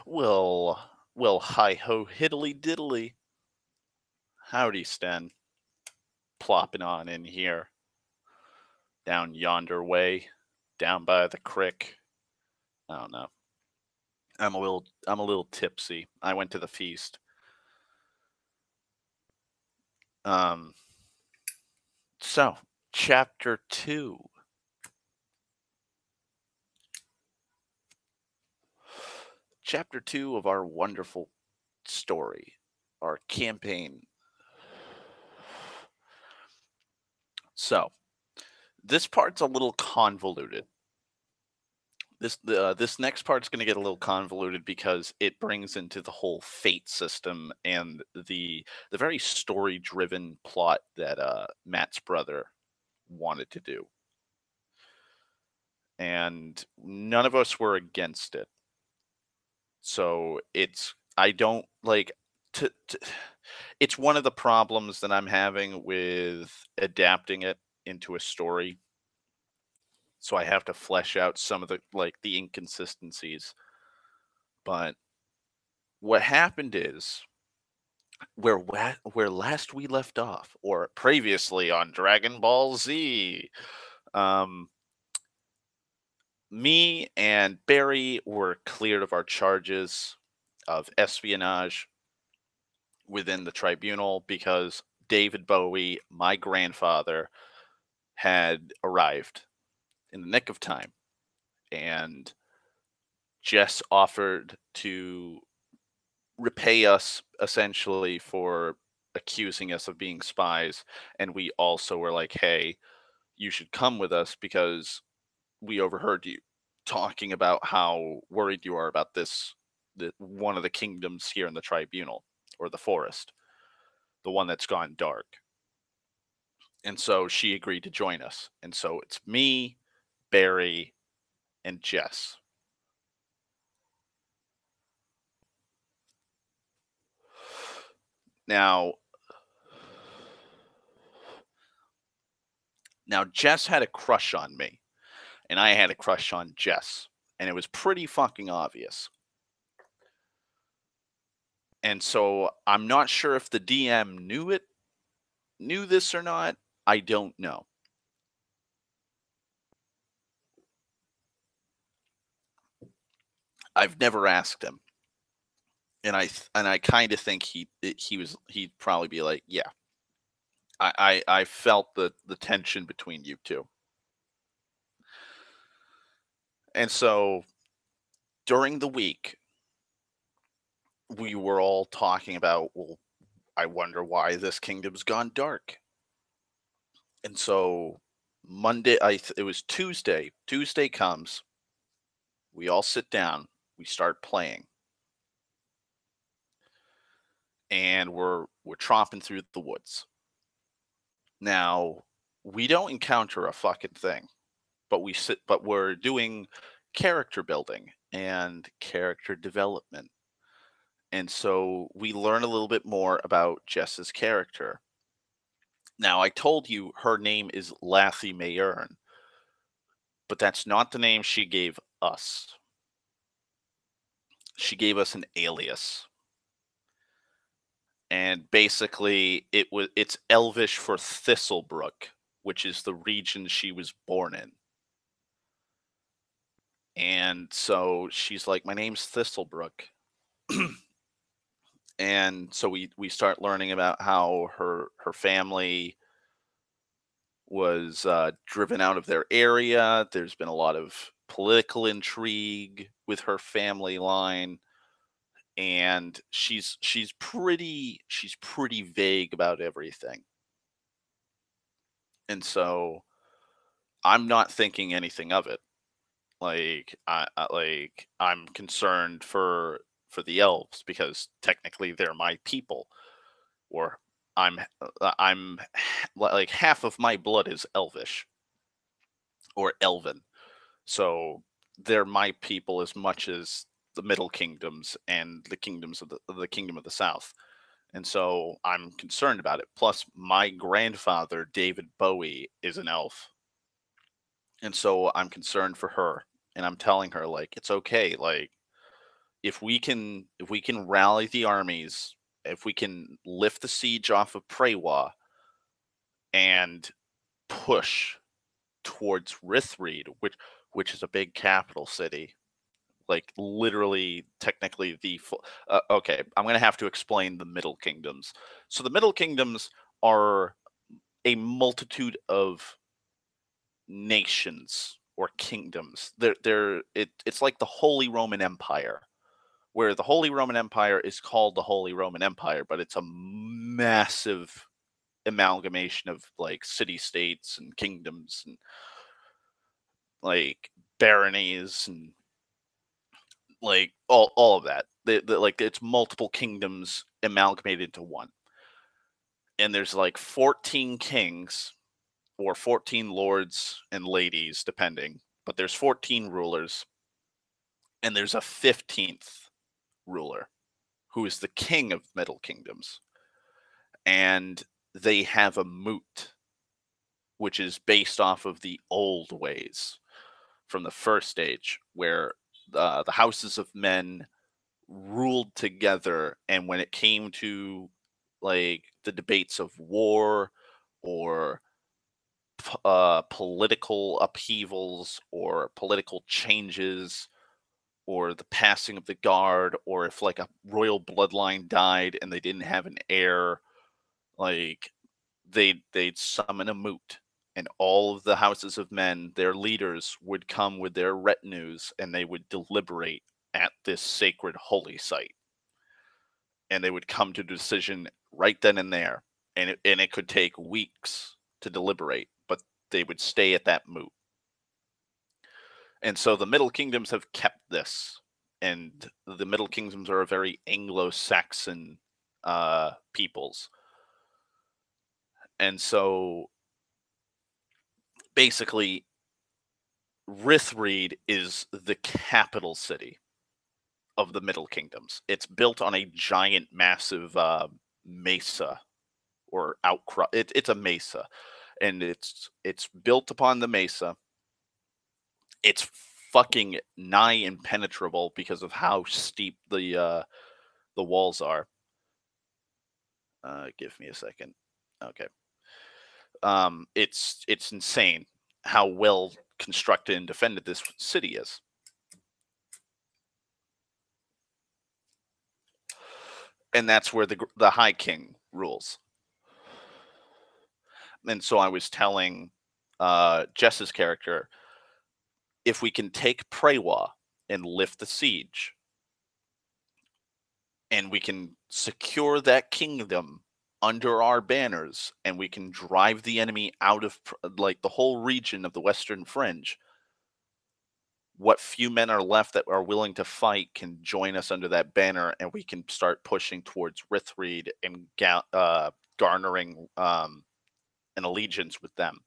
Well, hi ho, hiddly diddly. Howdy, Sten. Plopping on in here, down yonder way, down by the crick. I don't know. I'm a little tipsy. I went to the feast. Um, so chapter 2. Chapter 2 of our wonderful story, our campaign. So, this part's a little convoluted. This next part's going to get a little convoluted because it brings into the whole fate system and the very story driven plot that Matt's brother wanted to do, and none of us were against it. So it's I don't like to it's one of the problems that I'm having with adapting it into a story. So I have to flesh out some of the inconsistencies. But what happened is where last we left off, or previously on Dragon Ball Z, um, me and Barry were cleared of our charges of espionage within the tribunal because David Bowie, my grandfather, had arrived in the nick of time, and Jess offered to repay us essentially for accusing us of being spies, and we also were like, hey, you should come with us because we overheard you talking about how worried you are about one of the kingdoms here in the tribunal, or the forest, the one that's gone dark. And so she agreed to join us, and so it's me, Barry, and Jess. Now, Jess had a crush on me, and I had a crush on Jess, and it was pretty fucking obvious. And so I'm not sure if the DM knew this or not. I don't know. I've never asked him, and I kind of think he'd probably be like, yeah, I felt the tension between you two. And so during the week, we were all talking about, well, I wonder why this kingdom's gone dark. And so it was Tuesday. Tuesday comes, we all sit down, we start playing, and we're tromping through the woods. Now, we don't encounter a fucking thing, but we're doing character building and character development. And so we learn a little bit more about Jess's character. Now, I told you her name is Lathy Mayern, but that's not the name she gave us. She gave us an alias. And basically it's Elvish for Thistlebrook, which is the region she was born in. And so she's like, my name's Thistlebrook. And so we start learning about how her family was driven out of their area. There's been a lot of political intrigue with her family line, and she's pretty vague about everything. And so I'm not thinking anything of it. I'm concerned for the elves because technically they're my people, or I'm like half of my blood is elvish or elven, so they're my people as much as the Middle Kingdoms and the kingdoms of the Kingdom of the South. And so I'm concerned about it. Plus, my grandfather, David Bowie, is an elf. And so I'm concerned for her. And I'm telling her, like, it's okay. Like, if we can rally the armies, if we can lift the siege off of Prewa and push towards Rithreed, which is a big capital city, like literally, technically okay, I'm gonna have to explain the Middle Kingdoms. So the Middle Kingdoms are a multitude of nations or kingdoms. It's like the Holy Roman Empire, where the Holy Roman Empire is called the Holy Roman Empire, but it's a massive amalgamation of like city states and kingdoms and like baronies and like all of that. Like it's multiple kingdoms amalgamated into one. And there's like 14 kings or 14 lords and ladies depending, but there's 14 rulers and there's a 15th ruler who is the king of Middle Kingdoms. And they have a moot which is based off of the old ways from the first stage where the houses of men ruled together, and when it came to like the debates of war or political upheavals or political changes or the passing of the guard, or if like a royal bloodline died and they didn't have an heir, like they'd summon a moot, and all of the houses of men, their leaders, would come with their retinues and they would deliberate at this sacred holy site, and they would come to a decision right then and there, and it could take weeks to deliberate, but they would stay at that moot. And so the Middle Kingdoms have kept this, and the Middle Kingdoms are a very Anglo-Saxon peoples. And so basically, Rithreed is the capital city of the Middle Kingdoms. It's built on a giant, massive mesa or outcrop. It's a mesa, and it's built upon the mesa. It's fucking nigh impenetrable because of how steep the walls are. Give me a second. Okay. It's insane how well constructed and defended this city is. And that's where the High King rules. And so I was telling Jess's character, if we can take Prewa and lift the siege, and we can secure that kingdom under our banners, and we can drive the enemy out of like the whole region of the Western Fringe, what few men are left that are willing to fight can join us under that banner, and we can start pushing towards Rithreed and garnering an allegiance with them.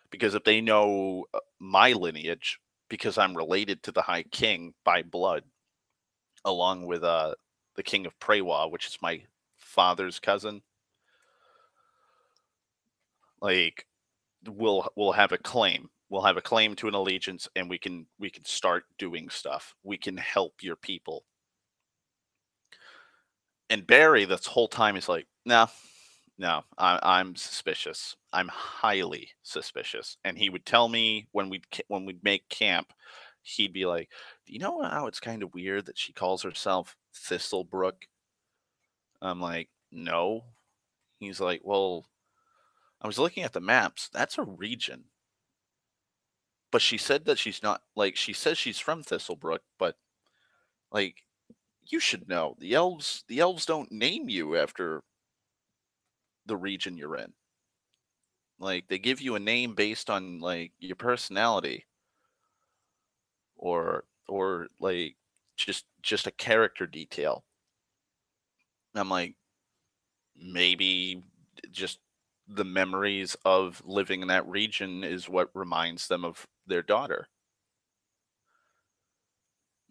Because if they know my lineage, because I'm related to the High King by blood, along with the King of Prewa, which is my father's cousin, like we'll have a claim. We'll have a claim to an allegiance, and we can start doing stuff. We can help your people. And Barry, this whole time, is like, no, I'm suspicious. I'm highly suspicious. And he would tell me when we'd make camp, he'd be like, "Do you know how it's kind of weird that she calls herself Thistlebrook?" I'm like, "No." He's like, "Well, I was looking at the maps. That's a region." But she said that she's not, like, she says she's from Thistlebrook, but like you should know, the elves don't name you after the region you're in. Like they give you a name based on like your personality or like just a character detail. I'm like, maybe just the memories of living in that region is what reminds them of their daughter.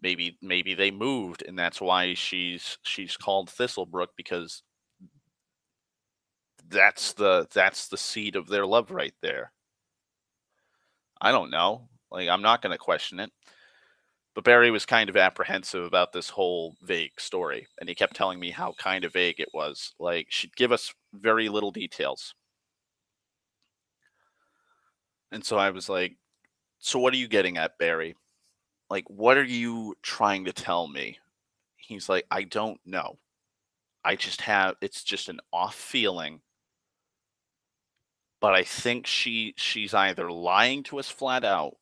Maybe they moved and that's why she's called Thistlebrook, because that's the seed of their love right there. I don't know. Like I'm not going to question it. But Barry was kind of apprehensive about this whole vague story, and he kept telling me how kind of vague it was. Like, she'd give us very little details. And so I was like, "So what are you getting at, Barry? Like, what are you trying to tell me?" He's like, "I don't know. It's just an off feeling, but I think she's either lying to us flat out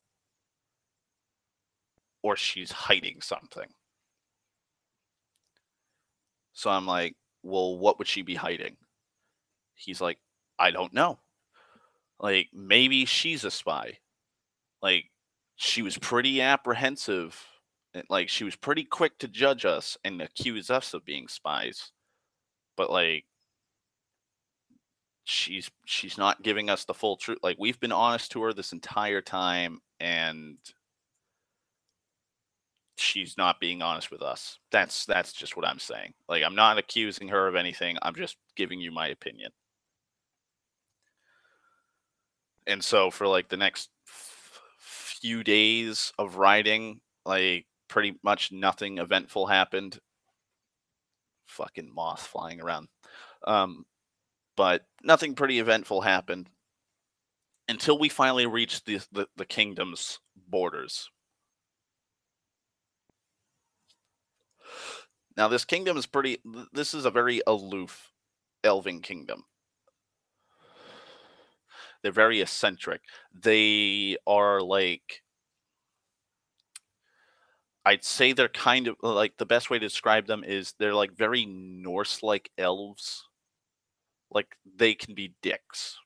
or she's hiding something." So I'm like, "Well, what would she be hiding?" He's like, "I don't know. Like, maybe she's a spy." Like, she was pretty apprehensive. Like, she was pretty quick to judge us and accuse us of being spies. But like, she's not giving us the full truth. Like, we've been honest to her this entire time, and she's not being honest with us. That's just what I'm saying. Like, I'm not accusing her of anything. I'm just giving you my opinion. And so for like the next few days of riding, like pretty much nothing eventful happened. Fucking moth flying around. Um, but nothing pretty eventful happened until we finally reached the kingdom's borders. Now, this kingdom is this is a very aloof elven kingdom. They're very eccentric. They are like, I'd say they're kind of like, the best way to describe them is they're like very Norse like elves. Like, they can be dicks.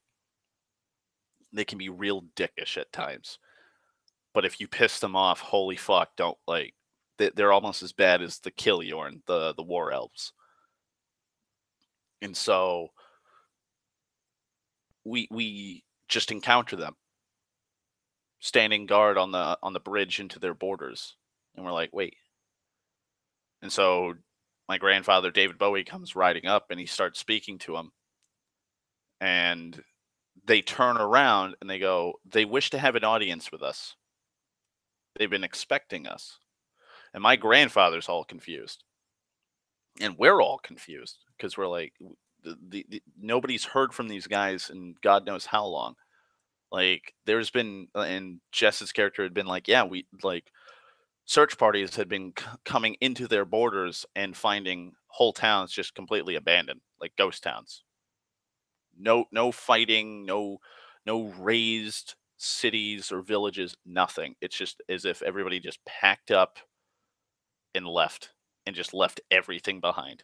They can be real dickish at times. But if you piss them off, holy fuck, don't like, they're almost as bad as the Killiorn, the war elves. And so we just encounter them standing guard on the bridge into their borders. And we're like, "Wait." And so my grandfather David Bowie comes riding up and he starts speaking to him, and they turn around and they go, "They wish to have an audience with us. They've been expecting us." And my grandfather's all confused. And we're all confused because we're like, nobody's heard from these guys in God knows how long. Like, there's been, and Jess's character had been like, yeah, we like, search parties had been coming into their borders and finding whole towns just completely abandoned, like ghost towns. No fighting, no raised cities or villages, nothing. It's just as if everybody just packed up and left, and just left everything behind.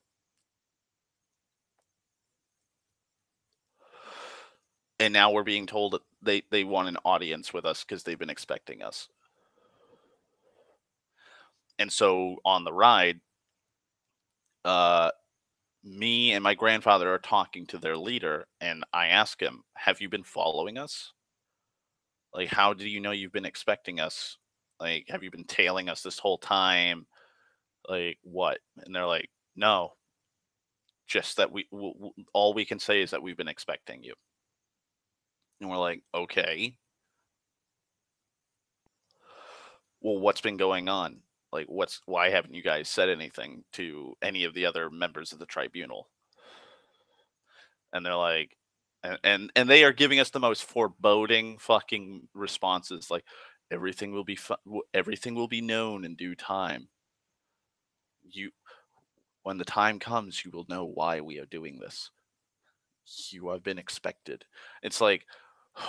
And now we're being told that they want an audience with us because they've been expecting us. And so on the ride, uh, me and my grandfather are talking to their leader, and I ask him, "Have you been following us? Like, how do you know you've been expecting us? Like, have you been tailing us this whole time? Like, what?" And they're like, "No, just that all we can say is that we've been expecting you." And we're like, "Okay, well, what's been going on? Like, why haven't you guys said anything to any of the other members of the tribunal?" And they're like, and they are giving us the most foreboding fucking responses, like, everything will be known in due time. You When the time comes, you will know why we are doing this. You have been expected. It's like,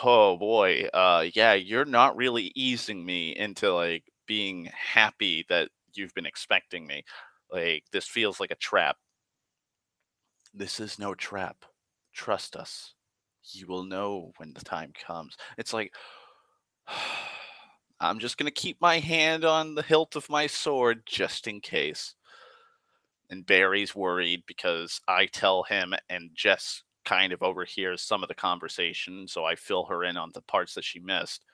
oh boy, yeah, you're not really easing me into like being happy that you've been expecting me. Like, this feels like a trap. This is no trap. Trust us. You will know when the time comes. It's like, I'm just going to keep my hand on the hilt of my sword just in case. And Barry's worried because I tell him, and Jess kind of overhears some of the conversation. So I fill her in on the parts that she missed.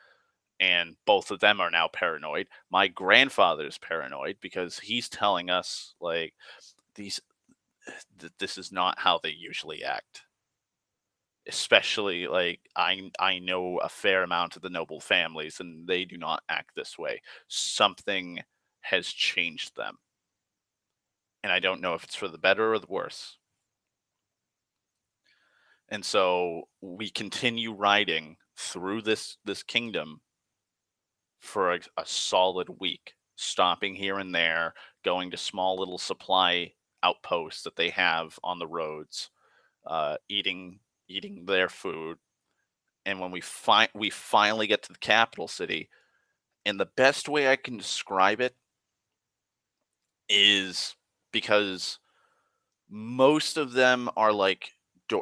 And both of them are now paranoid. My grandfather's paranoid because he's telling us, like, these, this is not how they usually act. Especially, like, I know a fair amount of the noble families, and they do not act this way. Something has changed them. And I don't know if it's for the better or the worse. And so we continue riding through this kingdom for a solid week, stopping here and there, going to small little supply outposts that they have on the roads, eating their food. And when we finally get to the capital city, and the best way I can describe it is because most of them are like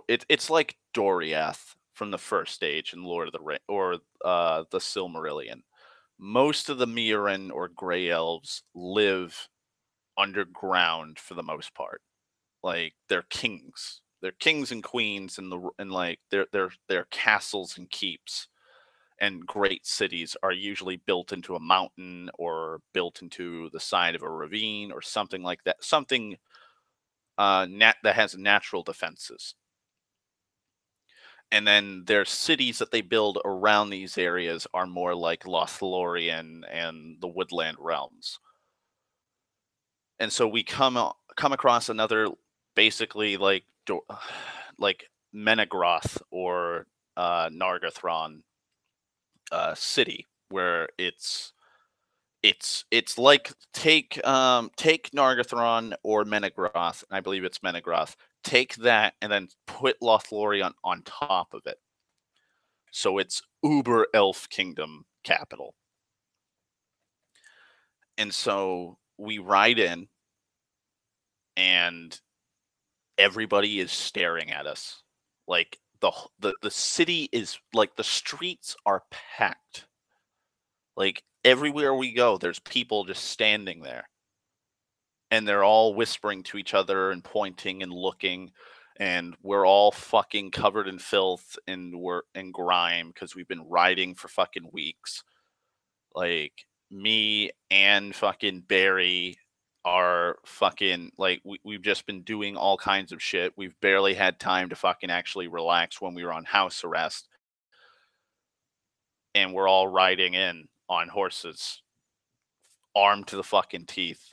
it's like Doriath from the first stage in Lord of the Ring or the Silmarillion. Most of the Mirren or Grey Elves live underground for the most part. Like they're kings. They're kings and queens and like their castles and keeps and great cities are usually built into a mountain or built into the side of a ravine or something like that. Something that has natural defenses. And then their cities that they build around these areas are more like Lothlorien and the Woodland Realms. And so we come across another basically like Menegroth or Nargothrond city where it's like take Nargothrond or Menegroth, and I believe it's Menegroth. Take that and then put Lothlorien on top of it. So it's Uber Elf Kingdom capital. And so we ride in and everybody is staring at us. Like the city is like the streets are packed. Like everywhere we go, there's people just standing there. And they're all whispering to each other and pointing and looking. And we're all fucking covered in filth and we're in grime because we've been riding for fucking weeks. Like me and fucking Barry are fucking like we've just been doing all kinds of shit. We've barely had time to fucking actually relax when we were on house arrest. And we're all riding in on horses, armed to the fucking teeth.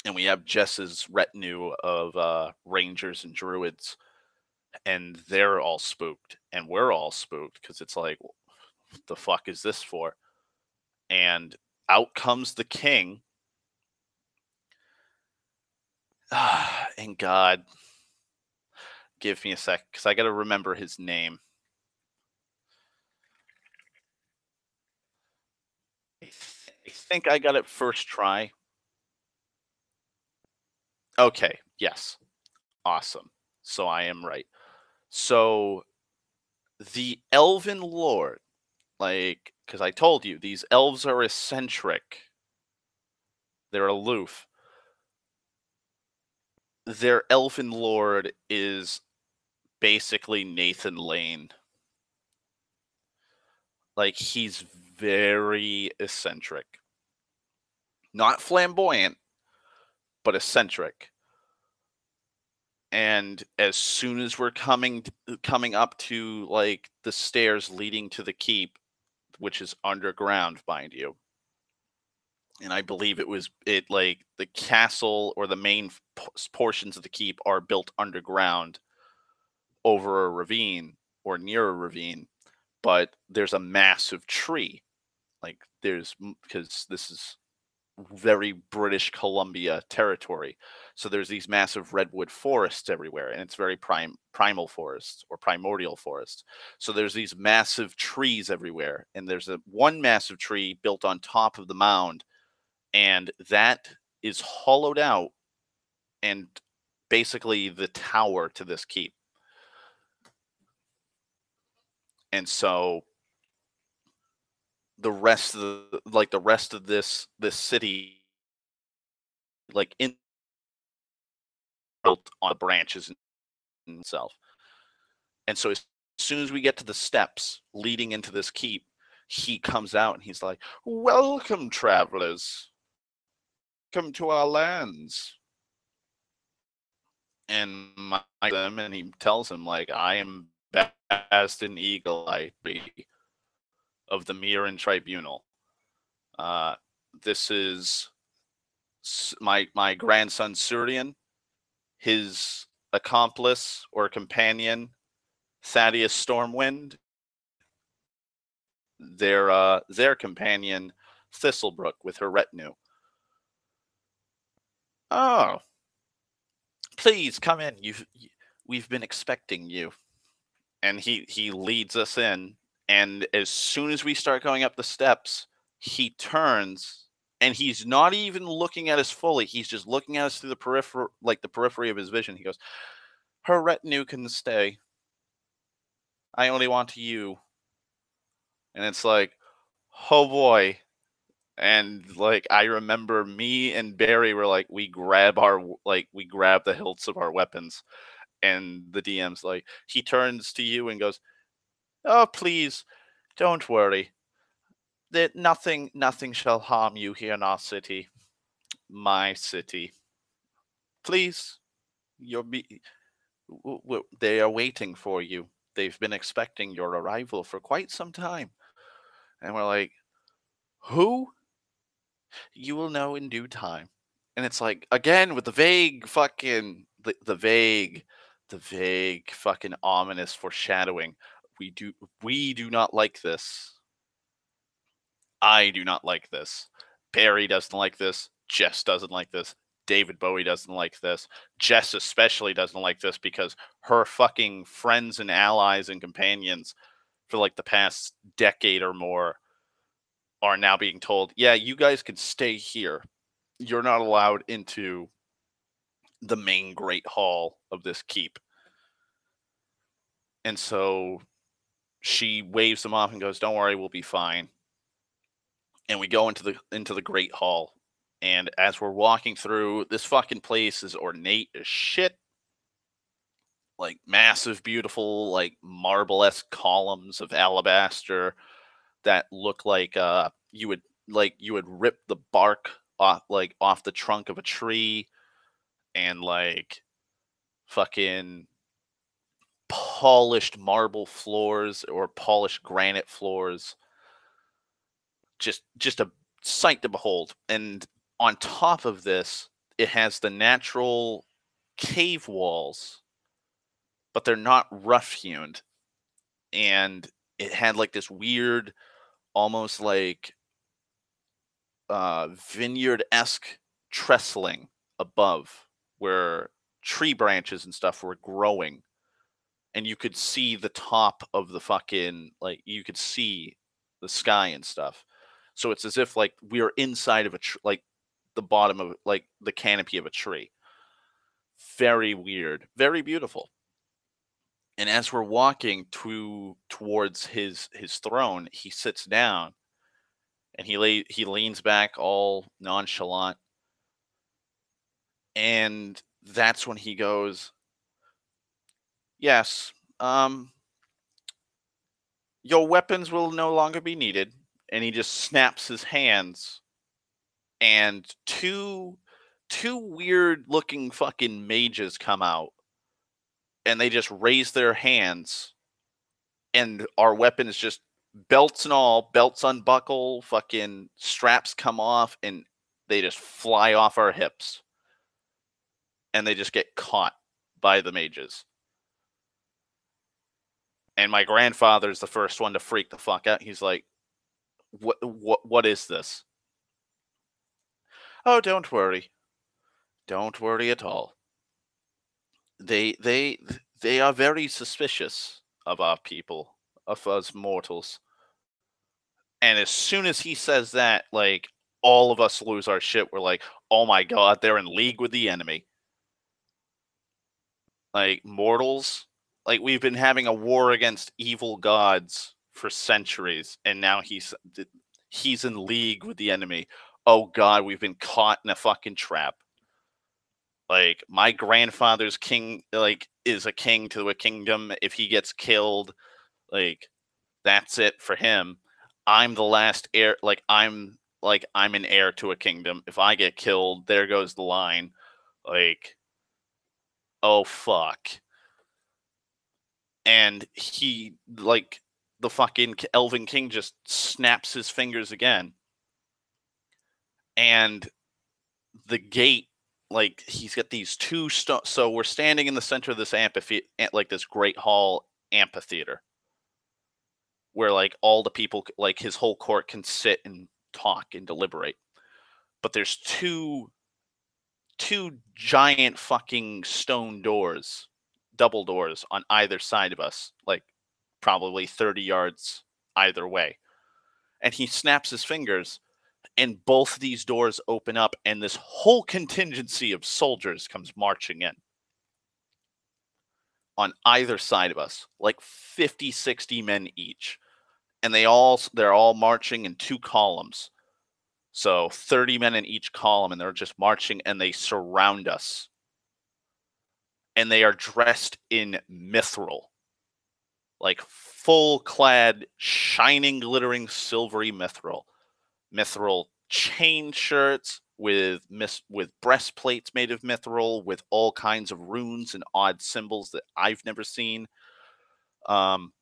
And we have Jess's retinue of rangers and druids, and they're all spooked, and we're all spooked because it's like, what the fuck is this for? And out comes the king. And God, give me a sec, because I got to remember his name. I think I got it first try. Okay, yes. Awesome. So I am right. So the Elven Lord, like, because I told you, these elves are eccentric. They're aloof. Their Elven Lord is basically Nathan Lane. Like, he's very eccentric. Not flamboyant, but eccentric. And as soon as we're coming up to like the stairs leading to the keep, which is underground, mind you, and I believe it like the castle or the main portions of the keep are built underground over a ravine or near a ravine, but there's a massive tree. Like because this is very British Columbia territory. So there's these massive redwood forests everywhere, and it's very primal forests or primordial forest. So there's these massive trees everywhere, and there's one massive tree built on top of the mound, and that is hollowed out and basically the tower to this keep. And so the rest of this city, like in built on the branches itself. And so as soon as we get to the steps leading into this keep, he comes out and he's like, "Welcome, travelers. Come to our lands." And them, and he tells him like, "I am Bastin Eagle Eye of the Mirren Tribunal. Uh, this is my grandson Surian, his accomplice or companion Thaddeus Stormwind, their companion Thistlebrook with her retinue. Oh, please come in. We've been expecting you. And he leads us in, and as soon as we start going up the steps, he turns and he's not even looking at us fully. He's just looking at us through the periphery of his vision. He goes, "Her retinue can stay. I only want you." And it's like, oh boy. And like I remember me and Barry were like, we grab the hilts of our weapons, and the DM's like, he turns to you and goes, "Oh, please, don't worry. That nothing shall harm you here in our city, my city. Please, they are waiting for you. They've been expecting your arrival for quite some time." And we're like, "Who? You will know in due time." And it's like, again with the vague fucking the vague fucking ominous foreshadowing. We do not like this. I do not like this. Barry doesn't like this. Jess doesn't like this. David Bowie doesn't like this. Jess especially doesn't like this because her fucking friends and allies and companions for like the past decade or more are now being told, yeah, you guys can stay here. You're not allowed into the main great hall of this keep. And so she waves them off and goes, "Don't worry, we'll be fine." And we go into the great hall. And as we're walking through, this fucking place is ornate as shit. Like massive, beautiful, like marble-esque columns of alabaster that look like you would rip the bark off the trunk of a tree, and like fucking polished marble floors or polished granite floors. Just a sight to behold. And on top of this, it has the natural cave walls, but they're not rough hewn. And it had like this weird, almost like vineyard esque trestling above where tree branches and stuff were growing. And you could see the top of the fucking, like, you could see the sky and stuff. So it's as if like we are inside of like the bottom of like the canopy of a tree. Very weird, very beautiful. And as we're walking towards his throne, he sits down and he leans back all nonchalant, and that's when he goes, "Yes, your weapons will no longer be needed." And he just snaps his hands, and two weird looking fucking mages come out, and they just raise their hands, and our weapons just, belts and all, belts unbuckle, fucking straps come off, and they just fly off our hips, and they just get caught by the mages. And my grandfather's the first one to freak the fuck out. He's like, what is this?" "Oh, don't worry. Don't worry at all. They they they are very suspicious of our people, of us mortals." And as soon as he says that, like, all of us lose our shit. We're like, "Oh my god, they're in league with the enemy." Like mortals, like we've been having a war against evil gods for centuries, and now he's in league with the enemy. Oh god, we've been caught in a fucking trap. Like my grandfather's king, like, is a king to a kingdom. If he gets killed, like, that's it for him. I'm the last heir. I'm an heir to a kingdom. If I get killed, there goes the line. Like, oh fuck. And he, like, the fucking Elven King just snaps his fingers again, and the gate, like he's got these two so we're standing in the center of this amphitheater, like this great hall amphitheater, where like all the people, like his whole court can sit and talk and deliberate. But there's two giant fucking stone doors, double doors on either side of us, like probably 30 yards either way. And he snaps his fingers, and both these doors open up, and this whole contingency of soldiers comes marching in on either side of us, like 50, 60 men each. And they're all marching in two columns. So 30 men in each column, and they're just marching, and they surround us. And they are dressed in mithril, like full clad, shining, glittering, silvery mithril chain shirts with breastplates made of mithril, with all kinds of runes and odd symbols that I've never seen.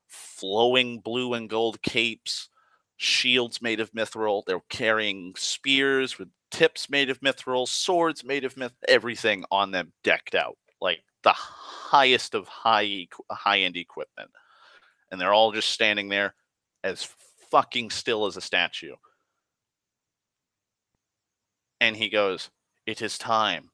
Flowing blue and gold capes, shields made of mithril. They're carrying spears with tips made of mithril, swords made of everything on them decked out, like the highest of high-end equipment. And they're all just standing there as fucking still as a statue. And he goes, "It is time."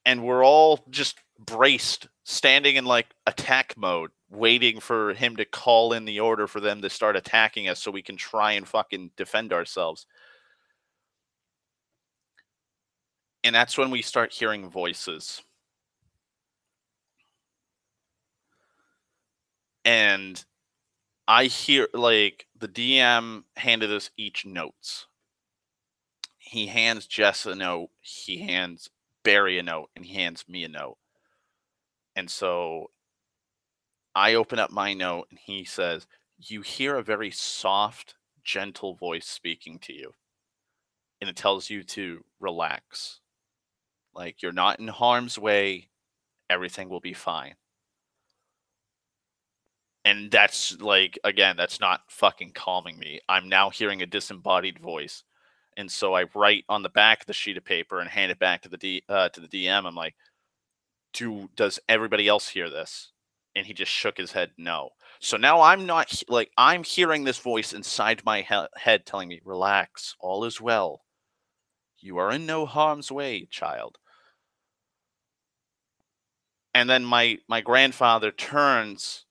And we're all just braced, standing in like attack mode, waiting for him to call in the order for them to start attacking us so we can try and fucking defend ourselves. And that's when we start hearing voices. And I hear, like, the DM handed us each notes. He hands Jess a note, he hands Barry a note, and he hands me a note. And so I open up my note, and he says, "You hear a very soft, gentle voice speaking to you. And it tells you to relax. Like, you're not in harm's way. Everything will be fine." And that's like, again, that's not fucking calming me. I'm now hearing a disembodied voice. And so I write on the back of the sheet of paper and hand it back to the DM. I'm like, does everybody else hear this? And he just shook his head no. So now I'm not like, I'm hearing this voice inside my head telling me, "Relax, all is well. You are in no harm's way, child." And then my grandfather turns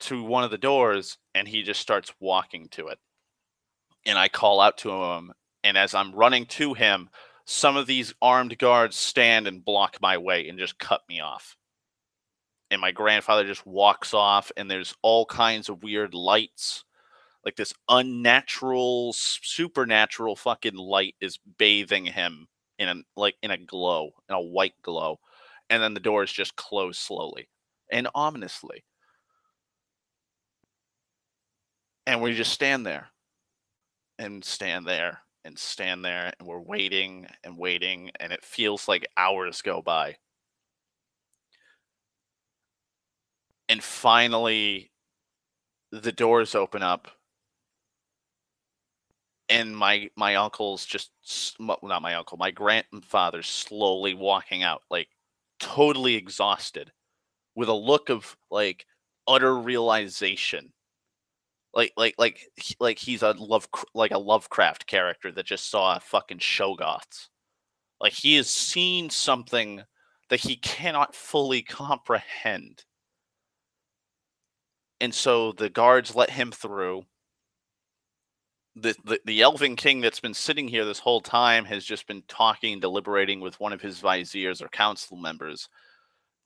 to one of the doors, and he just starts walking to it. And I call out to him, and as I'm running to him, some of these armed guards stand and block my way and just cut me off. And my grandfather just walks off, and there's all kinds of weird lights. Like this unnatural, supernatural fucking light is bathing him in a glow, in a white glow. And then the doors just close slowly and ominously. And we just stand there and stand there and stand there, and we're waiting and waiting, and it feels like hours go by. And finally, the doors open up, and my uncle's just not my uncle, my grandfather's slowly walking out, like totally exhausted, with a look of like utter realization, like he's a Lovecraft character that just saw fucking Shoggoths. Like he has seen something that he cannot fully comprehend. And so the guards let him through. The Elven King that's been sitting here this whole time has just been talking and deliberating with one of his viziers or council members,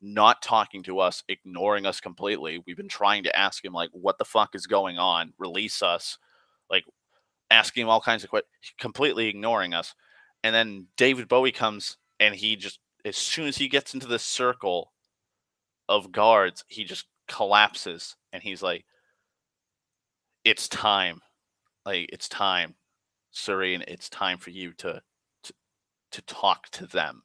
not talking to us, ignoring us completely. We've been trying to ask him, like, what the fuck is going on? Release us. Like, asking him all kinds of questions, completely ignoring us. And then David Bowie comes, and he just, as soon as he gets into this circle of guards, he just collapses, and he's like, "It's time. Like, it's time, Serene. It's time for you to talk to them."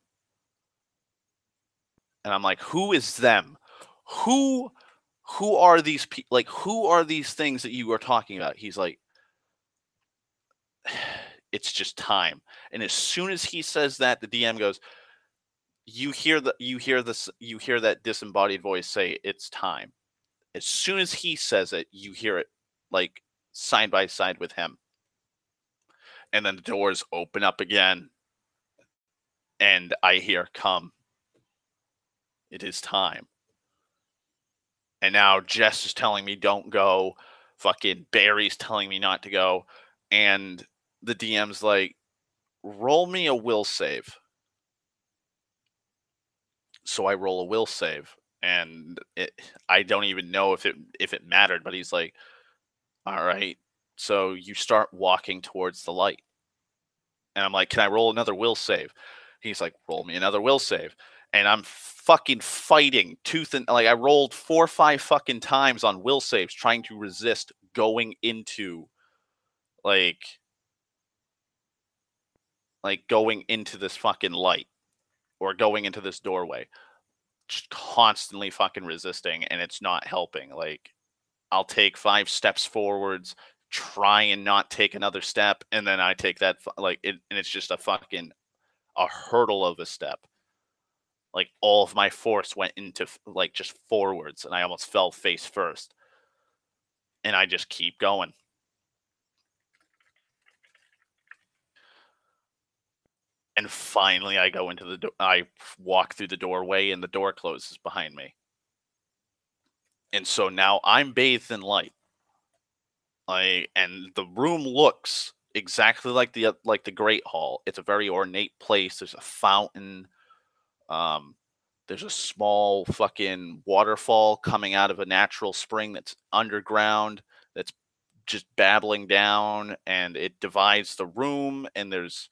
And I'm like, "Who is them? Who who are these people? Like, who are these things that you are talking about?" He's like, "It's just time. And as soon as he says that, the DM goes, you hear that disembodied voice say, "It's time." As soon as he says it, you hear it like side by side with him. And then the doors open up again, and I hear, "Come, it is time." And now Jess is telling me don't go. Fucking Barry's telling me not to go. And the DM's like, roll me a will save. So I roll a will save. And I don't even know if it mattered, but he's like, all right. So you start walking towards the light. And I'm like, can I roll another will save? He's like, roll me another will save. And I'm fucking fighting tooth and like I rolled 4 or 5 fucking times on will saves trying to resist going into like going into this fucking light or going into this doorway. Just constantly fucking resisting and it's not helping. Like I'll take 5 steps forwards, try and not take another step, and then I take that and it's just a hurdle of a step. Like all of my force went into like just forwards and I almost fell face first. And I just keep going. And finally I go into I walk through the doorway and the door closes behind me. And so now I'm bathed in light. And the room looks exactly like the Great Hall. It's a very ornate place. There's a fountain. Um, there's a small fucking waterfall coming out of a natural spring that's underground. That's just babbling down, and it divides the room. And there's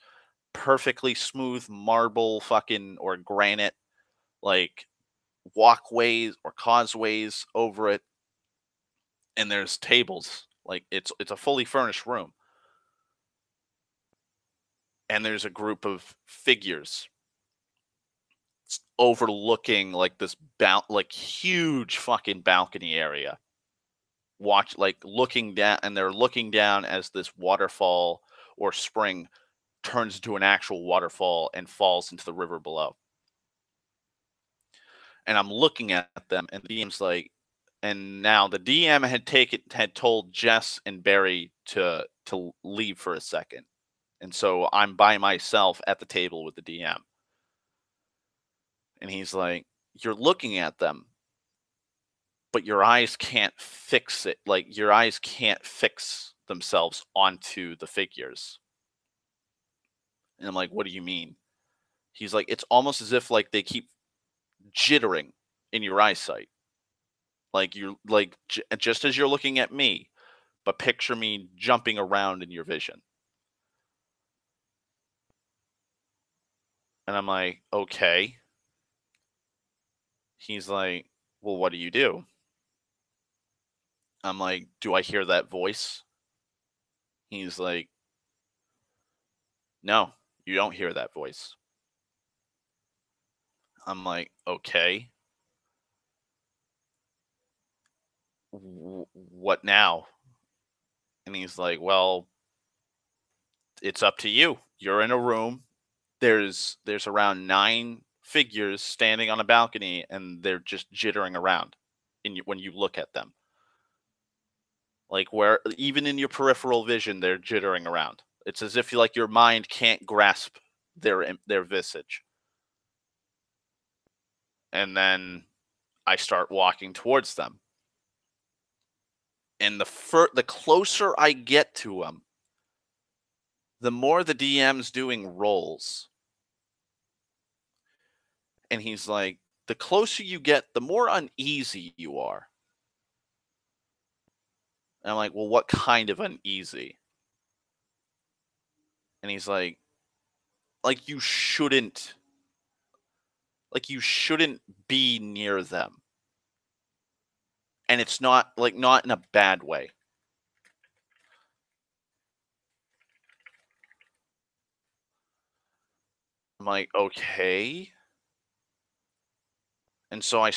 perfectly smooth marble fucking or granite like walkways or causeways over it. And there's tables. Like it's a fully furnished room. And there's a group of figures overlooking like this like huge fucking balcony area. Watch like looking down, and they're looking down as this waterfall or spring turns into an actual waterfall and falls into the river below. And I'm looking at them, and the DM's like, and now the DM had told Jess and Barry to leave for a second. And so I'm by myself at the table with the DM. And he's like, you're looking at them, but your eyes can't fix it. Like your eyes can't fix themselves onto the figures. And I'm like, what do you mean? He's like, it's almost as if like they keep jittering in your eyesight. Like you're like just as you're looking at me, but picture me jumping around in your vision. And I'm like, okay. He's like, well, what do you do? I'm like, do I hear that voice? He's like, no, you don't hear that voice. I'm like, okay. What now? And he's like, well, it's up to you. You're in a room. There's around 9 figures standing on a balcony, and they're just jittering around when you look at them. Like where even in your peripheral vision, they're jittering around. It's as if like your mind can't grasp their visage. And then I start walking towards them. And the closer I get to them, the more the DM's doing rolls. And he's like, the closer you get, the more uneasy you are. And I'm like, well, what kind of uneasy? And he's like you shouldn't be near them. And it's not in a bad way. I'm like, okay. And so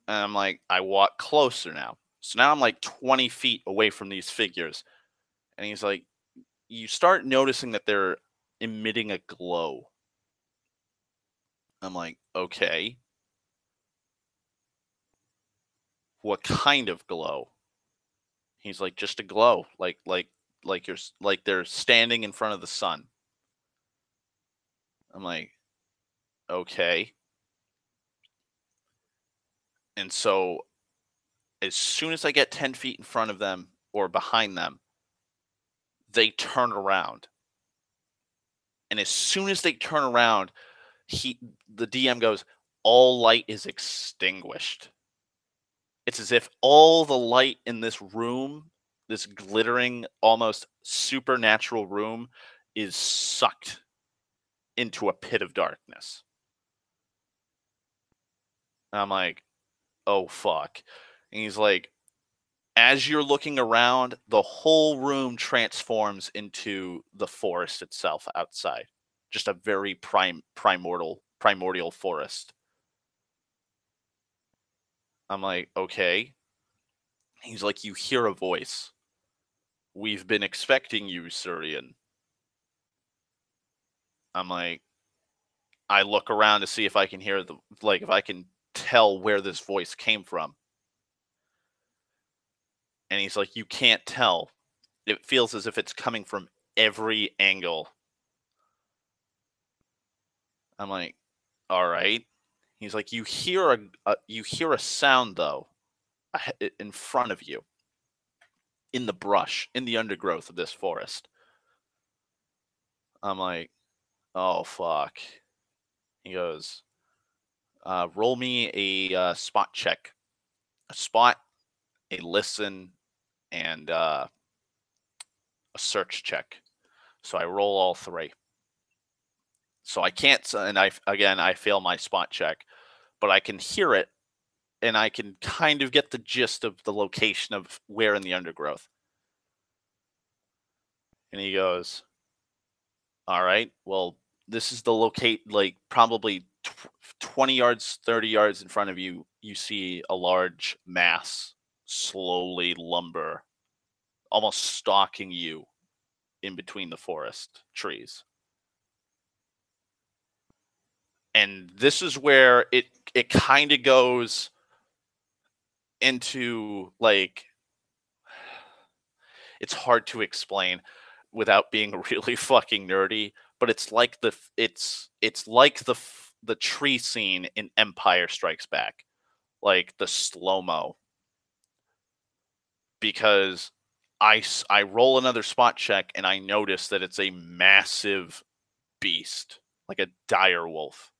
I'm like, I walk closer now. So now I'm like 20 feet away from these figures. And he's like, you start noticing that they're emitting a glow. I'm like, okay, what kind of glow? He's like, just a glow, like they're standing in front of the sun. I'm like, okay. And so as soon as I get 10 feet in front of them or behind them, they turn around. And as soon as they turn around, the DM goes, all light is extinguished. It's as if all the light in this room, this glittering, almost supernatural room, is sucked into a pit of darkness. And I'm like, oh fuck. And he's like, as you're looking around, the whole room transforms into the forest itself outside. Just a very primordial forest. I'm like, okay. He's like, you hear a voice. We've been expecting you, Surian. I'm like, I look around to see if I can hear if I can tell where this voice came from. And he's like, you can't tell. It feels as if it's coming from every angle. I'm like, all right. He's like, you hear a sound though, in front of you, in the brush, in the undergrowth of this forest. I'm like, oh fuck. He goes, roll me a spot check, a spot, a listen, and a search check. So I roll all three. So I can't, and I fail my spot check, but I can hear it, and I can kind of get the gist of the location of where in the undergrowth. And he goes, all right, well, this is the locate, like probably 20 yards, 30 yards in front of you. You see a large mass slowly lumber, almost stalking you in between the forest trees. And this is where it kind of goes into like, it's hard to explain without being really fucking nerdy, but it's like the tree scene in Empire Strikes Back, like the slow-mo, because I roll another spot check and I notice that it's a massive beast, like a dire wolf.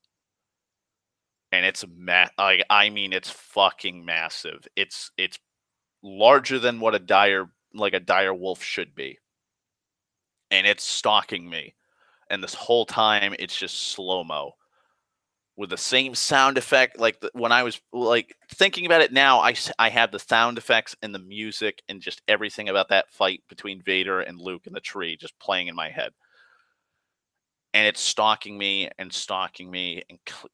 And it's I mean it's fucking massive. It's larger than what a dire wolf should be. And it's stalking me. And this whole time it's just slow-mo with the same sound effect. Like when I was like thinking about it now, I have the sound effects and the music and just everything about that fight between Vader and Luke in the tree just playing in my head. And it's stalking me and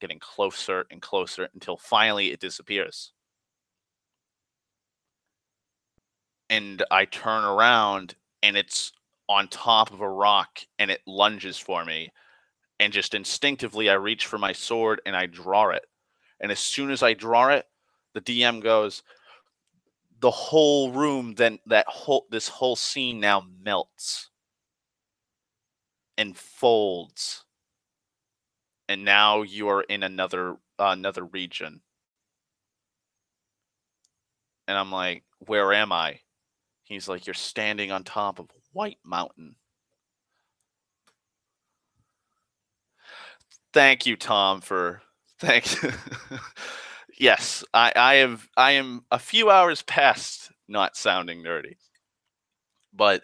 getting closer and closer until finally it disappears. And I turn around and it's on top of a rock and it lunges for me. And just instinctively, I reach for my sword and I draw it. And as soon as I draw it, the DM goes, the whole room, then this whole scene now melts and folds. And now you are in another region. And I'm like, where am I? He's like, you're standing on top of White Mountain. Thank you, Tom, for thanks. Yes, I am a few hours past not sounding nerdy. But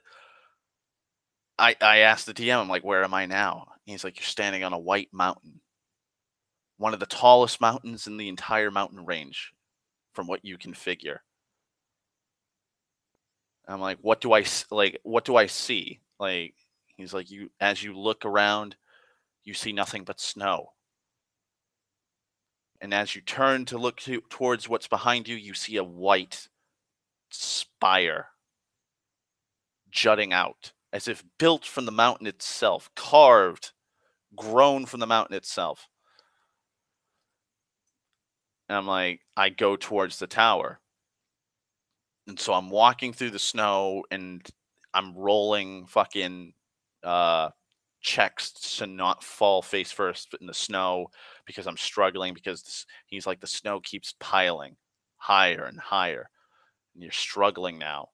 I asked the DM, I'm like, where am I now? He's like, you're standing on a white mountain. One of the tallest mountains in the entire mountain range, from what you can figure. I'm like, what do I see? Like, he's like, as you look around, you see nothing but snow. And as you turn to look towards what's behind you, you see a white spire jutting out as if built from the mountain itself, carved, grown from the mountain itself. And I'm like, I go towards the tower. And so I'm walking through the snow and I'm rolling fucking uh checks to not fall face first in the snow because I'm struggling because he's like the snow keeps piling higher and higher and you're struggling now.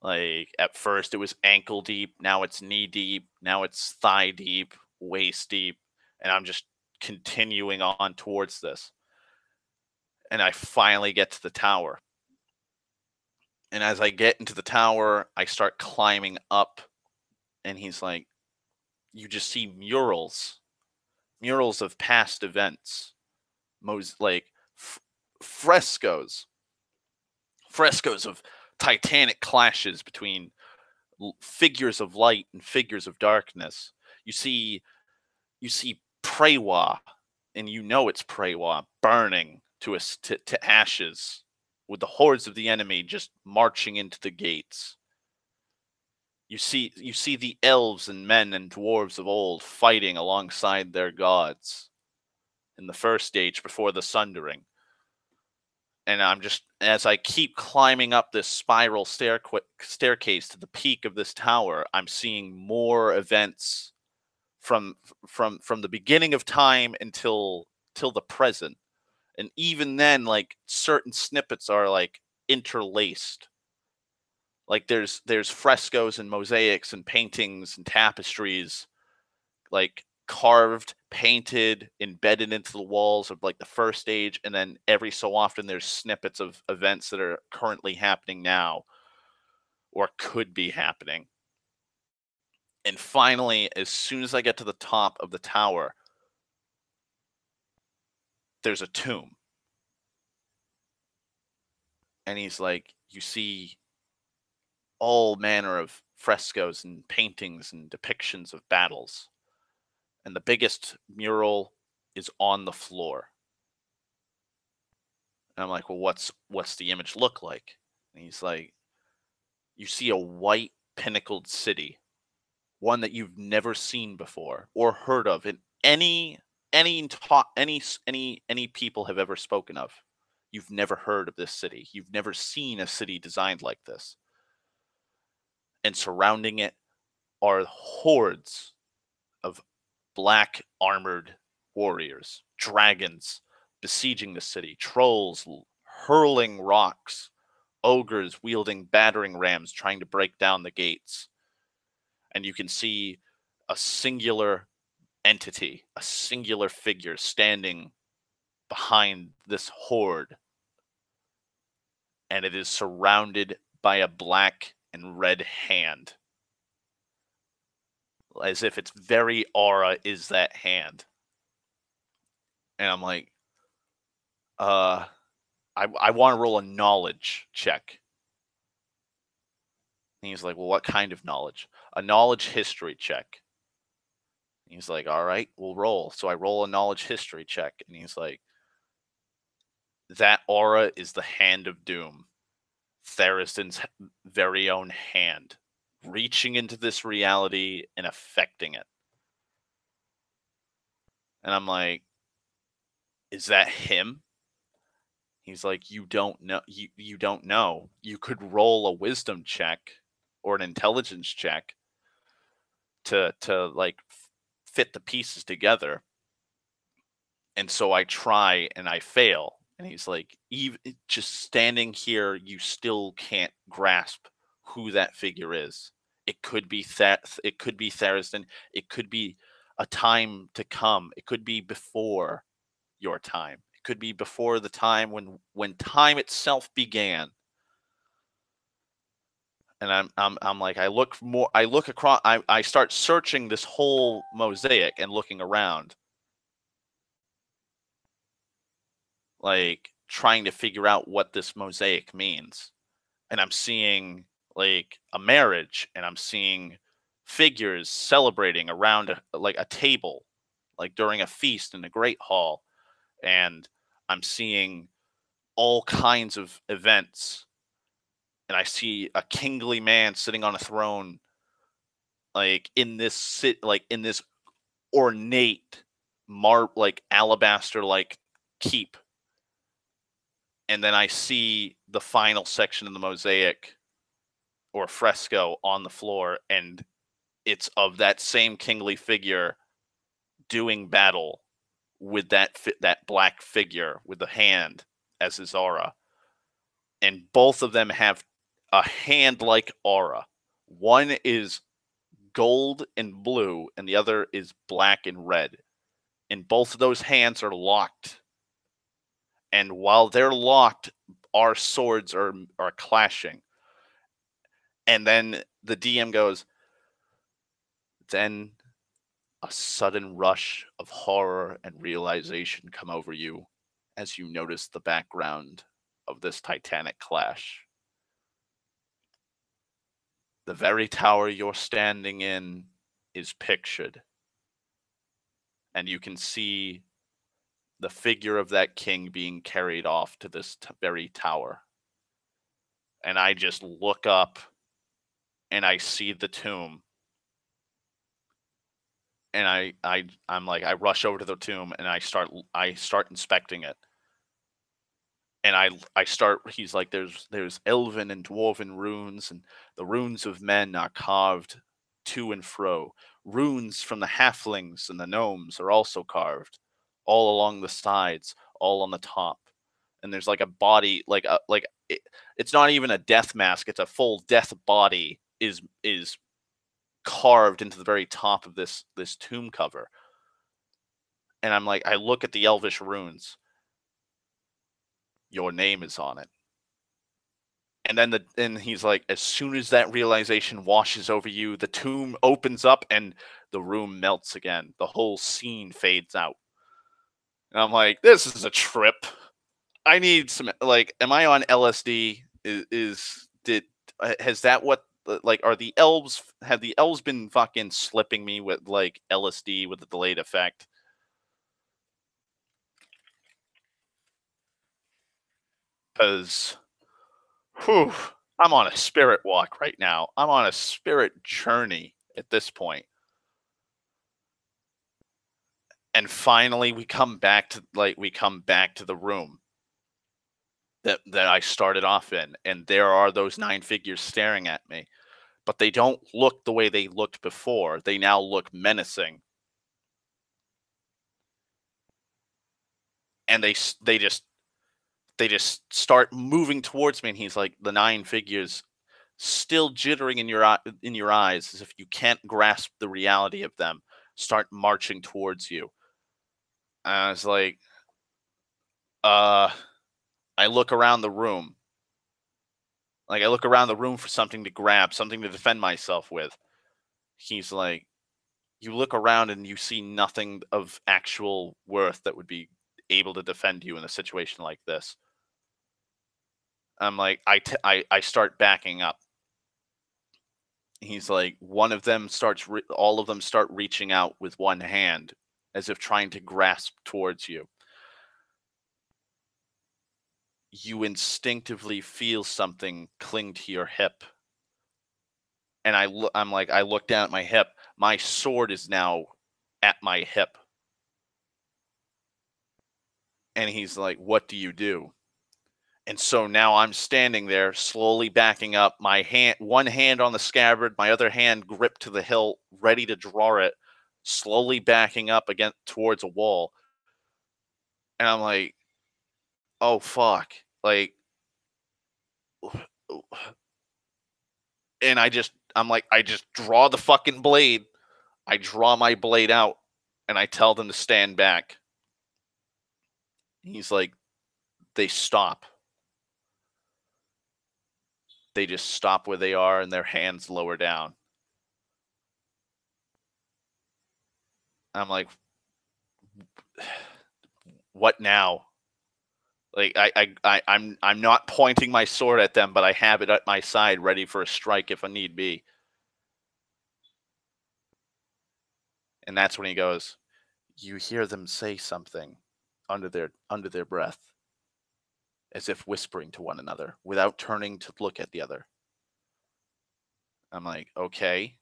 Like at first it was ankle deep, now it's knee deep, now it's thigh deep, waist deep, and I'm just continuing on towards this. And I finally get to the tower. And as I get into the tower, I start climbing up, and he's like, you just see murals of past events, like f- frescoes, frescoes of titanic clashes between figures of light and figures of darkness. You see, you see Prewa, and you know it's Prewa burning to ashes, with the hordes of the enemy just marching into the gates. You see the elves and men and dwarves of old fighting alongside their gods in the first stage before the sundering. And I'm just as I keep climbing up this spiral staircase to the peak of this tower, I'm seeing more events from from the beginning of time until till the present. And even then, like certain snippets are like interlaced. Like there's frescoes and mosaics and paintings and tapestries like carved, painted, embedded into the walls of like the first stage, and then every so often there's snippets of events that are currently happening now or could be happening. And finally, as soon as I get to the top of the tower, there's a tomb. And he's like, you see all manner of frescoes and paintings and depictions of battles. And the biggest mural is on the floor. And I'm like, well, what's the image look like? And he's like, you see a white pinnacled city, one that you've never seen before or heard of in any talk any people have ever spoken of. You've never heard of this city. You've never seen a city designed like this. And surrounding it are hordes of black armored warriors, dragons besieging the city, trolls hurling rocks, ogres wielding battering rams trying to break down the gates. And you can see a singular entity, a singular figure standing behind this horde. And it is surrounded by a black and red hand, as if its very aura is that hand. And I'm like, I want to roll a knowledge check. And he's like, well, what kind of knowledge? A knowledge history check. And he's like, all right, we'll roll. So I roll a knowledge history check. And he's like, that aura is the hand of doom. Tharistan's very own hand, reaching into this reality and affecting it. And I'm like, is that him? He's like, you don't know. You don't know. You could roll a wisdom check or an intelligence check to like fit the pieces together. And so I try and I fail. And he's like, even just standing here, you still can't grasp who that figure is. It could be it could be Tharistan. It could be a time to come. It could be before your time. It could be before the time when time itself began. And I'm like, I look across, I start searching this whole mosaic and looking around, like trying to figure out what this mosaic means. And I'm seeing like a marriage, and I'm seeing figures celebrating around like a table, like during a feast in a great hall. And I'm seeing all kinds of events. And I see a kingly man sitting on a throne like in this in this ornate like alabaster like keep, and then I see the final section of the mosaic or fresco on the floor, and it's of that same kingly figure doing battle with that black figure with the hand as his aura, and both of them have a hand-like aura. One is gold and blue, and the other is black and red. And both of those hands are locked. And while they're locked, our swords are clashing. And then the DM goes, then a sudden rush of horror and realization come over you as you notice the background of this titanic clash. The very tower you're standing in is pictured, and you can see the figure of that king being carried off to this very tower. And I just look up and I see the tomb, and I'm like, I rush over to the tomb and I start inspecting it. And I start he's like, there's elven and dwarven runes, and the runes of men are carved to and fro. Runes from the halflings and the gnomes are also carved all along the sides, all on the top. And there's like a body, it's not even a death mask, it's a full death body is carved into the very top of this tomb cover. And I'm like, I look at the elvish runes. Your name is on it. And then he's like, as soon as that realization washes over you, the tomb opens up and the room melts again. The whole scene fades out. And I'm like, this is a trip. I need some, like, am I on LSD? Has that what, like, have the elves been fucking slipping me with like LSD with a delayed effect? Because, whew, I'm on a spirit walk right now. I'm on a spirit journey at this point. And finally we come back to the room that I started off in, and there are those 9 figures staring at me. But they don't look the way they looked before. They now look menacing. And they just start moving towards me, and he's like, the 9 figures still jittering in your eyes as if you can't grasp the reality of them, start marching towards you. And I was like, I look around the room. Like, I look around the room for something to grab, something to defend myself with. He's like, you look around and you see nothing of actual worth that would be able to defend you in a situation like this. I'm like, I start backing up. He's like, one of them all of them start reaching out with one hand as if trying to grasp towards you. You instinctively feel something cling to your hip. And I'm like, I look down at my hip. My sword is now at my hip. And he's like, what do you do? And so now I'm standing there, slowly backing up, one hand on the scabbard, my other hand gripped to the hilt, ready to draw it, slowly backing up again towards a wall. And I'm like, oh fuck. Like, and I'm like, I just draw the fucking blade. I draw my blade out and I tell them to stand back. He's like, they stop. They just stop where they are and their hands lower down. I'm like, what now? Like, I'm not pointing my sword at them, but I have it at my side, ready for a strike if a need be. And that's when he goes, you hear them say something under their breath, as if whispering to one another, without turning to look at the other. I'm like, okay.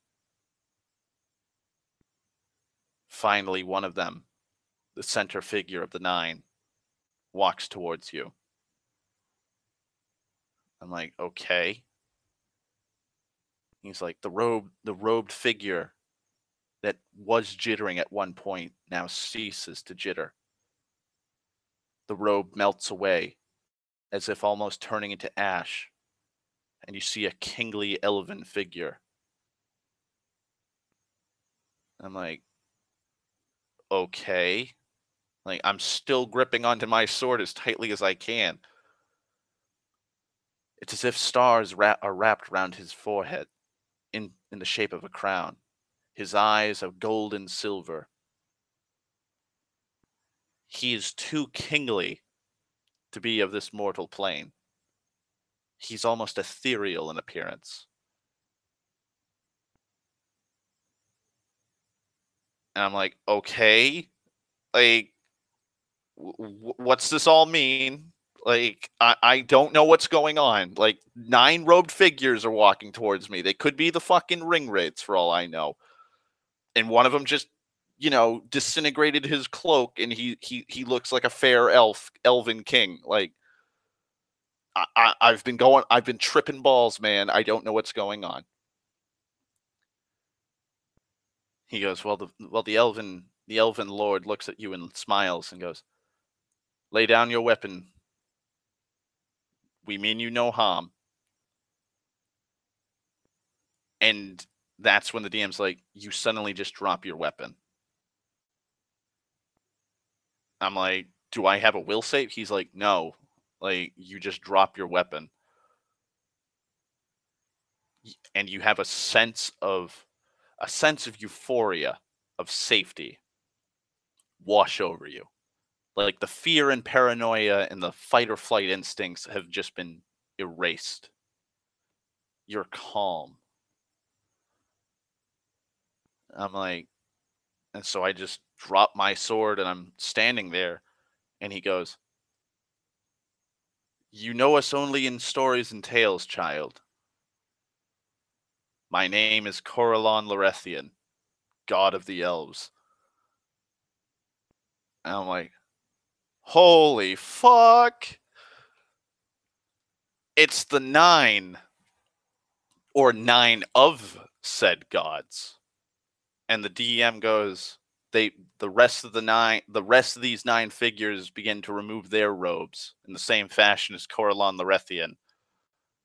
finally one of them, the center figure of the 9, walks towards you. I'm like, okay. He's like, the robed figure that was jittering at one point now ceases to jitter. The robe melts away, as if almost turning into ash, and you see a kingly elven figure. I'm like, okay. Like, I'm still gripping onto my sword as tightly as I can. It's as if stars are wrapped around his forehead in the shape of a crown. His eyes are gold and silver. He is too kingly to be of this mortal plane. He's almost ethereal in appearance. And I'm like, okay, like, what's this all mean? Like, I don't know what's going on. Like, 9 robed figures are walking towards me. They could be the fucking ring wraiths for all I know. And one of them just, disintegrated his cloak, and he looks like a fair elven king. Like, I've been tripping balls, man. I don't know what's going on. He goes, the elven lord looks at you and smiles and goes, lay down your weapon. We mean you no harm. And that's when the DM's like, you suddenly just drop your weapon. I'm like, do I have a will save? He's like, no. Like, you just drop your weapon. And you have a sense of euphoria, of safety wash over you. Like, the fear and paranoia and the fight or flight instincts have just been erased. You're calm. I'm like, and so I just drop my sword and I'm standing there, and he goes, you know us only in stories and tales, child. My name is Corellon Lorethian, god of the elves. And I'm like, holy fuck. It's the 9, or 9 of said gods. And the DM goes, the rest of these 9 figures begin to remove their robes in the same fashion as Corellon Lorethian.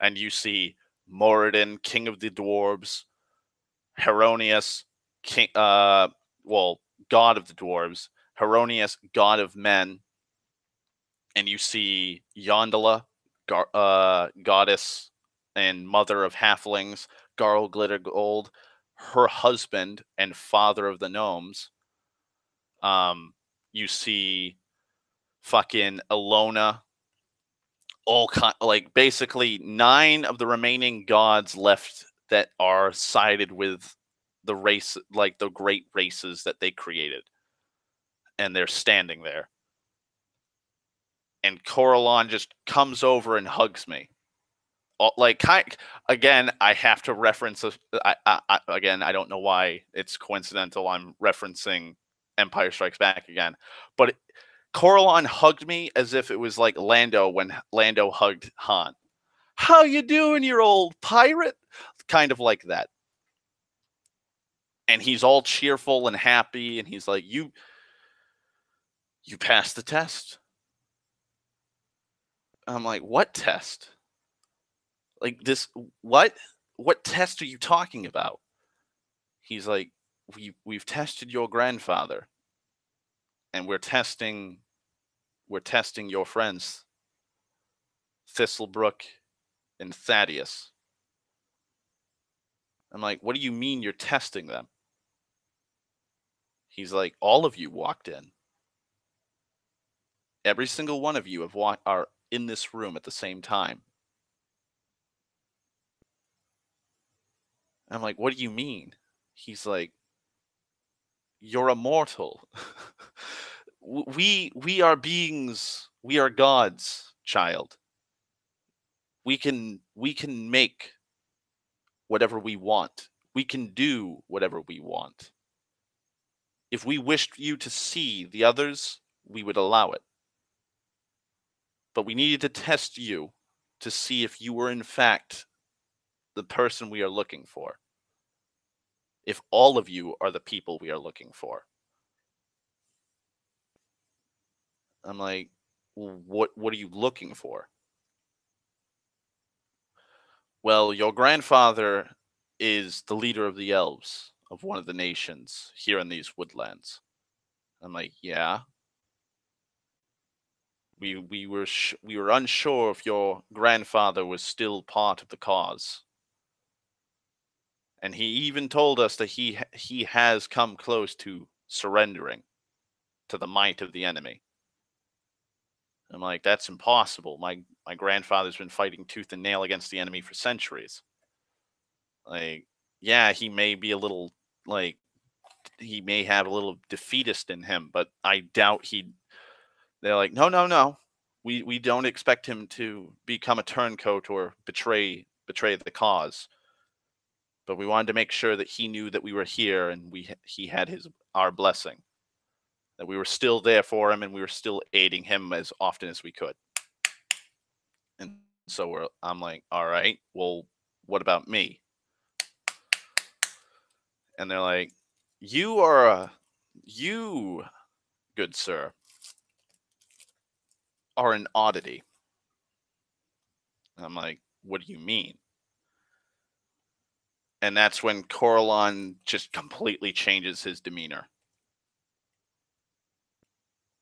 And you see Moradin, king of the dwarves, Heronius, king, god of the dwarves, Heronius, god of men, and you see Yondala, goddess and mother of halflings, Garl Glittergold, her husband and father of the gnomes. You see fucking Alona, like basically 9 of the remaining gods left that are sided with the race, like the great races that they created, and they're standing there. And Corellon just comes over and hugs me. Again, I have to reference. Again, I don't know why it's coincidental. I'm referencing Empire Strikes Back again, but Corellon hugged me as if it was like Lando when Lando hugged Han. How you doing, you old pirate? Kind of like that. And he's all cheerful and happy, and he's like, you passed the test. I'm like, what test? Like, this, what test are you talking about? He's like, we've tested your grandfather, and we're testing your friends, Thistlebrook and Thaddeus. I'm like, what do you mean you're testing them? He's like, all of you walked in. Every single one of you are in this room at the same time. I'm like, what do you mean? He's like, you're immortal. we are beings. We are gods, child. We can make whatever we want. We can do whatever we want. If we wished you to see the others, we would allow it. But we needed to test you to see if you were in fact the person we are looking for. If all of you are the people we are looking for. I'm like, what are you looking for? Well, your grandfather is the leader of the elves of one of the nations here in these woodlands. I'm like, yeah. We were unsure if your grandfather was still part of the cause, and he even told us that he has come close to surrendering to the might of the enemy. I'm like, that's impossible. My grandfather's been fighting tooth and nail against the enemy for centuries. Like, yeah, he may be a little like he may have a little defeatist in him, but I doubt he. They're like, no, no, no. We don't expect him to become a turncoat or betray the cause. But we wanted to make sure that he knew that we were here and he had our blessing. That we were still there for him and we were still aiding him as often as we could. And so I'm like, all right, well, what about me? And they're like, you, good sir, are an oddity. And I'm like, what do you mean? And that's when Coralon just completely changes his demeanor.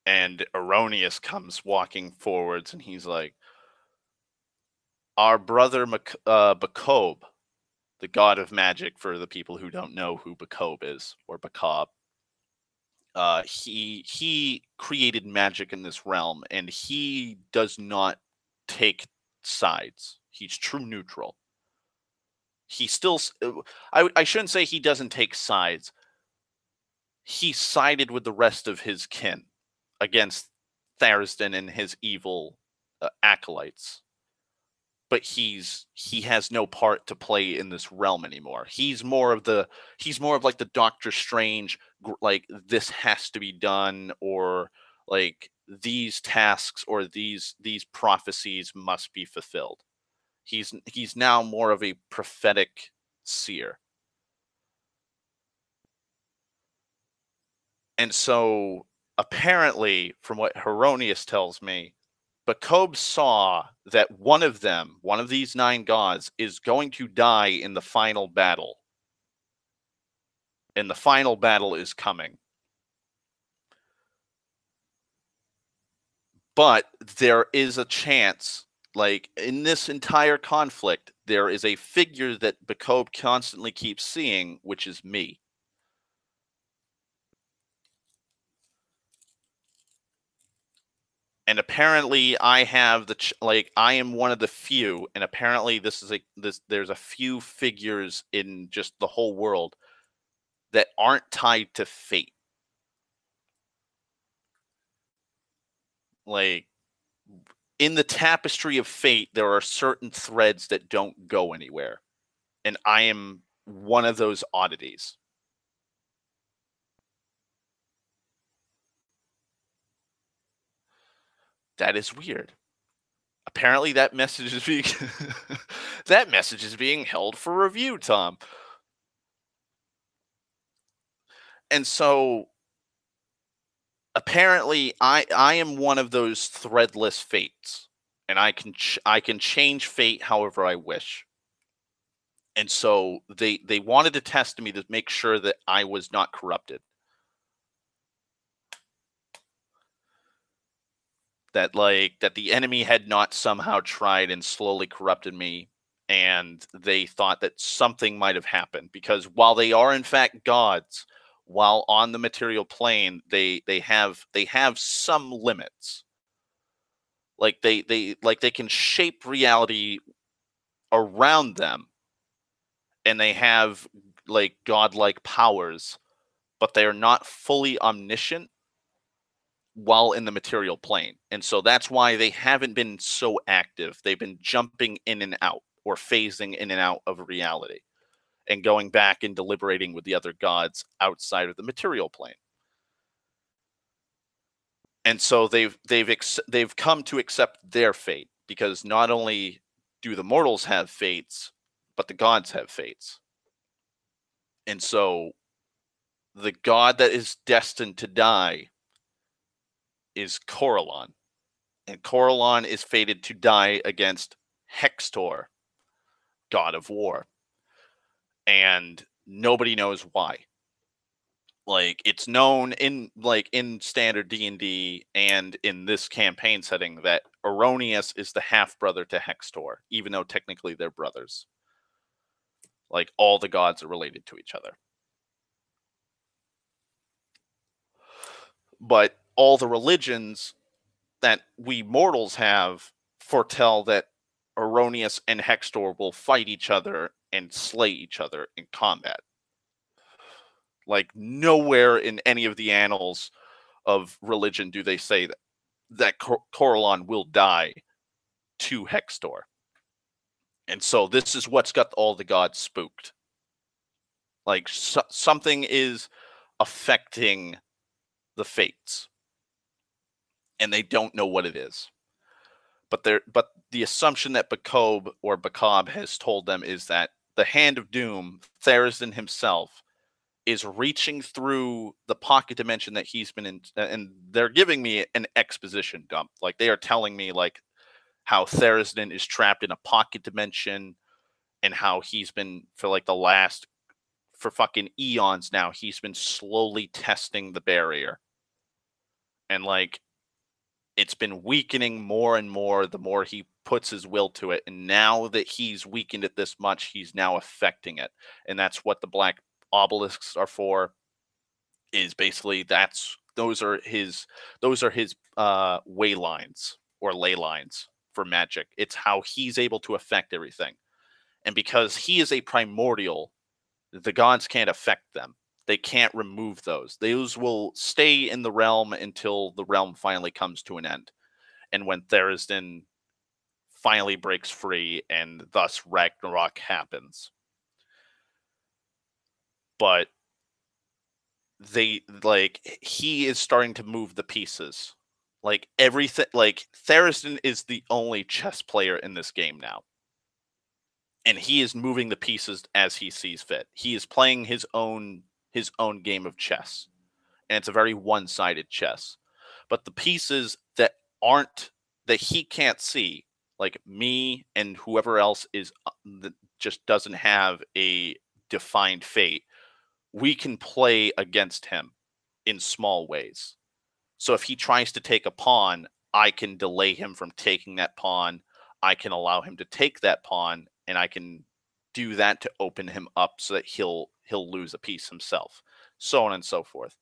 And Erroneous comes walking forwards and he's like, our brother Bacob, the god of magic for the people who don't know who Bacob is, or Bacob, he created magic in this realm and he does not take sides. He's true neutral. He still, I shouldn't say he doesn't take sides. He sided with the rest of his kin against Tharisden and his evil acolytes. But he has no part to play in this realm anymore. He's more of like the Doctor Strange, like this has to be done, or like these tasks or these prophecies must be fulfilled. He's now more of a prophetic seer. And so apparently, from what Heronius tells me, Bacob saw that one of these 9 gods, is going to die in the final battle. And the final battle is coming. But there is a chance, like in this entire conflict, there is a figure that Bacob constantly keeps seeing, which is me. And apparently I have I am one of the few, and apparently there's a few figures in just the whole world that aren't tied to fate. Like in the tapestry of fate, there are certain threads that don't go anywhere. And I am one of those oddities. That is weird. Apparently that message is being that message is being held for review, Tom. And so apparently I am one of those threadless fates, and I can change fate however I wish. And so they wanted to test me to make sure that I was not corrupted. That the enemy had not somehow tried and slowly corrupted me, and they thought that something might have happened, because while they are in fact gods, while on the material plane, they have some limits. Like they can shape reality around them, and they have like godlike powers, but they are not fully omniscient while in the material plane. And so that's why they haven't been so active. They've been jumping in and out, or phasing in and out of reality, and going back and deliberating with the other gods outside of the material plane. And so they've come to accept their fate, because not only do the mortals have fates, but the gods have fates. And so the god that is destined to die is Corellon. And Corellon is fated to die against Hextor, god of war. And nobody knows why. Like, it's known in standard D&D and in this campaign setting that Aronius is the half brother to Hextor, even though technically they're brothers. Like, all the gods are related to each other. But all the religions that we mortals have foretell that Aronius and Hextor will fight each other and slay each other in combat. Like, nowhere in any of the annals of religion do they say that Corellon will die to Hextor. And so this is what's got all the gods spooked. Like, something is affecting the fates, and they don't know what it is. But the assumption that Bacob has told them is that the Hand of Doom, Therisden himself, is reaching through the pocket dimension that he's been in, and they're giving me an exposition dump. Like, they are telling me, like, how Therisden is trapped in a pocket dimension, and how he's been, for fucking eons now, he's been slowly testing the barrier. And, like, it's been weakening more and more the more he puts his will to it. And now that he's weakened it this much, he's now affecting it. And that's what the black obelisks are for. Is basically those are his way lines or ley lines for magic. It's how he's able to affect everything. And because he is a primordial, the gods can't affect them. They can't remove those. Those will stay in the realm until the realm finally comes to an end. And when Therisden finally breaks free, and thus Ragnarok happens. But he is starting to move the pieces. Like, everything, like, Therisden is the only chess player in this game now. And he is moving the pieces as he sees fit. He is playing his own game of chess. And it's a very one-sided chess. But the pieces that he can't see, like me and whoever else that just doesn't have a defined fate, we can play against him in small ways. So if he tries to take a pawn, I can delay him from taking that pawn. I can allow him to take that pawn, and I can do that to open him up so that he'll lose a piece himself, so on and so forth.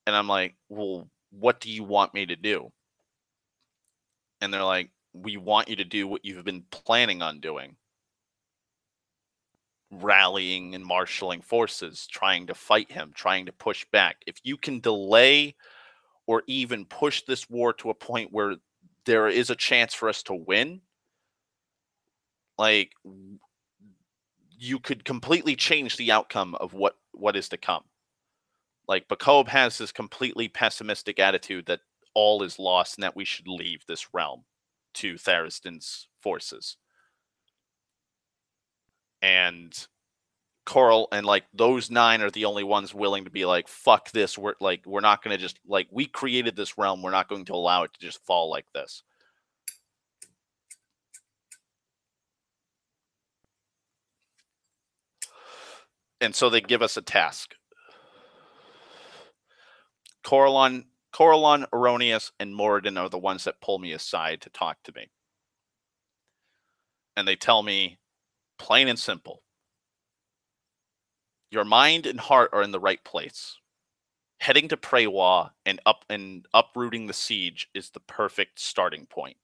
And I'm like, well, what do you want me to do? And they're like, we want you to do what you've been planning on doing. Rallying and marshaling forces, trying to fight him, trying to push back. If you can delay or even push this war to a point where there is a chance for us to win, like, you could completely change the outcome of what is to come. Like, Bacob has this completely pessimistic attitude that all is lost and that we should leave this realm to Therisden's forces. And Coral and, like, those 9 are the only ones willing to be like, fuck this. We're not going to just, like, we created this realm. We're not going to allow it to just fall like this. And so they give us a task. Corellon, Aronius, and Moradin are the ones that pull me aside to talk to me. And they tell me, plain and simple, your mind and heart are in the right place. Heading to Prewa and uprooting the siege is the perfect starting point.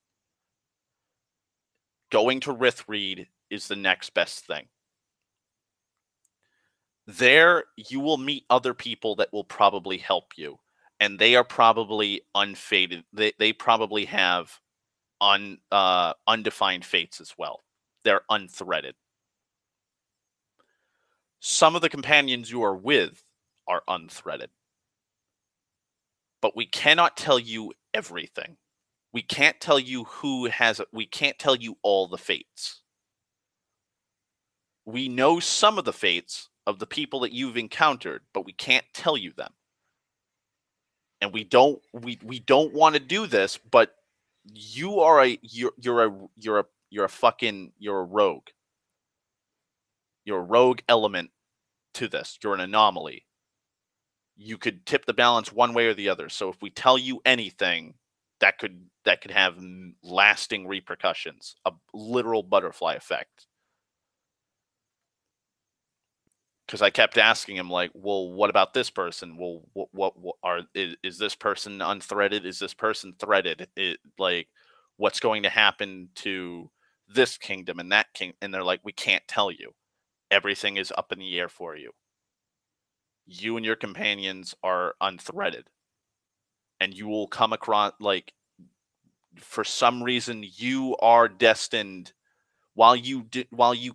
Going to Rithreed is the next best thing. There, you will meet other people that will probably help you. And they are probably unfated. They probably have undefined fates as well. They're unthreaded. Some of the companions you are with are unthreaded. but we cannot tell you everything. We can't tell you we can't tell you all the fates. We know some of the fates of the people that you've encountered, but we can't tell you them. And we don't want to do this, but you're a rogue. You're a rogue element to this. You're an anomaly. You could tip the balance one way or the other. So if we tell you anything, that could have lasting repercussions, a literal butterfly effect. Because I kept asking him, like, well, what about this person? Well, is this person unthreaded? Is this person threaded? Like, what's going to happen to this kingdom and that king? And they're like, we can't tell you. Everything is up in the air for you. You and your companions are unthreaded, and you will come across, like, for some reason, you are destined. While you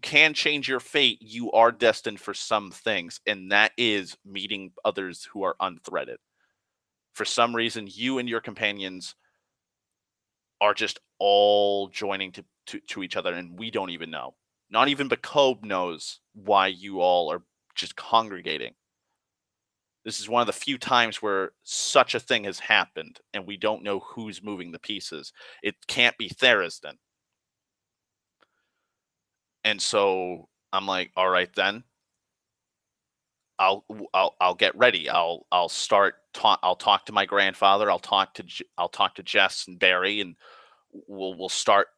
can change your fate, you are destined for some things, and that is meeting others who are unthreaded. For some reason, you and your companions are just all joining to each other, and we don't even know. Not even Bakob knows why you all are just congregating. This is one of the few times where such a thing has happened, and we don't know who's moving the pieces. It can't be Therisden. And so I'm like, all right, then I'll get ready. I'll talk to my grandfather. I'll talk to Jess and Barry, and we'll start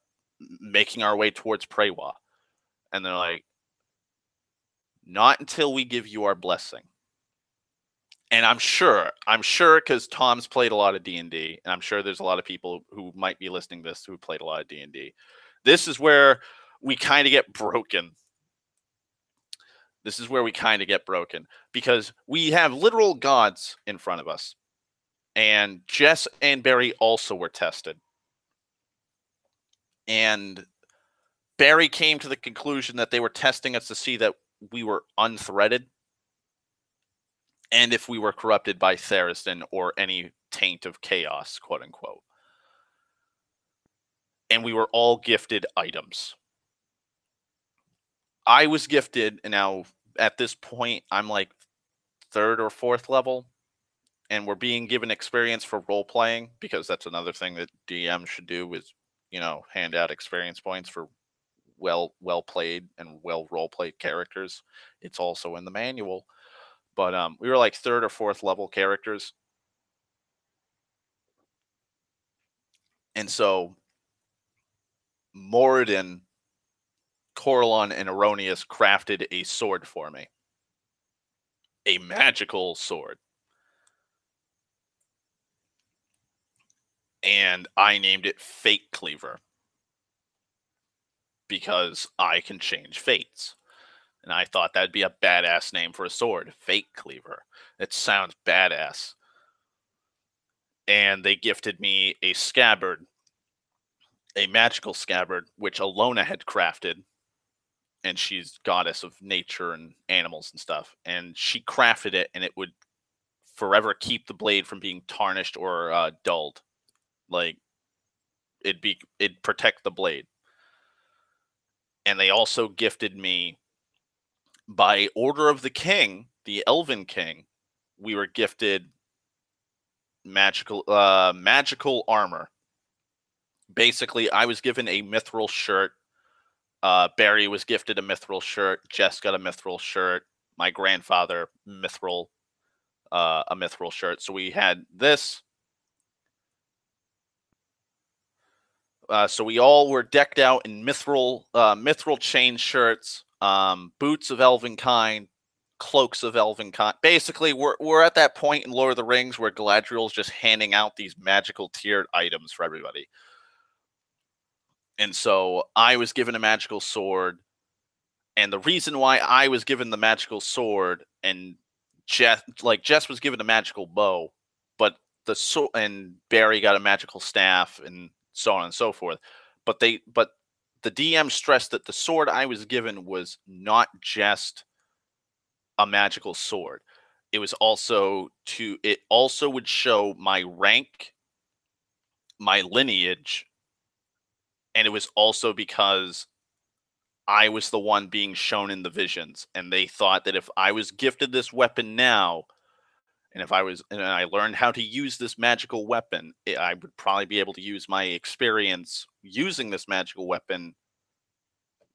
making our way towards Prewa. And they're like, not until we give you our blessing. And I'm sure, because Tom's played a lot of D&D, and I'm sure there's a lot of people who might be listening to this who played a lot of D&D. This is where we kind of get broken. Because we have literal gods in front of us. And Jess and Barry also were tested. And Barry came to the conclusion that they were testing us to see that we were unthreaded, and if we were corrupted by Therisden or any taint of chaos, quote unquote. And we were all gifted items. I was gifted, and now at this point, I'm like 3rd or 4th level, and we're being given experience for role playing, because that's another thing that DM should do, is, hand out experience points for well played and well role played characters. It's also in the manual. But we were like 3rd or 4th level characters. And so Moradin, Coralon, and Erroneous crafted a sword for me. A magical sword. And I named it Fate Cleaver, because I can change fates. And I thought that'd be a badass name for a sword. Fate Cleaver. It sounds badass. And they gifted me a scabbard. A magical scabbard, which Alona had crafted. And she's goddess of nature and animals and stuff. And she crafted it, and it would forever keep the blade from being tarnished or dulled. Like, it'd protect the blade. And they also gifted me, by order of the king, the Elven King, we were gifted magical armor. Basically, I was given a mithril shirt. Barry was gifted a mithril shirt. Jess got a mithril shirt. My grandfather, a mithril shirt. So we had this. So we all were decked out in mithril chain shirts, boots of elven kind, cloaks of elven kind. Basically, we're at that point in Lord of the Rings where Galadriel's just handing out these magical tiered items for everybody. And so I was given a magical sword, and the reason why I was given the magical sword, and Jess was given a magical bow, but and Barry got a magical staff, and so on and so forth. But the DM stressed that the sword I was given was not just a magical sword. it also would show my rank, my lineage, and it was also because I was the one being shown in the visions, and they thought that if I was gifted this weapon now, and I learned how to use this magical weapon, I would probably be able to use my experience using this magical weapon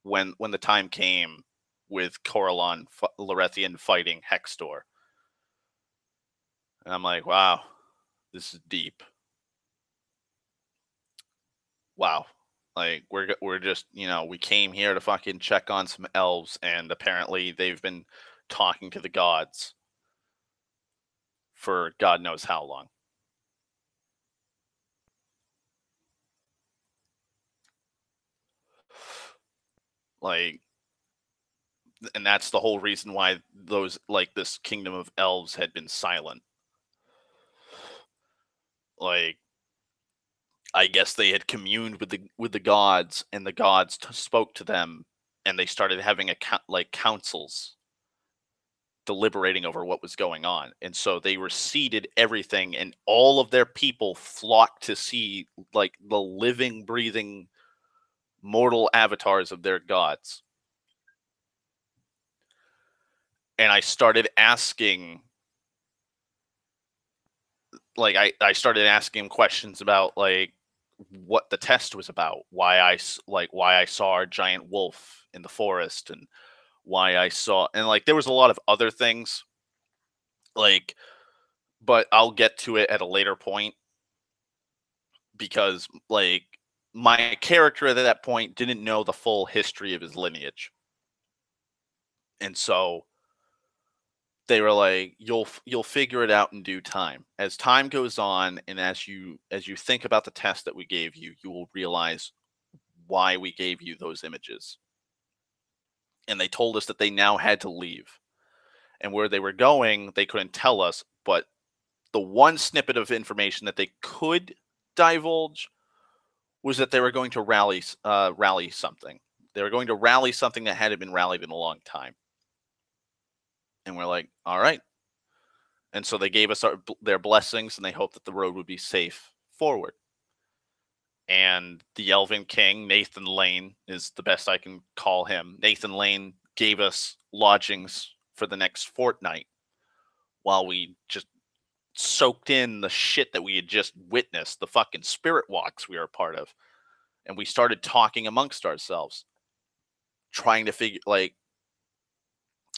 when the time came with Corellon Lorethian fighting Hextor. And I'm like, wow, this is deep. Wow. Like we're just, we came here to fucking check on some elves, and apparently they've been talking to the gods for God knows how long. Like, and that's the whole reason why this kingdom of elves had been silent. Like, I guess they had communed with the gods, and the gods spoke to them, and they started having councils deliberating over what was going on. And so they receded everything, and all of their people flocked to see like the living, breathing, mortal avatars of their gods. And I started asking, I started asking him questions about like what the test was about, why I saw a giant wolf in the forest, and why I saw, and like there was a lot of other things, like, but I'll get to it at a later point, because like my character at that point didn't know the full history of his lineage. And so they were like, you'll figure it out in due time. As time goes on, and as you think about the test that we gave you, you will realize why we gave you those images. And they told us that they now had to leave. And where they were going, they couldn't tell us, but the one snippet of information that they could divulge was that they were going to rally something. They were going to rally something that hadn't been rallied in a long time. And we're like, all right. And so they gave us their blessings, and they hoped that the road would be safe forward. And the Elven King, Nathan Lane, is the best I can call him. Nathan Lane gave us lodgings for the next fortnight while we just soaked in the shit that we had just witnessed, the fucking spirit walks we were a part of. And we started talking amongst ourselves, trying to figure, like,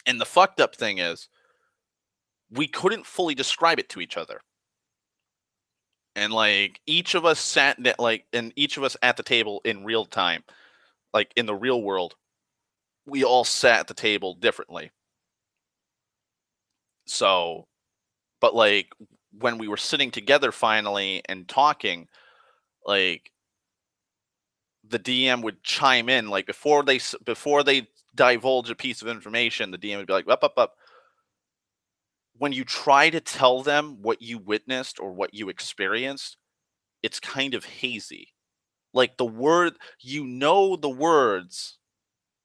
and the fucked up thing is, we couldn't fully describe it to each other. And like each of us and each of us at the table in real time, like in the real world, we all sat at the table differently. So, but like when we were sitting together finally and talking, like the DM would chime in, like before they divulge a piece of information, the DM would be like, up. When you try to tell them what you witnessed or what you experienced, it's kind of hazy. Like the words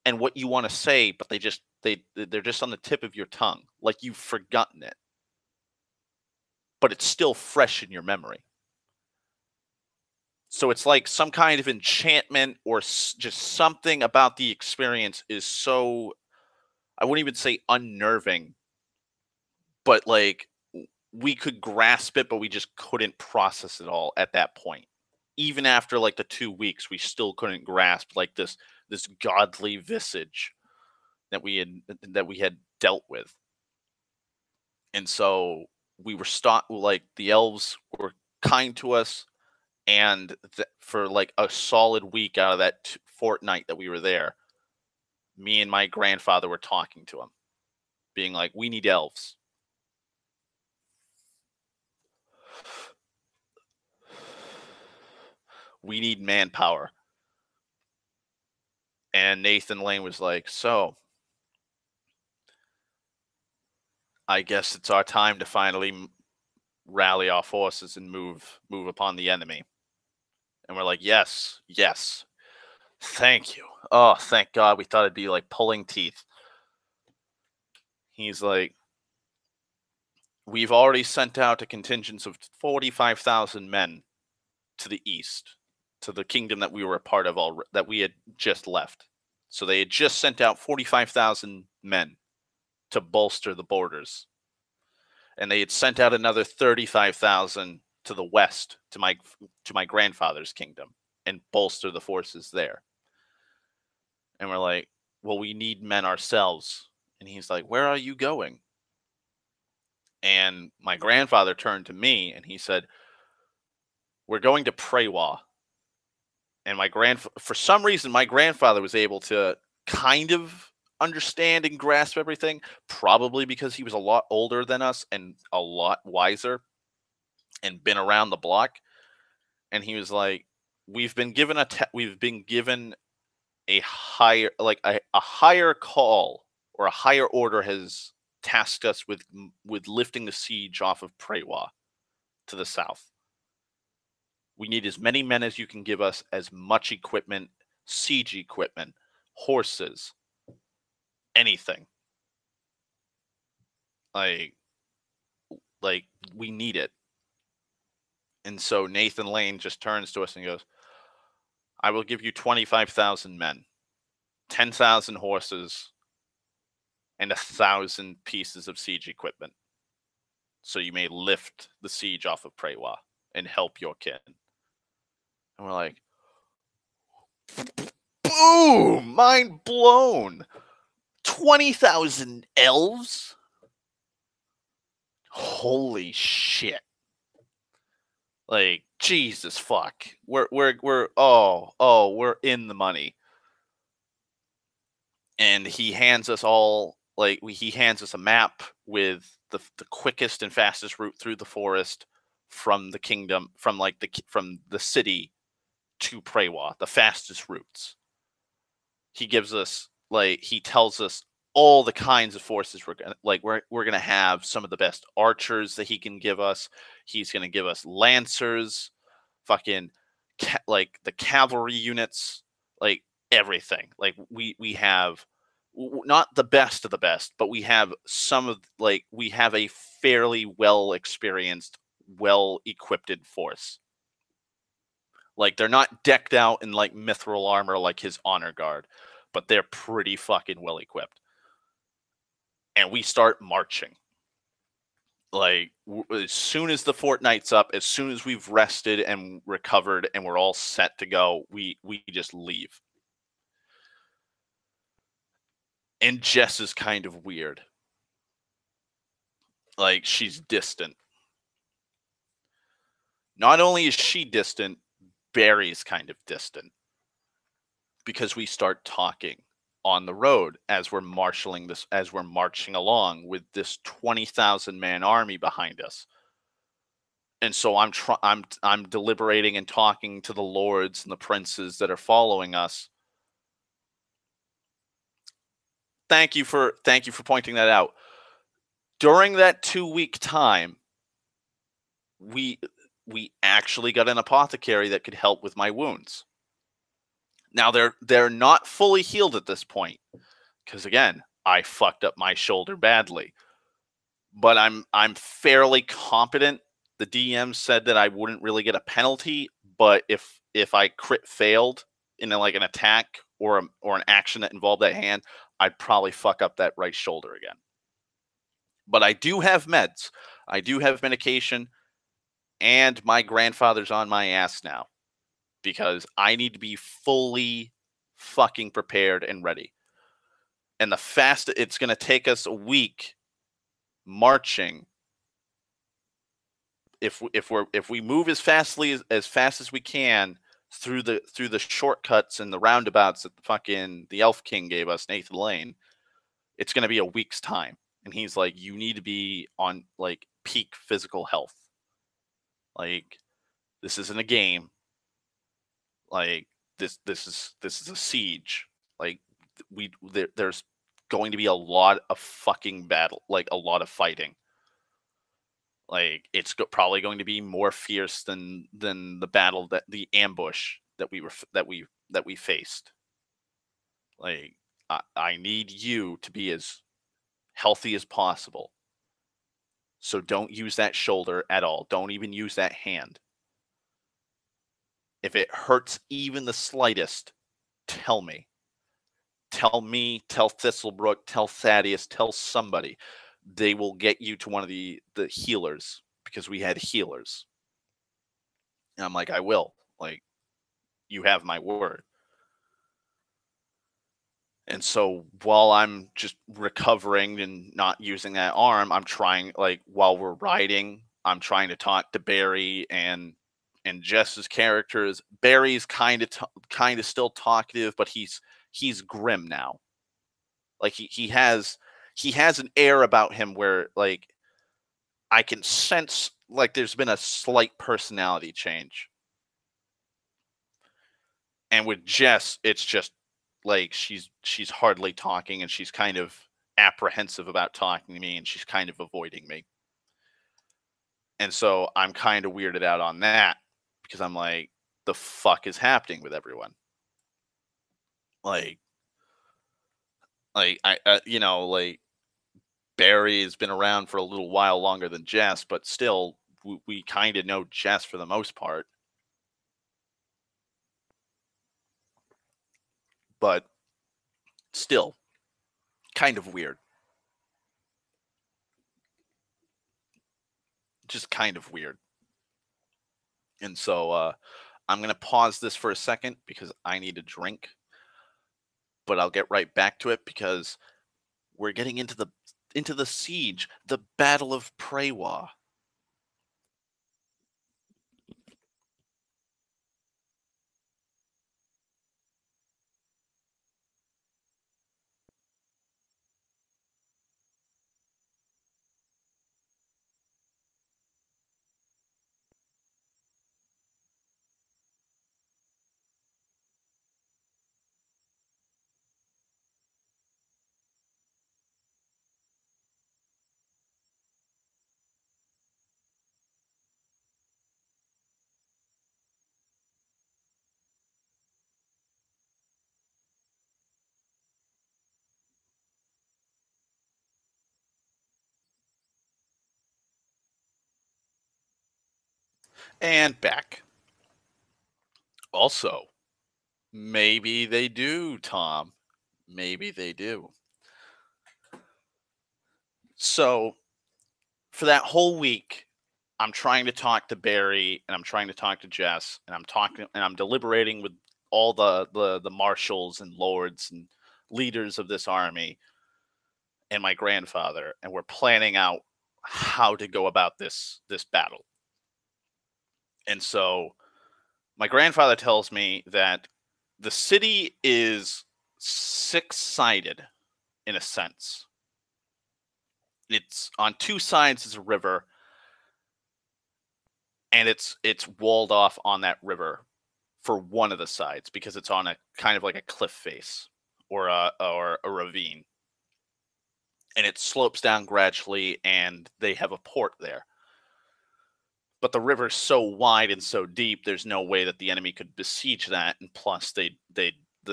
and what you want to say, but they're just on the tip of your tongue. Like you've forgotten it, but it's still fresh in your memory. So it's like some kind of enchantment or just something about the experience is so, I wouldn't even say unnerving, but like we could grasp it, but we just couldn't process it all at that point. Even after like the 2 weeks, we still couldn't grasp like this godly visage that we had dealt with. And so we were like the elves were kind to us, and for like a solid week out of that fortnight that we were there, me and my grandfather were talking to him, being like, we need elves. We need manpower. And Nathan Lane was like, so I guess it's our time to finally rally our forces and move upon the enemy. And we're like, yes, thank you. Oh, thank God. We thought it'd be like pulling teeth. He's like, we've already sent out a contingent of 45,000 men to the east, to the kingdom that we were a part of, that we had just left. So they had just sent out 45,000 men to bolster the borders, and they had sent out another 35,000 to the west, to my grandfather's kingdom, and bolster the forces there. And we're like, well, we need men ourselves. And he's like, where are you going? And my grandfather turned to me and he said, we're going to Prewa. And for some reason, my grandfather was able to kind of understand and grasp everything, probably because he was a lot older than us and a lot wiser and been around the block. And he was like, we've been given a higher, like a higher call, or a higher order has tasked us with lifting the siege off of Prewa to the south. We need as many men as you can give us, as much equipment, siege equipment, horses, anything. Like we need it. And so Nathan Lane just turns to us and goes, I will give you 25,000 men, 10,000 horses, and 1,000 pieces of siege equipment, so you may lift the siege off of Prewa and help your kin. And we're like, boom! Mind blown! 20,000 elves? Holy shit. Like, Jesus fuck. We're in the money. And he hands us all, he hands us a map with the quickest and fastest route through the forest from the kingdom, from the city to Prewa, the fastest routes. He gives us, he tells us all the kinds of forces we're gonna have. Some of the best archers that he can give us. He's gonna give us lancers, fucking the cavalry units, everything. We have not the best of the best, but we have we have a fairly well experienced, well equipped force. They're not decked out in mithril armor like his honor guard, but they're pretty fucking well equipped. And we start marching. As soon as the fortnight's up, as soon as we've rested and recovered and we're all set to go, we just leave. And Jess is kind of weird. She's distant. Not only is she distant, Barry's kind of distant. Because we start talking on the road as we're marching along with this 20,000 man army behind us. And so I'm deliberating and talking to the lords and the princes that are following us. Thank you for pointing that out. During that 2-week time, we actually got an apothecary that could help with my wounds. Now they're not fully healed at this point, because again, I fucked up my shoulder badly. But I'm fairly competent. The DM said that I wouldn't really get a penalty, but if I crit failed in an attack or an action that involved that hand, I'd probably fuck up that right shoulder again. But I do have meds. I do have medication, and my grandfather's on my ass now, because I need to be fully fucking prepared and ready. And the fast it's going to take us a week marching. If we move as fast as we can through the shortcuts and the roundabouts that the Elf King gave us, Nathan Lane, it's going to be a week's time. And he's like, you need to be on peak physical health. This isn't a game. This is a siege. There's going to be a lot of fucking battle, a lot of fighting. It's probably going to be more fierce than the battle, that the ambush that we faced. I need you to be as healthy as possible, So don't use that shoulder at all. Don't even use that hand. If it hurts even the slightest, tell me. Tell me, tell Thistlebrook, tell Thaddeus, tell somebody. They will get you to one of the healers because we had healers. And I'm like, I will. Like, you have my word. And so while I'm just recovering and not using that arm, I'm trying, like, while we're riding, I'm trying to talk to Barry and Jess's characters. Barry's kind of still talkative, but he's grim now. Like he has an air about him where, like, I can sense like there's been a slight personality change. And with Jess, it's just like she's hardly talking and she's kind of apprehensive about talking to me and she's kind of avoiding me. And so I'm kind of weirded out on that because I'm like, the fuck is happening with everyone? Like, like Barry has been around for a little while longer than Jess, but still, we kind of know Jess for the most part. But still, kind of weird. Just kind of weird. And so I'm going to pause this for a second because I need a drink, but I'll get right back to it because we're getting into the siege, the Battle of Prewa. And back. Also, maybe they do, Tom. Maybe they do. So for that whole week, I'm trying to talk to Barry and I'm trying to talk to Jess and I'm deliberating with all the marshals and lords and leaders of this army and my grandfather, and we're planning out how to go about this battle. And so my grandfather tells me that the city is six-sided in a sense. It's on two sides is a river, and it's walled off on that river for one of the sides because it's on a kind of like a cliff face or a ravine, and it slopes down gradually, and they have a port there. But the river's so wide and so deep, there's no way that the enemy could besiege that, and plus the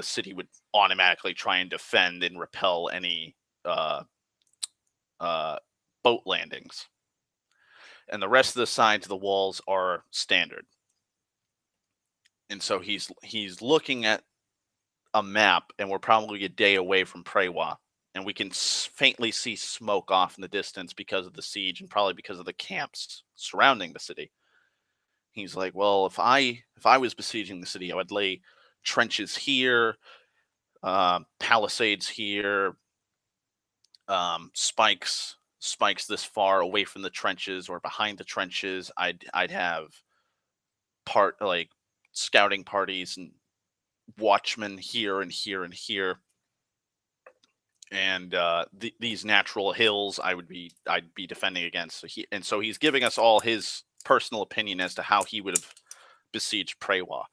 city would automatically try and defend and repel any uh, uh, boat landings. And the rest of the sides of the walls are standard. And so he's looking at a map, and we're probably a day away from Prewa, and we can faintly see smoke off in the distance because of the siege and probably because of the camps surrounding the city. He's like, well, if I was besieging the city, I would lay trenches here, palisades here, spikes this far away from the trenches or behind the trenches. I'd have like scouting parties and watchmen here and here and here, and these natural hills I'd be defending against. So he's giving us all his personal opinion as to how he would have besieged Prewa.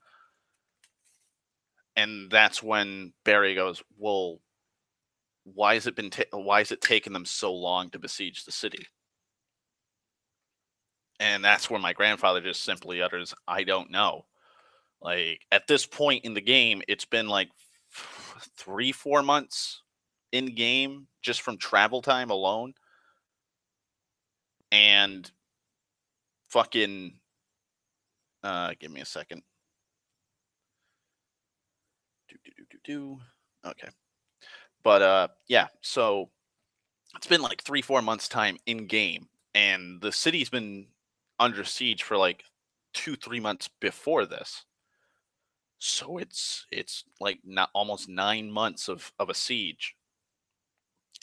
And that's when Barry goes, "Well, why is it taking them so long to besiege the city?" And that's where my grandfather just simply utters, "I don't know." Like at this point in the game, it's been like 3 4 months in game just from travel time alone. and fucking give me a second. Okay. But yeah, so it's been like 3 4 months time in game, and the city's been under siege for like 2 3 months before this. So it's like not almost 9 months of a siege,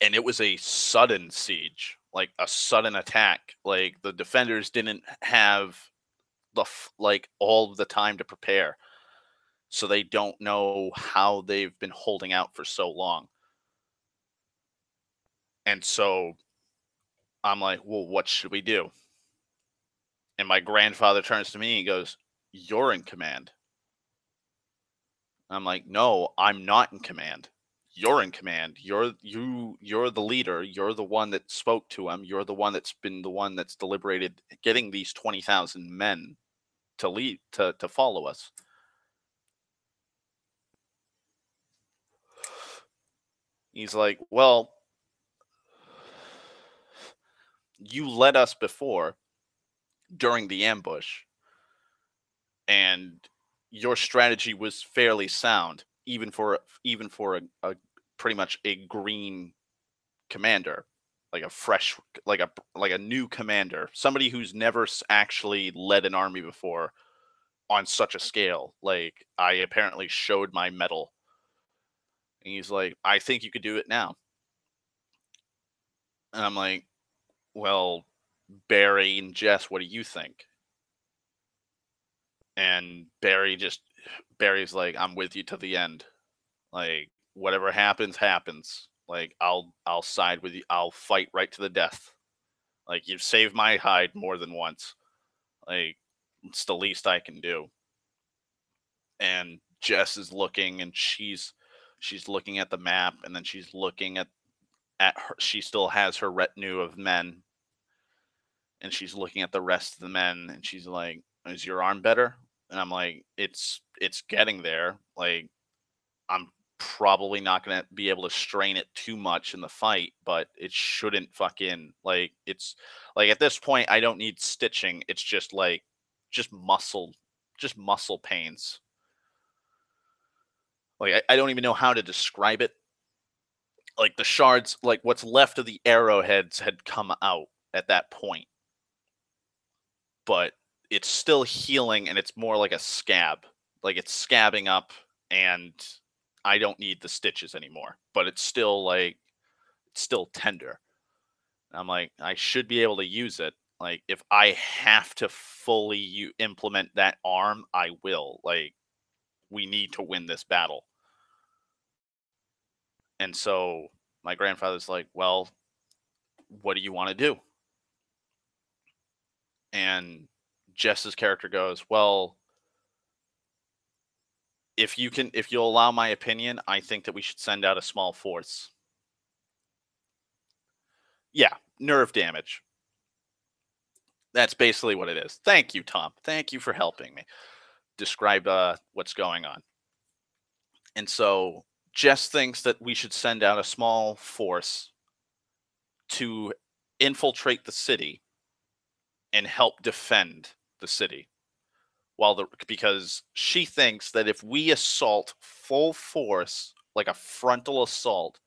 and it was a sudden siege, like a sudden attack. Like the defenders didn't have like all of the time to prepare, so they don't know how they've been holding out for so long. And so I'm like, well, what should we do? And my grandfather turns to me and goes, "You're in command." I'm like, "No, I'm not in command. You're in command. You're the leader. You're the one that spoke to him. You're the one that's been the one that's deliberated getting these 20,000 men to lead to follow us." He's like, "Well, you led us before during the ambush, and your strategy was fairly sound, even for a pretty much a green commander, like a fresh, like a new commander, somebody who's never actually led an army before on such a scale. Like I apparently showed my mettle." And he's like, "I think you could do it now." And I'm like, "Well, Barry and Jess, what do you think?" And Barry's like, "I'm with you to the end. Like whatever happens, happens. Like I'll side with you. I'll fight right to the death. Like you've saved my hide more than once. Like it's the least I can do." And Jess is looking, and she's looking at the map, and then she's looking at her. She still has her retinue of men, and she's looking at the rest of the men, and she's like, "Is your arm better?" And I'm like, It's getting there. Like I'm probably not going to be able to strain it too much in the fight, but it shouldn't fucking like it's like at this point I don't need stitching. It's just like just muscle just muscle pains. Like I don't even know how to describe it. Like the shards, like what's left of the arrowheads had come out at that point, but it's still healing, and it's more like a scab. Like it's scabbing up, and I don't need the stitches anymore, but it's still tender. I'm like, I should be able to use it. Like if I have to fully implement that arm, I will. Like we need to win this battle. And so my grandfather's like, "Well, what do you want to do?" And Jess's character goes, "Well, if you'll allow my opinion, I think that we should send out a small force." Yeah, nerve damage. That's basically what it is. Thank you, Tom. Thank you for helping me describe what's going on. And so Jess thinks that we should send out a small force to infiltrate the city and help defend the city. Because she thinks that if we assault full force, like a frontal assault,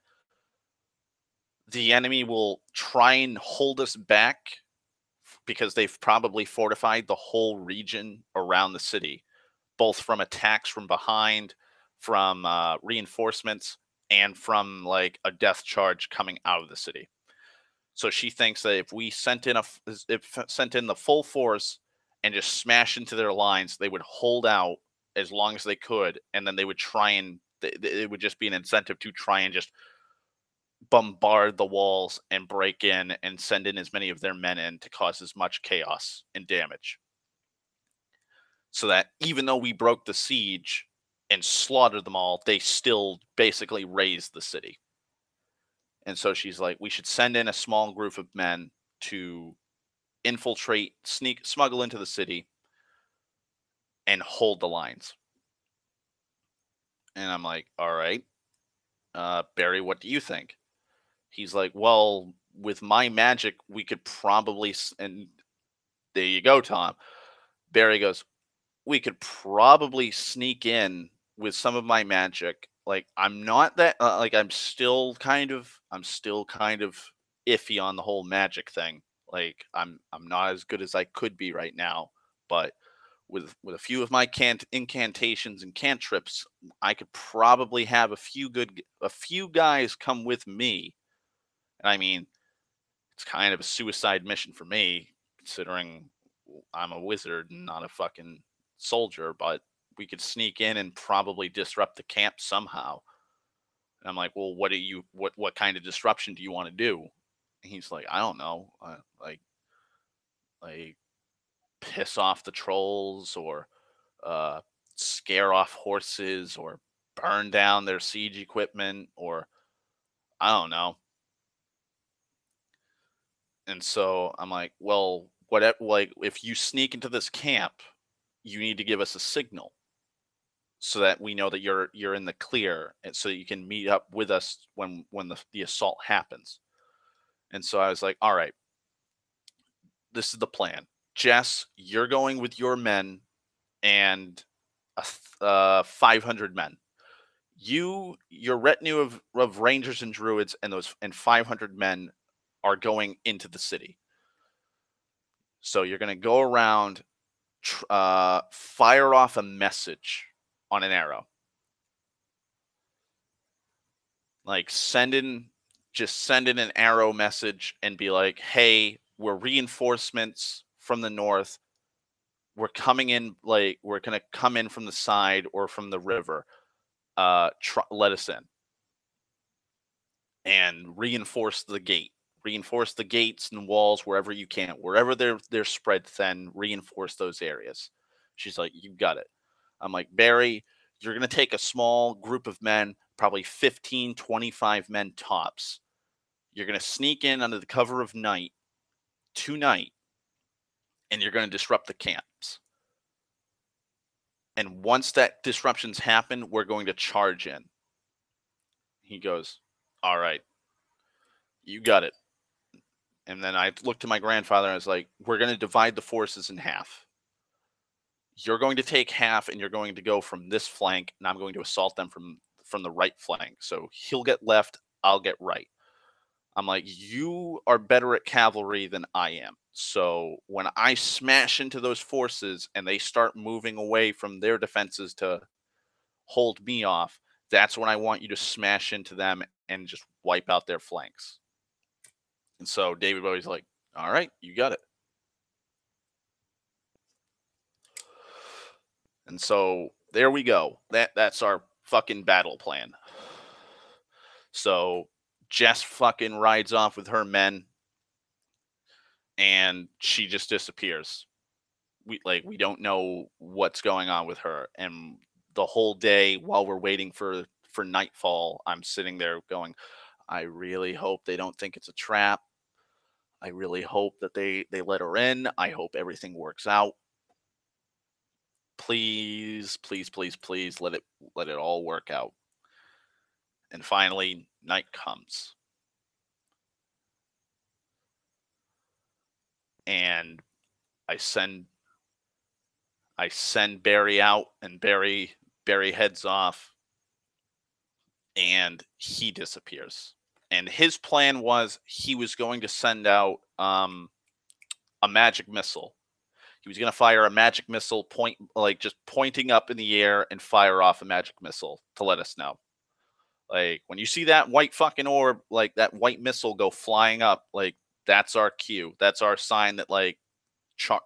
the enemy will try and hold us back because they've probably fortified the whole region around the city, both from attacks from behind, from reinforcements, and from like a death charge coming out of the city. So she thinks that if we sent in the full force and just smash into their lines, they would hold out as long as they could, and then they would try and it would just be an incentive to try and just bombard the walls and break in and send in as many of their men in to cause as much chaos and damage. So that even though we broke the siege and slaughtered them all, they still basically razed the city. And so she's like, we should send in a small group of men to infiltrate, smuggle into the city, and hold the lines. And I'm like, all right, Barry, what do you think? He's like, well, with my magic, we could probably and there you go, Tom. Barry goes, we could probably sneak in with some of my magic. Like I'm not that like I'm still kind of iffy on the whole magic thing. Like I'm not as good as I could be right now, but with a few of my incantations and cantrips, I could probably have a few guys come with me. And I mean, it's kind of a suicide mission for me, considering I'm a wizard and not a fucking soldier, but we could sneak in and probably disrupt the camp somehow. And I'm like, well, what kind of disruption do you want to do? And he's like, I don't know, like piss off the trolls or uh, scare off horses or burn down their siege equipment or I don't know. And so I'm like, well, whatever. Like, if you sneak into this camp, you need to give us a signal so that we know that you're in the clear, and so that you can meet up with us when the assault happens. And so I was like, all right, this is the plan. Jess, you're going with your men and 500 men. Your retinue of rangers and druids and those and 500 men are going into the city. So you're going to go around, fire off a message on an arrow. Like send in an arrow message and be like, hey, we're reinforcements from the north. We're coming in, like we're going to come in from the side or from the river. Let us in. And reinforce the gate. Reinforce the gates and walls wherever you can. Wherever they're spread thin, reinforce those areas. She's like, you got it. I'm like, Barry, you're going to take a small group of men, probably 15, 25 men tops. You're going to sneak in under the cover of night tonight, and you're going to disrupt the camps. And once that disruptions happen, we're going to charge in. He goes, all right, you got it. And then I looked to my grandfather and I was like, we're going to divide the forces in half. You're going to take half and you're going to go from this flank, and I'm going to assault them from the right flank. So he'll get left, I'll get right. I'm like, you are better at cavalry than I am. So when I smash into those forces and they start moving away from their defenses to hold me off, that's when I want you to smash into them and just wipe out their flanks. And so David Bowie's like, all right, you got it. And so there we go. That's our fucking battle plan. So Jess fucking rides off with her men and she just disappears. We don't know what's going on with her. And the whole day while we're waiting for nightfall, I'm sitting there going, I really hope they don't think it's a trap. I really hope that they let her in. I hope everything works out. Please, please, please, please let it all work out. And finally, night comes. And I send Barry out, and Barry heads off, and he disappears. And his plan was he was going to send out a magic missile. He was going to fire a magic missile, just pointing up in the air and fire off a magic missile to let us know. Like when you see that white fucking orb, like that white missile go flying up, like that's our cue. That's our sign that like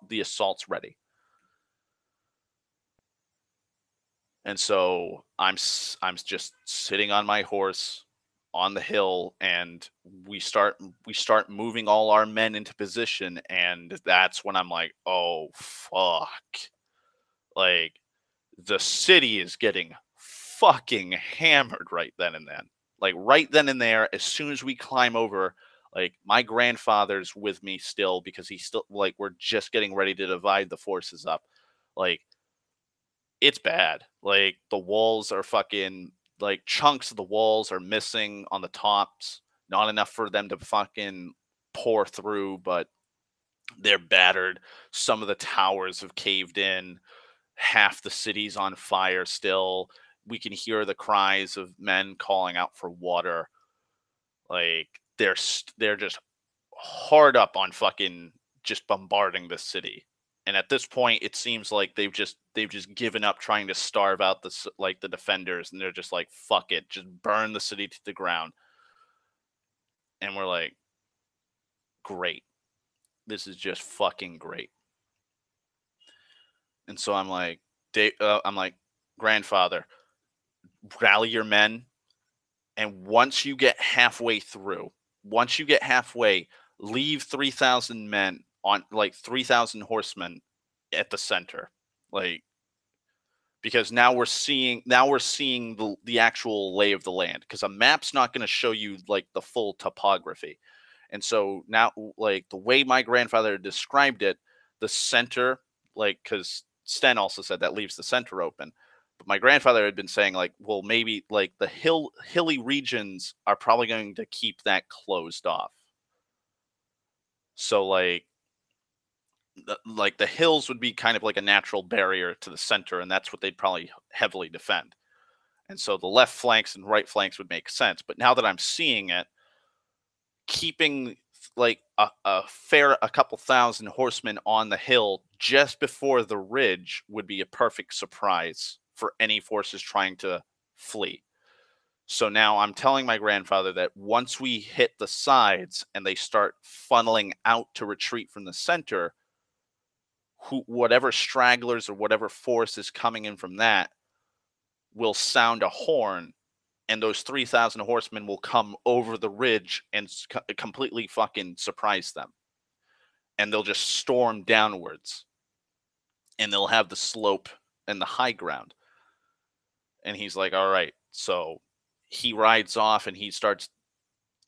the assault's ready. And so I'm just sitting on my horse on the hill, and we start moving all our men into position, and that's when I'm like, oh fuck. Like the city is getting fucking hammered right then and then. Like right then and there, as soon as we climb over, like my grandfather's with me still because he's still like we're just getting ready to divide the forces up. Like it's bad. Like the walls are fucking like chunks of the walls are missing on the tops. Not enough for them to fucking pour through, but they're battered. Some of the towers have caved in. Half the city's on fire still. We can hear the cries of men calling out for water. Like they're just hard up on fucking just bombarding the city. And at this point, it seems like they've just given up trying to starve out the defenders, and they're just like, fuck it, just burn the city to the ground. And we're like, great, this is just fucking great. And so I'm like, grandfather, rally your men, and once you get halfway, leave 3,000 men on, like 3,000 horsemen at the center, like, because now we're seeing the actual lay of the land, because a map's not going to show you like the full topography. And so now, like, the way my grandfather described it, the center, like, because Sten also said that leaves the center open. But my grandfather had been saying, like, well, maybe like the hilly regions are probably going to keep that closed off. So like the hills would be kind of like a natural barrier to the center, and that's what they'd probably heavily defend. And so the left flanks and right flanks would make sense. But now that I'm seeing it, keeping like a couple thousand horsemen on the hill just before the ridge would be a perfect surprise for any forces trying to flee. So now I'm telling my grandfather that once we hit the sides and they start funneling out to retreat from the center, whatever stragglers or whatever force is coming in from that will sound a horn, and those 3,000 horsemen will come over the ridge and completely fucking surprise them. And they'll just storm downwards. And they'll have the slope and the high ground. And he's like, all right. So he rides off and he starts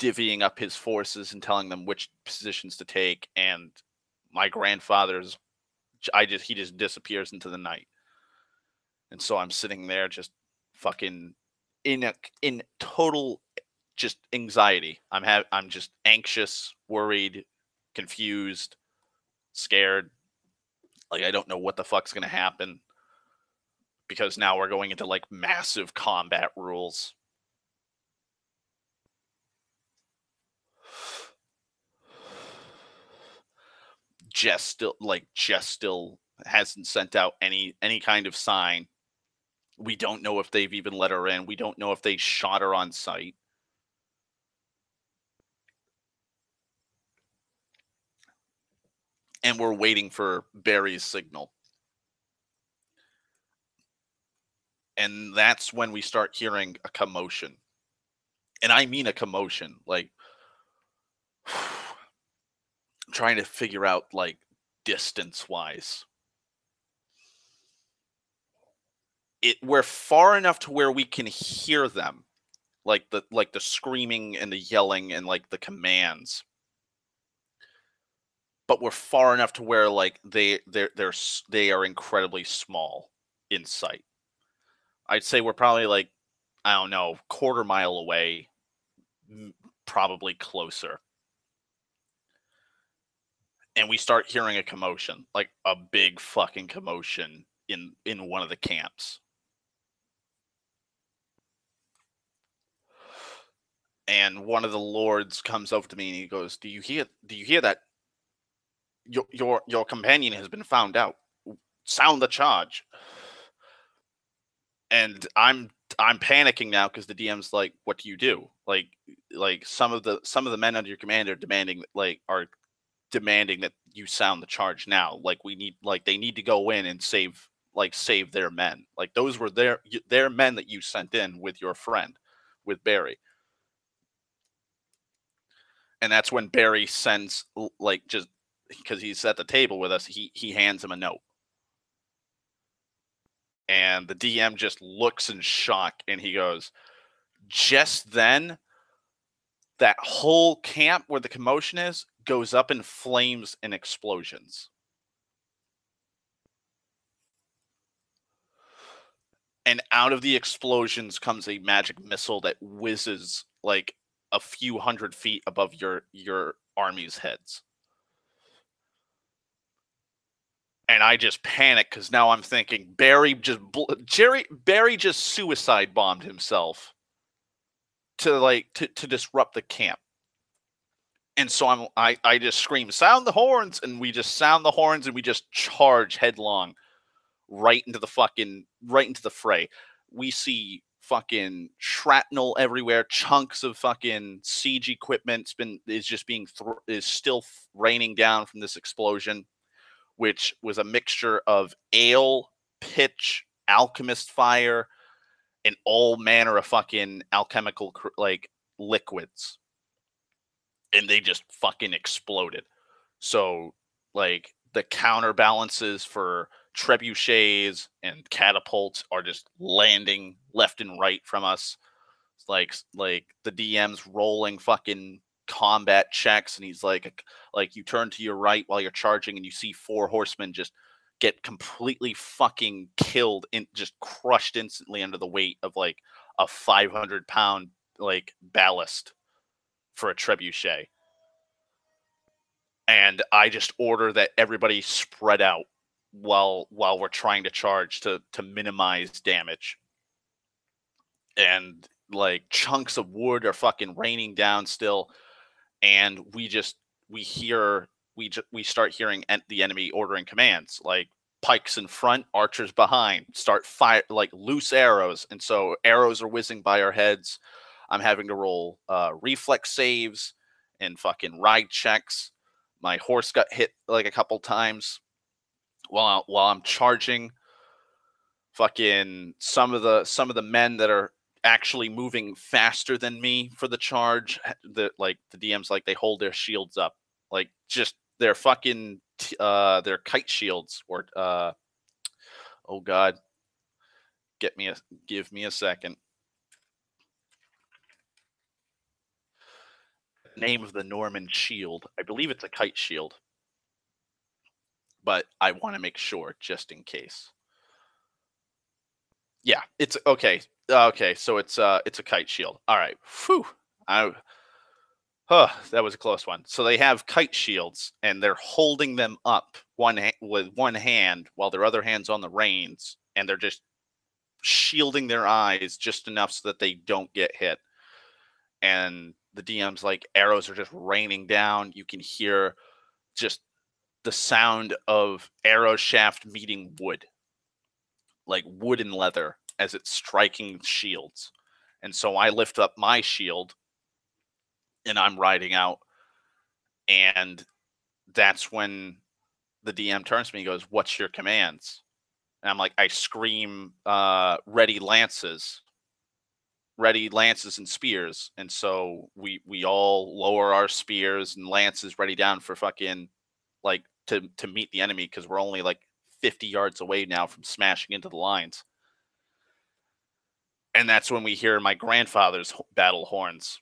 divvying up his forces and telling them which positions to take. And my grandfather's, he just disappears into the night. And so I'm sitting there just fucking in total just anxiety. I'm just anxious, worried, confused, scared. Like, I don't know what the fuck's gonna happen, because now we're going into like massive combat rules. Jess still hasn't sent out any kind of sign. We don't know if they've even let her in. We don't know if they shot her on sight. And we're waiting for Barry's signal. And that's when we start hearing a commotion. And I mean a commotion, like trying to figure out like distance wise. We're far enough to where we can hear them, like the screaming and the yelling and like the commands. But we're far enough to where like they are incredibly small in sight. I'd say we're probably like, I don't know, quarter mile away, probably closer. And we start hearing a commotion, like a big fucking commotion in one of the camps. And one of the lords comes over to me and he goes, do you hear that? Your companion has been found out. Sound the charge. And I'm panicking now because the DM's like, what do you do? Like some of the men under your command are demanding that you sound the charge now. Like they need to go in and save their men. Like those were their men that you sent in with your friend, with Barry. And that's when Barry sends, like, just because he's at the table with us, he hands him a note. And the DM just looks in shock and he goes, just then, that whole camp where the commotion is goes up in flames and explosions. And out of the explosions comes a magic missile that whizzes like a few hundred feet above your army's heads. And I just panic because now I'm thinking Barry just suicide bombed himself to disrupt the camp. And so I just scream, sound the horns, and we just sound the horns and we just charge headlong right into the fray. We see fucking shrapnel everywhere, chunks of fucking siege equipment is still raining down from this explosion, which was a mixture of ale, pitch, alchemist fire, and all manner of fucking alchemical like liquids, and they just fucking exploded. So like the counterbalances for trebuchets and catapults are just landing left and right from us. It's like the DM's rolling fucking combat checks, and he's like you turn to your right while you're charging, and you see 4 horsemen just get completely fucking killed and just crushed instantly under the weight of like a 500-pound like ballast for a trebuchet. And I just order that everybody spread out while we're trying to charge to minimize damage. And like chunks of wood are fucking raining down still, and we start hearing the enemy ordering commands like pikes in front, archers behind, start fire like loose arrows, and so arrows are whizzing by our heads. I'm having to roll reflex saves and fucking ride checks. My horse got hit like a couple times while I'm charging. Fucking some of the men that are actually moving faster than me for the charge, the DMs, like they hold their shields up, like just their fucking their kite shields, or oh god, give me a second. Name of the Norman shield, I believe it's a kite shield, but I want to make sure just in case. Yeah, it's okay. Okay, so it's a kite shield. All right. Whew. That was a close one. So they have kite shields, and they're holding them up with one hand while their other hand's on the reins, and they're just shielding their eyes just enough so that they don't get hit. And the DM's like arrows are just raining down. You can hear just the sound of arrow shaft meeting wood, like wood and leather, as it's striking shields. And so I lift up my shield and I'm riding out, and that's when the DM turns to me and goes, "What's your commands?" And I'm like, I scream, ready lances and spears. And so we all lower our spears and lances ready down for fucking like to meet the enemy, because we're only like 50 yards away now from smashing into the lines. And that's when we hear my grandfather's battle horns.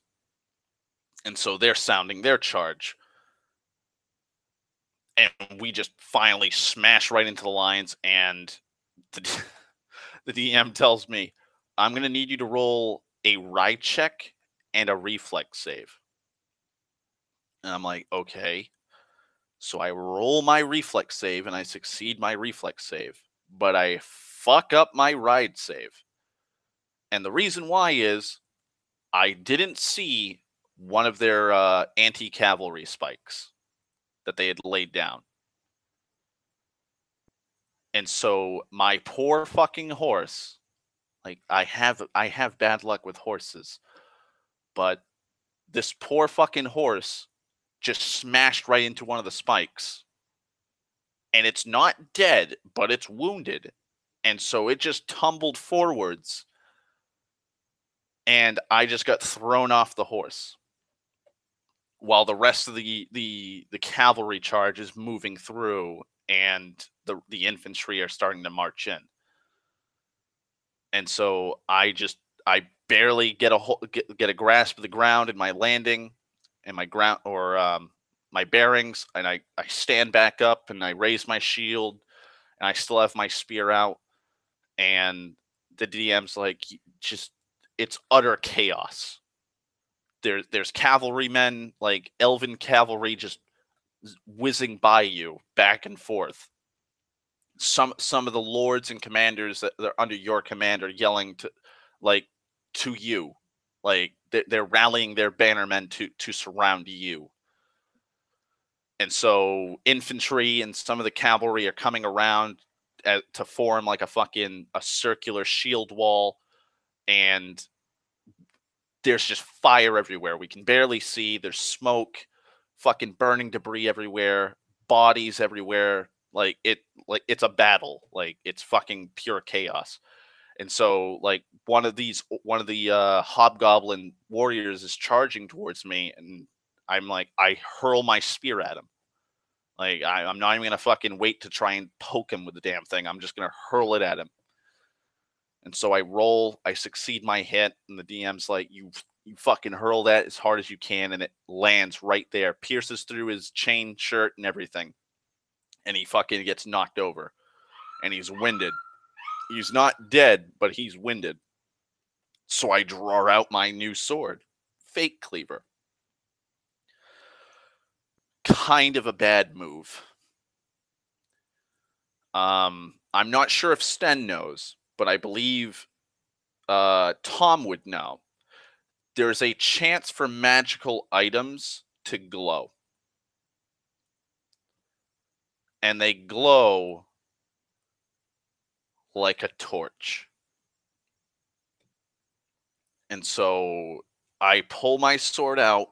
And so they're sounding their charge. And we just finally smash right into the lines. And the, the DM tells me, I'm going to need you to roll a ride check and a reflex save. And I'm like, okay. So I roll my reflex save and I succeed my reflex save, but I fuck up my ride save. And the reason why is I didn't see one of their anti-cavalry spikes that they had laid down. And so my poor fucking horse, like I have bad luck with horses, but this poor fucking horse just smashed right into one of the spikes. And it's not dead, but it's wounded. And so it just tumbled forwards, and I just got thrown off the horse while the rest of the cavalry charge is moving through, and the infantry are starting to march in. And so I barely get a grasp of the ground in my landing and my ground, or my bearings, and I stand back up and I raise my shield, and I still have my spear out, and the DM's like, just it's utter chaos. there's cavalrymen, like elven cavalry, just whizzing by you back and forth. Some of the lords and commanders that are under your command are yelling like to you, like they're rallying their bannermen to surround you. And so infantry and some of the cavalry are coming around to form like a circular shield wall, and there's just fire everywhere. We can barely see. There's smoke, fucking burning debris everywhere, bodies everywhere. Like it's a battle. Like it's fucking pure chaos. And so like one of the hobgoblin warriors is charging towards me, and I hurl my spear at him. Like I'm not even gonna fucking wait to try and poke him with the damn thing. I'm just gonna hurl it at him. And so I roll, I succeed my hit, and the DM's like, you fucking hurl that as hard as you can, and it lands right there, pierces through his chain shirt and everything. And he fucking gets knocked over. And he's winded. He's not dead, but he's winded. So I draw out my new sword, Fake Cleaver. Kind of a bad move. I'm not sure if Sten knows, but I believe Tom would know. There's a chance for magical items to glow. And they glow like a torch. And so I pull my sword out,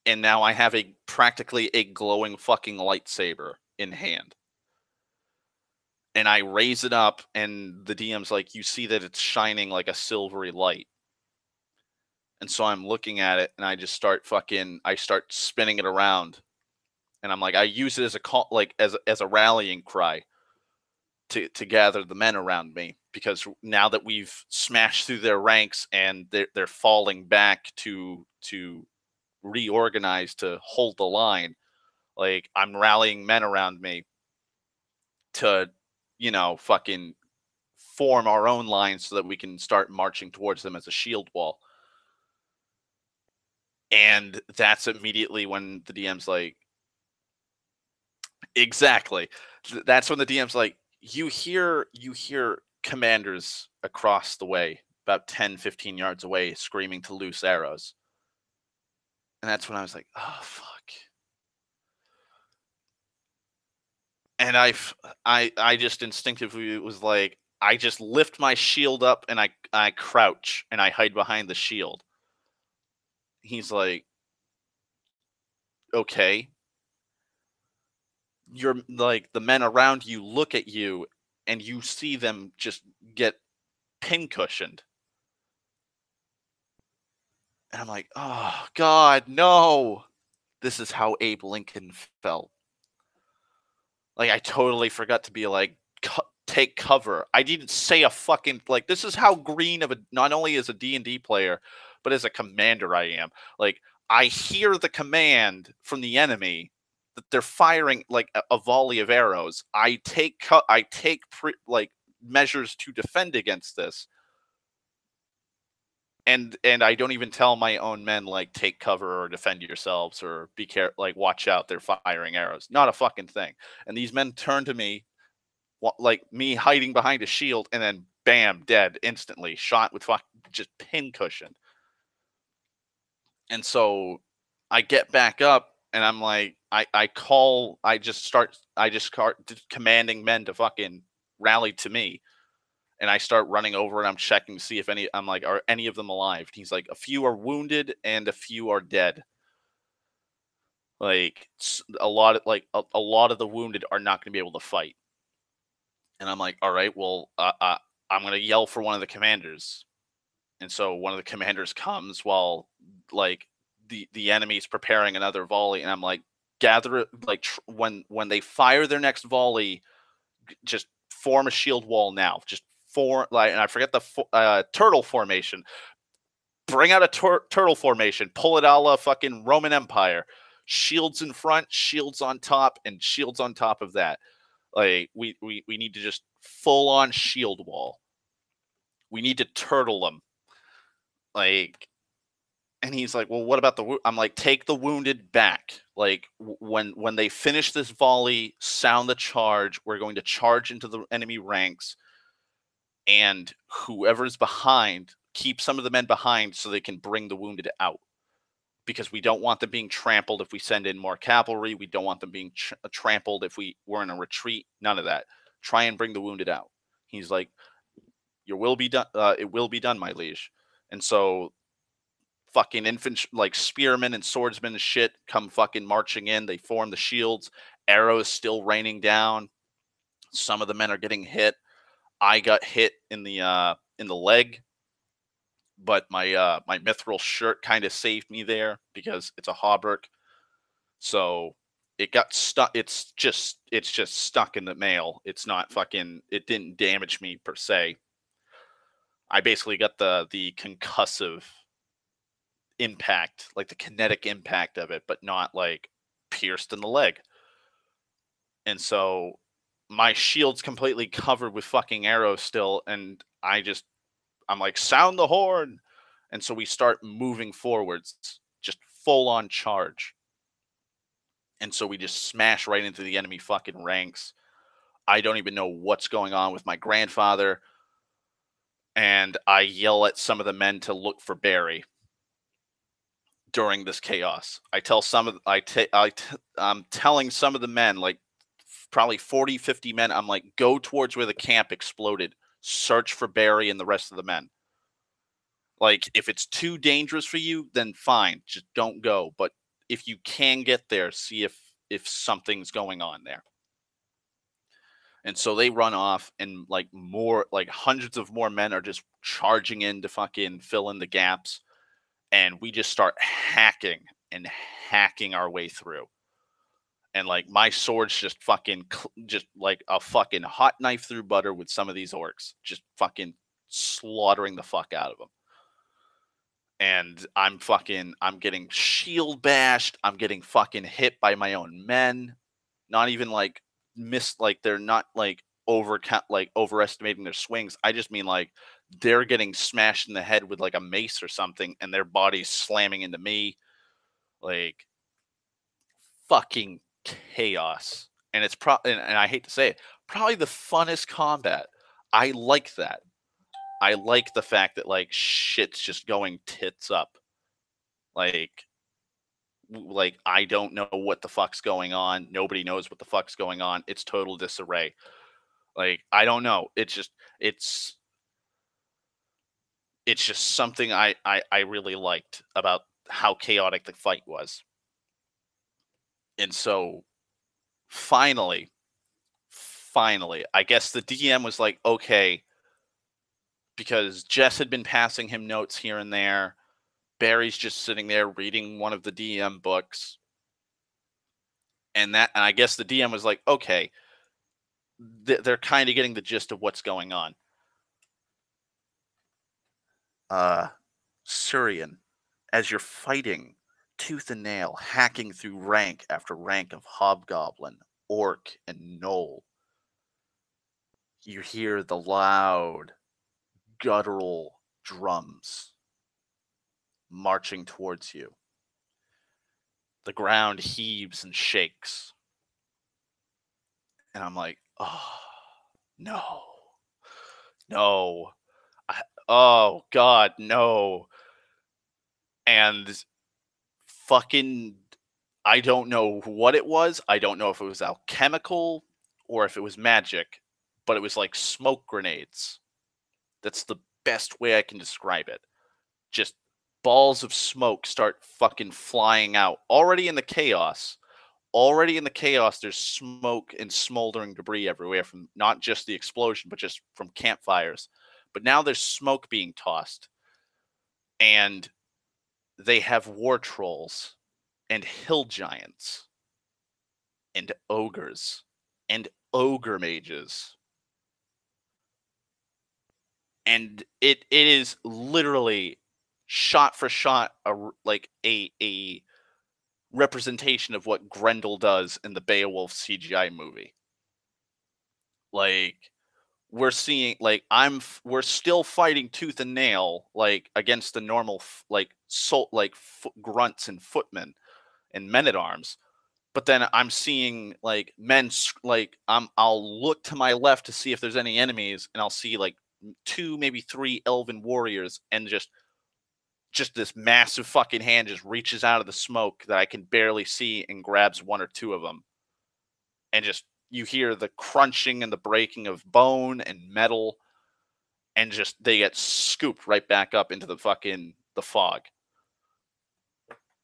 and now I have practically a glowing fucking lightsaber in hand. And I raise it up, and the DM's like, you see that it's shining like a silvery light. And so I'm looking at it, and I just start spinning it around. And I'm like, I use it as a call, like as a rallying cry to gather the men around me, because now that we've smashed through their ranks and they're falling back to reorganize to hold the line, like I'm rallying men around me to, fucking form our own lines so that we can start marching towards them as a shield wall. And that's immediately when the DM's like, exactly. That's when the DM's like, you hear commanders across the way, about 10, 15 yards away, screaming to loose arrows. And that's when I was like, oh, fuck. And I just instinctively was like, I just lift my shield up, and I crouch, and I hide behind the shield. He's like, okay. You're like, the men around you look at you, and you see them just get pincushioned. And I'm like, oh, God, no. This is how Abe Lincoln felt. Like, I totally forgot to be like, take cover. I didn't say a fucking, like, this is how green of not only as a D&D player, but as a commander I am. Like, I hear the command from the enemy that they're firing like a volley of arrows. I take measures to defend against this. And I don't even tell my own men, like, take cover or defend yourselves or be careful, like, watch out, they're firing arrows. Not a fucking thing. And these men turn to me, like me hiding behind a shield, and then bam, dead instantly, shot with just pincushion. And so I get back up, and I'm like, I just start commanding men to fucking rally to me. And I start running over, and I'm checking to see if I'm like, are any of them alive? And he's like, a few are wounded and a few are dead. Like a lot of the wounded are not going to be able to fight. And I'm like, all right, well, I'm going to yell for one of the commanders. And so one of the commanders comes while like the enemy's preparing another volley. And I'm like, gather it, like when they fire their next volley, just form a shield wall now. Just and I forget the turtle formation. Bring out a turtle formation. Pull it a la fucking Roman Empire. Shields in front, shields on top, and shields on top of that. Like we need to just full on shield wall. We need to turtle them. Like And he's like, "Well, what about the?" I'm like, "Take the wounded back. Like when they finish this volley, sound the charge. We're going to charge into the enemy ranks, and whoever's behind, keep some of the men behind so they can bring the wounded out." Because we don't want them being trampled if we send in more cavalry. We don't want them being trampled if we're in a retreat. None of that. Try and bring the wounded out. He's like, "Your will be done. It will be done, my liege." And so, fucking infantry, like spearmen and swordsmen and shit, come fucking marching in. They form the shields. Arrows still raining down. Some of the men are getting hit. I got hit in the leg, but my mithril shirt kind of saved me there because it's a hauberk. So it got stuck. It's just stuck in the mail. It's not fucking. It didn't damage me per se. I basically got the concussive impact, like the kinetic impact of it, but not like pierced in the leg. And so my shield's completely covered with fucking arrows still, and I'm like, "Sound the horn!" And so we start moving forwards, just full on charge. And so we just smash right into the enemy fucking ranks. I don't even know what's going on with my grandfather. And I yell at some of the men to look for Barry during this chaos. I tell some of I'm telling some of the men, like probably 40, 50 men, I'm like, "Go towards where the camp exploded. Search for Barry and the rest of the men. Like, if it's too dangerous for you, then fine, just don't go. But if you can get there, see if something's going on there." And so they run off, and like hundreds of more men are just charging in to fucking fill in the gaps. And we just start hacking and hacking our way through. And like my sword's just fucking just like a fucking hot knife through butter with some of these orcs, just fucking slaughtering the fuck out of them. And I'm getting shield bashed. I'm getting fucking hit by my own men. Not even like like they're not like overestimating their swings. I just mean like they're getting smashed in the head with like a mace or something, and their body's slamming into me. Like fucking chaos. And it's and I hate to say it, probably the funnest combat. I like that. I like the fact that like shit's just going tits up. Like I don't know what the fuck's going on. Nobody knows what the fuck's going on. It's total disarray. Like I don't know. It's it's just something I really liked about how chaotic the fight was. And so finally, finally, I guess the DM was like, "Okay," because Jess had been passing him notes here and there. Barry's just sitting there reading one of the DM books. And I guess the DM was like, "Okay, they're kind of getting the gist of what's going on." Uh Surian, as you're fighting tooth and nail, hacking through rank after rank of hobgoblin, orc, and gnoll, you hear the loud, guttural drums marching towards you. The ground heaves and shakes. And I'm like, "Oh, no, no. Oh, God, no." And fucking, I don't know what it was. I don't know if it was alchemical or if it was magic, but it was like smoke grenades. That's the best way I can describe it. Just balls of smoke start fucking flying out. Already in the chaos, there's smoke and smoldering debris everywhere from not just the explosion, but just from campfires. But now there's smoke being tossed. And they have war trolls and hill giants and ogres and ogre mages. And it is literally shot for shot like a representation of what Grendel does in the Beowulf CGI movie. Like we're seeing like we're still fighting tooth and nail like against the normal like grunts and footmen and men at arms. But then I'm seeing like like I'll look to my left to see if there's any enemies, and I'll see like two, maybe three elven warriors, and just this massive fucking hand just reaches out of the smoke that I can barely see and grabs one or two of them, and just you hear the crunching and the breaking of bone and metal, and just they get scooped right back up into the fog.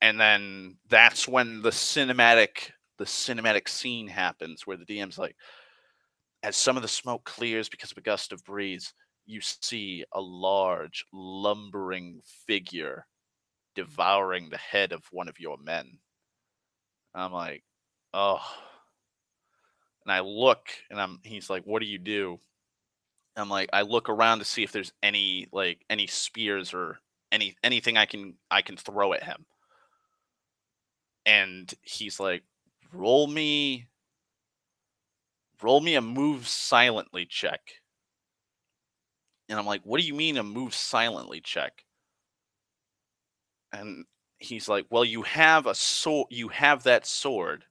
And then that's when the cinematic scene happens where the DM's like, as some of the smoke clears because of a gust of breeze, you see a large, lumbering figure devouring the head of one of your men. I'm like, oh. And I look, and he's like, what do you do? I'm like, I look around to see if there's any spears or anything I can throw at him. And he's like, roll me roll me a move silently check. And I'm like, what do you mean a move silently check? And he's like, well, you have a sword, you have that sword,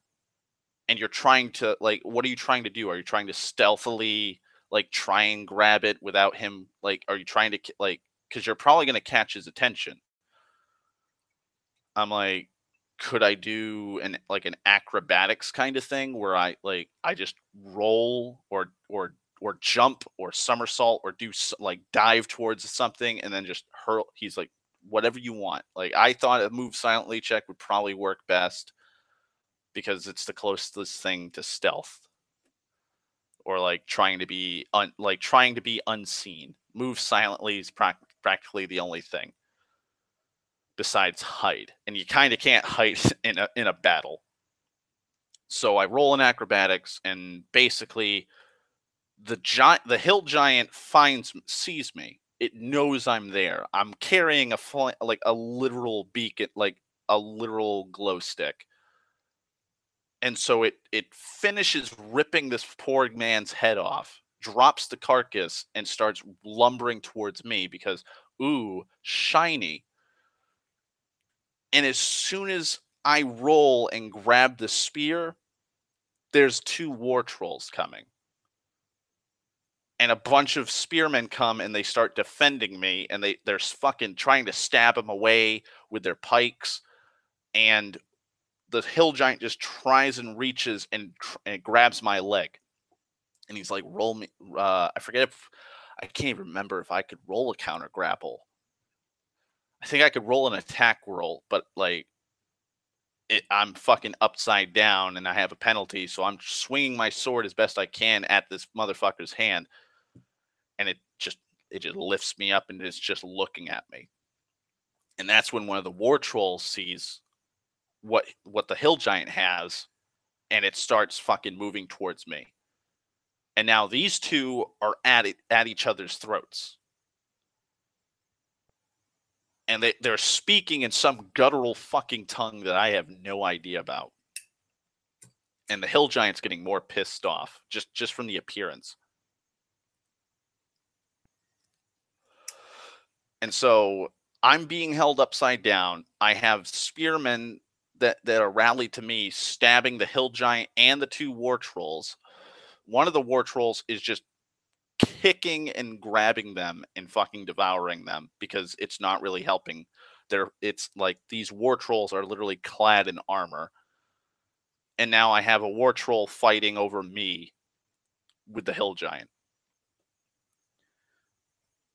and you're trying to like, what are you trying to do? Are you trying to stealthily like try and grab it without him? Like, are you trying to like, because you're probably going to catch his attention. I'm like, could I do an acrobatics kind of thing where I just roll or jump or somersault or like dive towards something and then just hurl. He's like, whatever you want. Like I thought a move silently check would probably work best because it's the closest thing to stealth or like trying to be unseen. Move silently is practically the only thing besides hide, and you kind of can't hide in a battle. So I roll in acrobatics, and basically the hill giant sees me. It knows I'm there. I'm carrying like a literal beacon, like a literal glow stick, and so it finishes ripping this poor man's head off, drops the carcass, and starts lumbering towards me because ooh, shiny. And as soon as I roll and grab the spear, there's two war trolls coming. And a bunch of spearmen come and they start defending me, and they're fucking trying to stab him away with their pikes. And the hill giant just tries and reaches and grabs my leg. And he's like, roll me. I can't even remember if I could roll a counter grapple. I think I could roll an attack roll, but like I'm fucking upside down and I have a penalty, so I'm swinging my sword as best I can at this motherfucker's hand, and it just lifts me up and it's just looking at me. And that's when one of the war trolls sees what the hill giant has, and it starts fucking moving towards me. And now these two are at each other's throats. And they're speaking in some guttural fucking tongue that I have no idea about. And the hill giant's getting more pissed off just from the appearance. And so I'm being held upside down. I have spearmen that are rallied to me, stabbing the hill giant and the two war trolls. One of the war trolls is just kicking and grabbing them and fucking devouring them because it's not really helping. It's like these war trolls are literally clad in armor. And now I have a war troll fighting over me with the hill giant.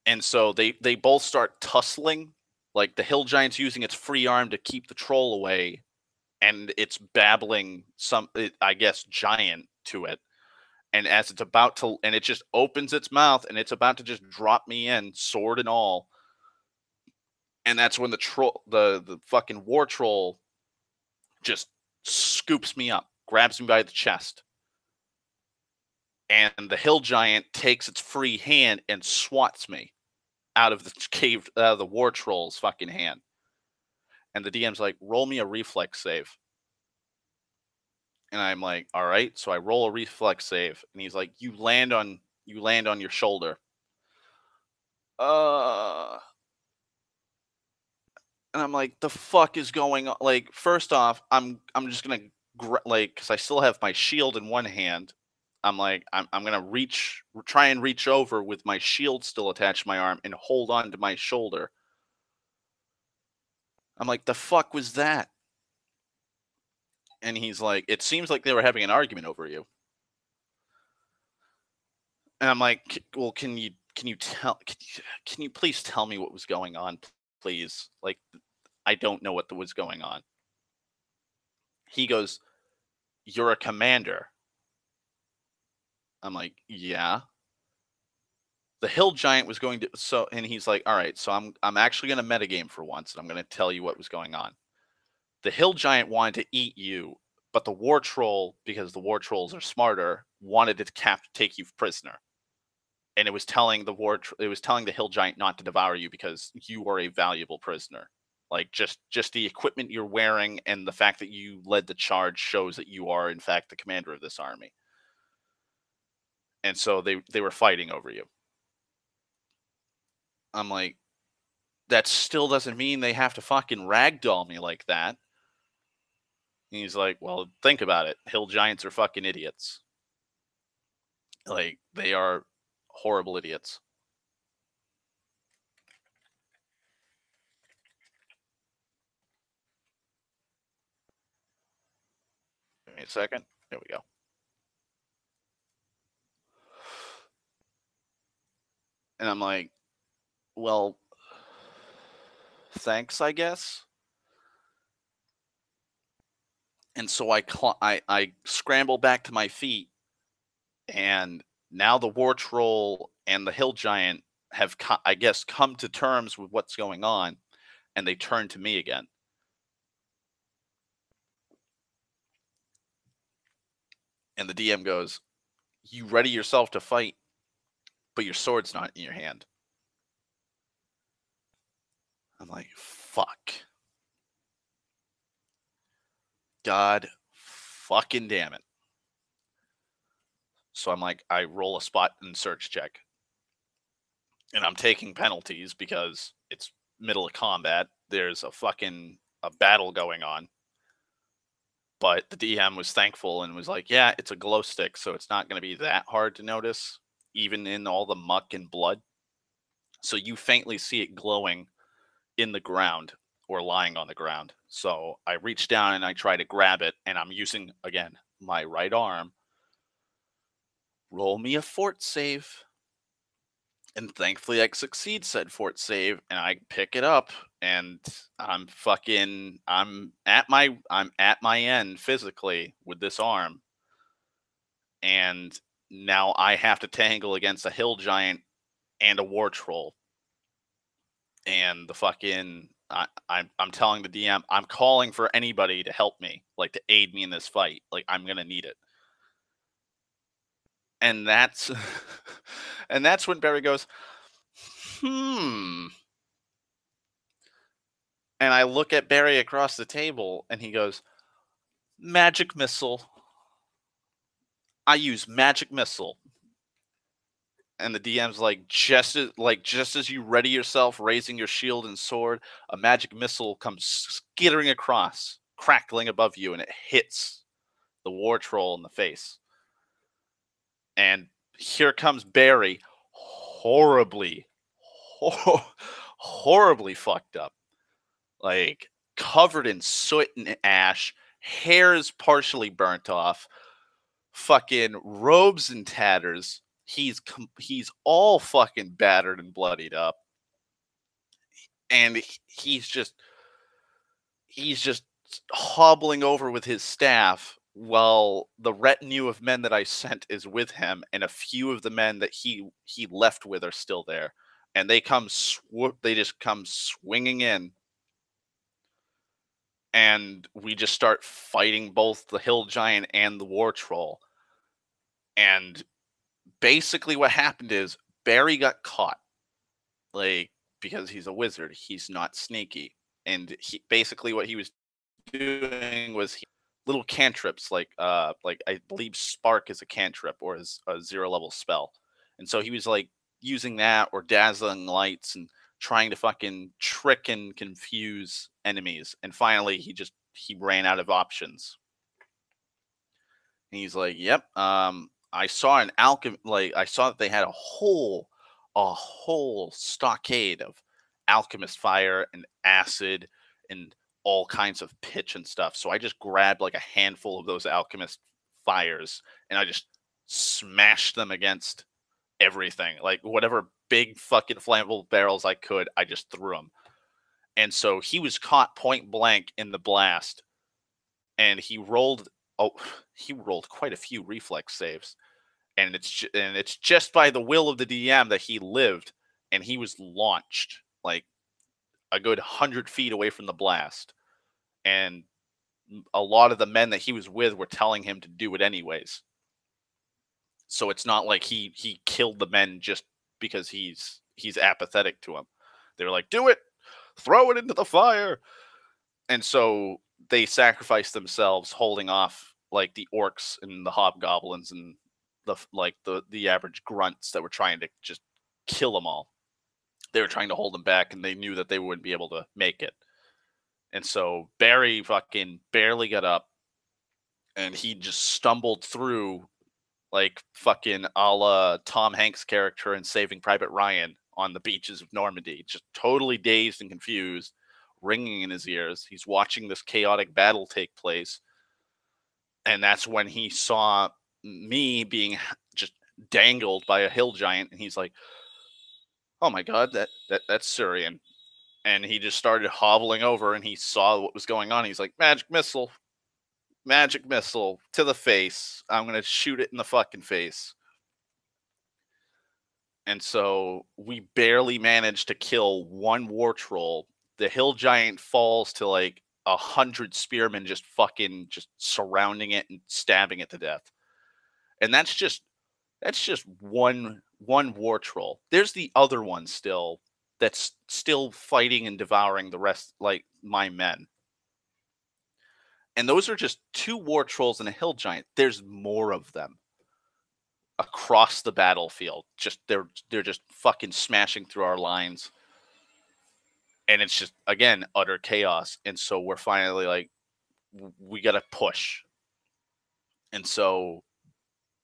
And so they both start tussling. Like the hill giant's using its free arm to keep the troll away, and it's babbling I guess, giant to it. And as it's about to, and it just opens its mouth and it's about to just drop me in, sword and all. And that's when the fucking war troll just scoops me up, grabs me by the chest. And the hill giant takes its free hand and swats me out of the war troll's fucking hand. And the DM's like, roll me a reflex save. And I'm like, all right. So I roll a reflex save. And he's like, you land on You land on your shoulder. And I'm like, the fuck is going on? Like, first off, I'm just gonna like, because I still have my shield in one hand. I'm like, I'm gonna try and reach over with my shield still attached to my arm and hold on to my shoulder. I'm like, the fuck was that? And he's like, it seems like they were having an argument over you. And I'm like, well, can you please tell me what was going on, please? Like, I don't know what was going on. He goes, you're a commander. I'm like, yeah. The hill giant was going to and he's like, all right, so I'm actually gonna metagame for once, and I'm gonna tell you what was going on. The hill giant wanted to eat you, but the war troll, because the war trolls are smarter, wanted to take you prisoner. And it was telling the hill giant not to devour you because you are a valuable prisoner. Like, just the equipment you're wearing and the fact that you led the charge shows that you are in fact the commander of this army. And so they were fighting over you. I'm like, that still doesn't mean they have to fucking ragdoll me like that. And he's like, well, think about it. Hill giants are fucking idiots. Like, they are horrible idiots. Give me a second. There we go. And I'm like, well, thanks, I guess. And so I scramble back to my feet, and now the war troll and the hill giant have, I guess, come to terms with what's going on, and they turn to me again. And the DM goes, you ready yourself to fight, but your sword's not in your hand. I'm like, fuck. God fucking damn it. So I'm like, I roll a spot and search check. And I'm taking penalties because it's middle of combat. There's a battle going on. But the DM was thankful and was like, yeah, it's a glow stick, so it's not going to be that hard to notice, even in all the muck and blood. So you faintly see it glowing in the ground or lying on the ground. So I reach down and I try to grab it, and I'm using, again, my right arm. Roll me a fort save. And thankfully I succeed said fort save, and I pick it up, and I'm at my end physically with this arm. And now I have to tangle against a hill giant and a war troll. And the fucking I'm telling the DM, I'm calling for anybody to help me, like to aid me in this fight. Like, I'm gonna need it. And that's and that's when Barry goes, and I look at Barry across the table, and he goes, magic missile. I use magic missile. And the DM's like, just as you ready yourself, raising your shield and sword, a magic missile comes skittering across, crackling above you, and it hits the war troll in the face. And here comes Barry, horribly fucked up, like covered in soot and ash, hair is partially burnt off, fucking robes and tatters. He's all fucking battered and bloodied up, and he's just hobbling over with his staff while the retinue of men that I sent is with him, and a few of the men that he left with are still there, and they just come swinging in, and we just start fighting both the hill giant and the war troll. And basically what happened is Barry got caught, like, because he's a wizard, he's not sneaky, and basically what he was doing was little cantrips, like I believe Spark is a cantrip or is a 0 level spell, And so he was like using that or dazzling lights and trying to fucking trick and confuse enemies. And finally he ran out of options. And he's like, "Yep, I saw an alchem like I saw that they had a whole stockade of alchemist fire and acid and all kinds of pitch and stuff. So I just grabbed like a handful of those alchemist fires and I just smashed them against everything. Like whatever big fucking flammable barrels I could, I just threw them. And so he was caught point blank in the blast and oh he rolled quite a few reflex saves, and it's just by the will of the DM that he lived, and he was launched like a good 100 feet away from the blast, and a lot of the men that he was with were telling him to do it anyways. So it's not like he killed the men just because he's apathetic to him. They were like, "Do it, throw it into the fire," and so they sacrificed themselves, holding off like the orcs and the hobgoblins and the average grunts that were trying to just kill them all. They were trying to hold them back, and they knew that they wouldn't be able to make it. And so Barry fucking barely got up, and he just stumbled through like fucking a la Tom Hanks' character in Saving Private Ryan on the beaches of Normandy, just totally dazed and confused, ringing in his ears. He's watching this chaotic battle take place. And that's when he saw me being just dangled by a hill giant. And he's like, "Oh my God, that's Surian." And he just started hobbling over and he saw what was going on. He's like, magic missile to the face. I'm going to shoot it in the fucking face. And so we barely managed to kill one war troll. The hill giant falls to like 100 spearmen just surrounding it and stabbing it to death. And that's just one war troll. There's the other one still that's still fighting and devouring the rest, like my men. And those are just 2 war trolls and a hill giant. There's more of them across the battlefield. Just they're just fucking smashing through our lines. And it's just again utter chaos. And so we're finally like, we got to push. And so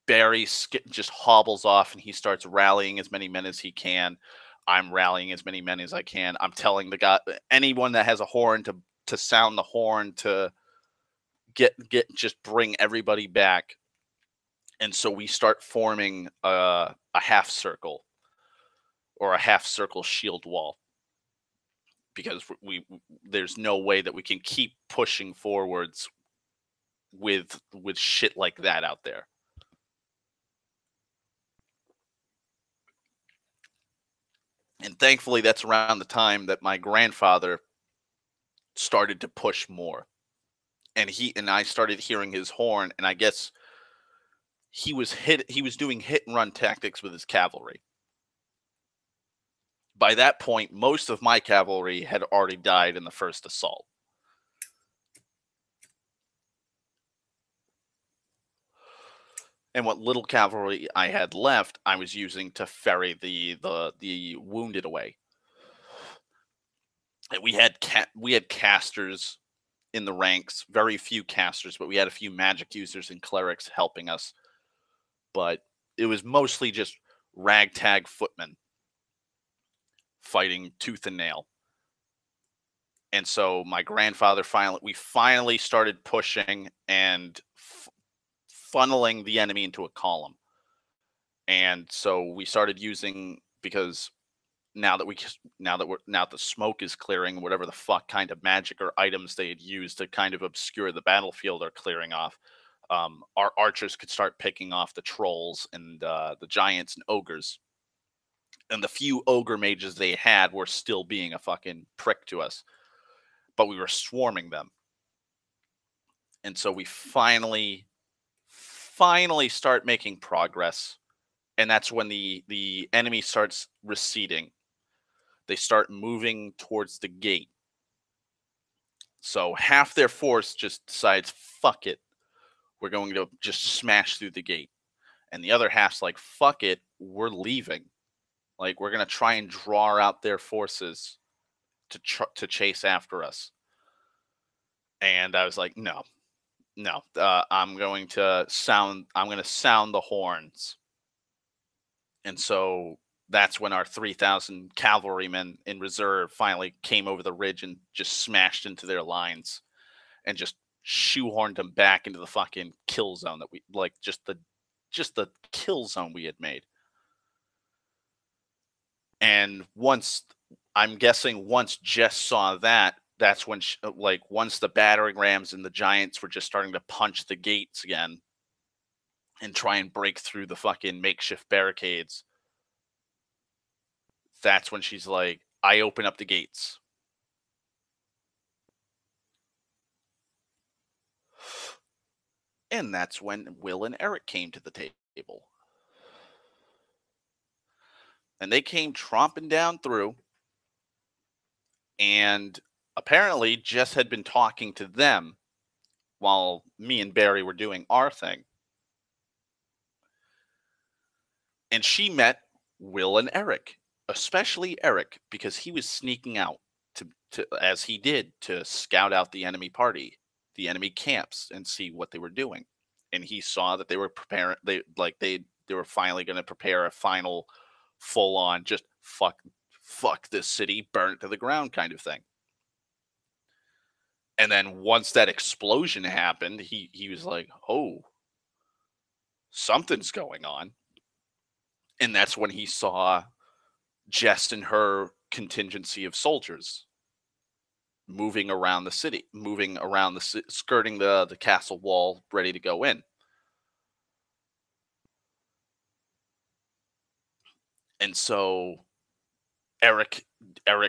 Barry just hobbles off and he starts rallying as many men as he can. I'm rallying as many men as I can. I'm telling the guy, anyone that has a horn to sound the horn to just bring everybody back. And so we start forming a half circle or a half circle shield wall because there's no way that we can keep pushing forwards with shit like that out there. And thankfully, that's around the time that my grandfather started to push more. And I started hearing his horn, and I guess he was doing hit and run tactics with his cavalry. By that point, most of my cavalry had already died in the first assault. And what little cavalry I had left, I was using to ferry the wounded away. And we had casters in the ranks, very few casters, but we had a few magic users and clerics helping us. But it was mostly just ragtag footmen fighting tooth and nail. And so my grandfather we finally started pushing and funneling the enemy into a column. And so we started using, because now that the smoke is clearing, whatever the fuck kind of magic or items they had used to kind of obscure the battlefield are clearing off. Our archers could start picking off the trolls and the giants and ogres. And the few ogre mages they had were still being a fucking prick to us. But we were swarming them. And so we finally start making progress. And that's when the enemy starts receding. They start moving towards the gate. So half their force just decides, fuck it, we're going to just smash through the gate. and the other half's like, fuck it, we're leaving. Like, we're gonna try and draw out their forces to chase after us. And I was like, no, no, I'm going to sound the horns. And so that's when our 3,000 cavalrymen in reserve finally came over the ridge and just smashed into their lines and just shoehorned them back into the fucking kill zone that we like, just the kill zone we had made. And I'm guessing once Jess saw that, that's when once the battering rams and the giants were just starting to punch the gates again and try and break through the fucking makeshift barricades. That's when she's like, I open up the gates. And that's when Will and Eric came to the table. And they came tromping down through. And apparently Jess had been talking to them while me and Barry were doing our thing. And she met Will and Eric, especially Eric, because he was sneaking out to as he did, to scout out the enemy party, the enemy camps, and see what they were doing. And he saw that they were preparing. They were finally going to prepare a final, full on, just fuck this city, burn it to the ground kind of thing. And then once that explosion happened, he was like, oh, something's going on. And that's when he saw Jess and her contingency of soldiers moving around the city, skirting the castle wall, ready to go in. And so Eric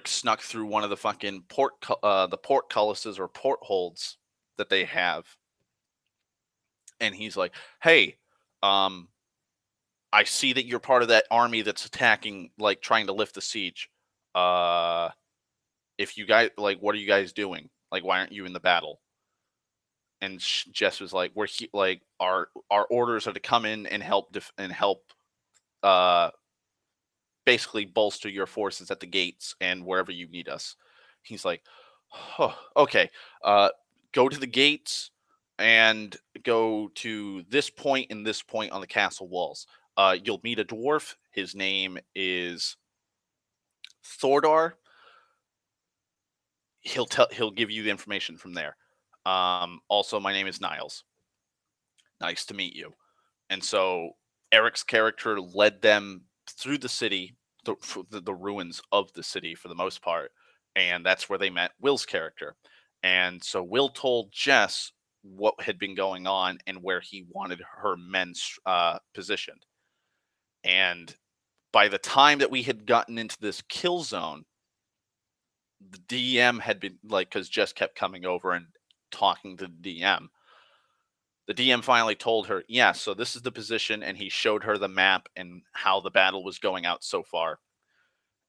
snuck through one of the fucking portcullises or portholes that they have, and he's like, "Hey, I see that you're part of that army that's attacking, like trying to lift the siege. If you guys what are you guys doing? Like, why aren't you in the battle?" And Jess was like, our orders are to come in and help uh basically bolster your forces at the gates and wherever you need us. He's like, oh, okay, go to the gates and go to this point and this point on the castle walls. You'll meet a dwarf. His name is Thordar. He'll give you the information from there. Also, my name is Niles. Nice to meet you. And so Eric's character led them through the city, the ruins of the city for the most part, and that's where they met Will's character. And so Will told Jess what had been going on and where he wanted her men positioned. And by the time that we had gotten into this kill zone, the DM had been because Jess kept coming over and talking to the DM. The DM finally told her, yeah, so this is the position, and he showed her the map and how the battle was going out so far.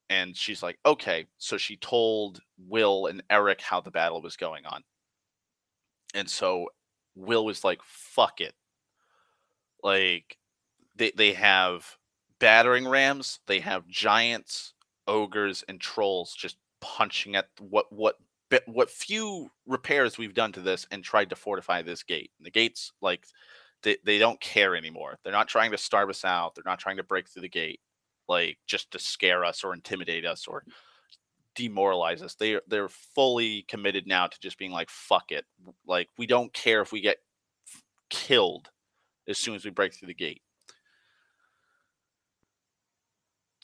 And she's like, okay. So she told Will and Eric how the battle was going on. And so Will was like, fuck it. Like, they have battering rams, they have giants, ogres, and trolls just punching at what few repairs we've done to this and tried to fortify this gate. And the gates, they don't care anymore. They're not trying to starve us out. They're not trying to break through the gate, just to scare us or intimidate us or demoralize us. They're fully committed now to just being like, fuck it. Like, we don't care if we get killed as soon as we break through the gate.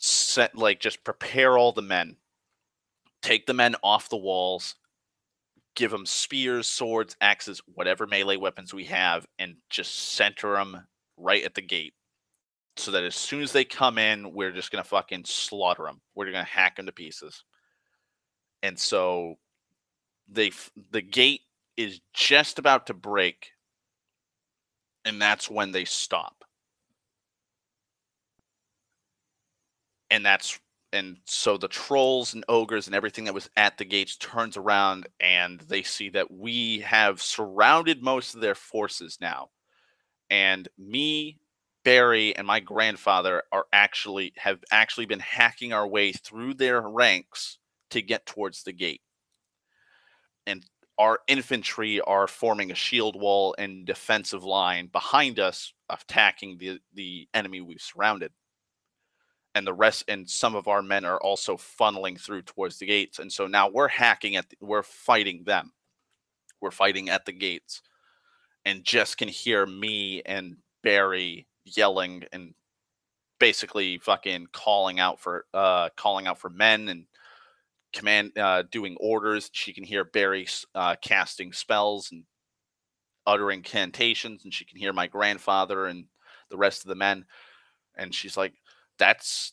Just prepare all the men. Take the men off the walls, give them spears, swords, axes, whatever melee weapons we have, and just center them right at the gate. So that as soon as they come in, we're just going to fucking slaughter them. We're going to hack them to pieces. And so the gate is just about to break, and that's when they stop. And so the trolls and ogres and everything that was at the gates turns around, and they see that we have surrounded most of their forces now. And me, Barry and my grandfather have actually been hacking our way through their ranks to get towards the gate. And our infantry are forming a shield wall and defensive line behind us, attacking the enemy we've surrounded. And the rest and some of our men are also funneling through towards the gates. And so now we're fighting them. We're fighting at the gates, and Jess can hear me and Barry yelling and basically fucking calling out for men and doing orders. She can hear Barry casting spells and uttering incantations, and she can hear my grandfather and the rest of the men. And she's like, "That's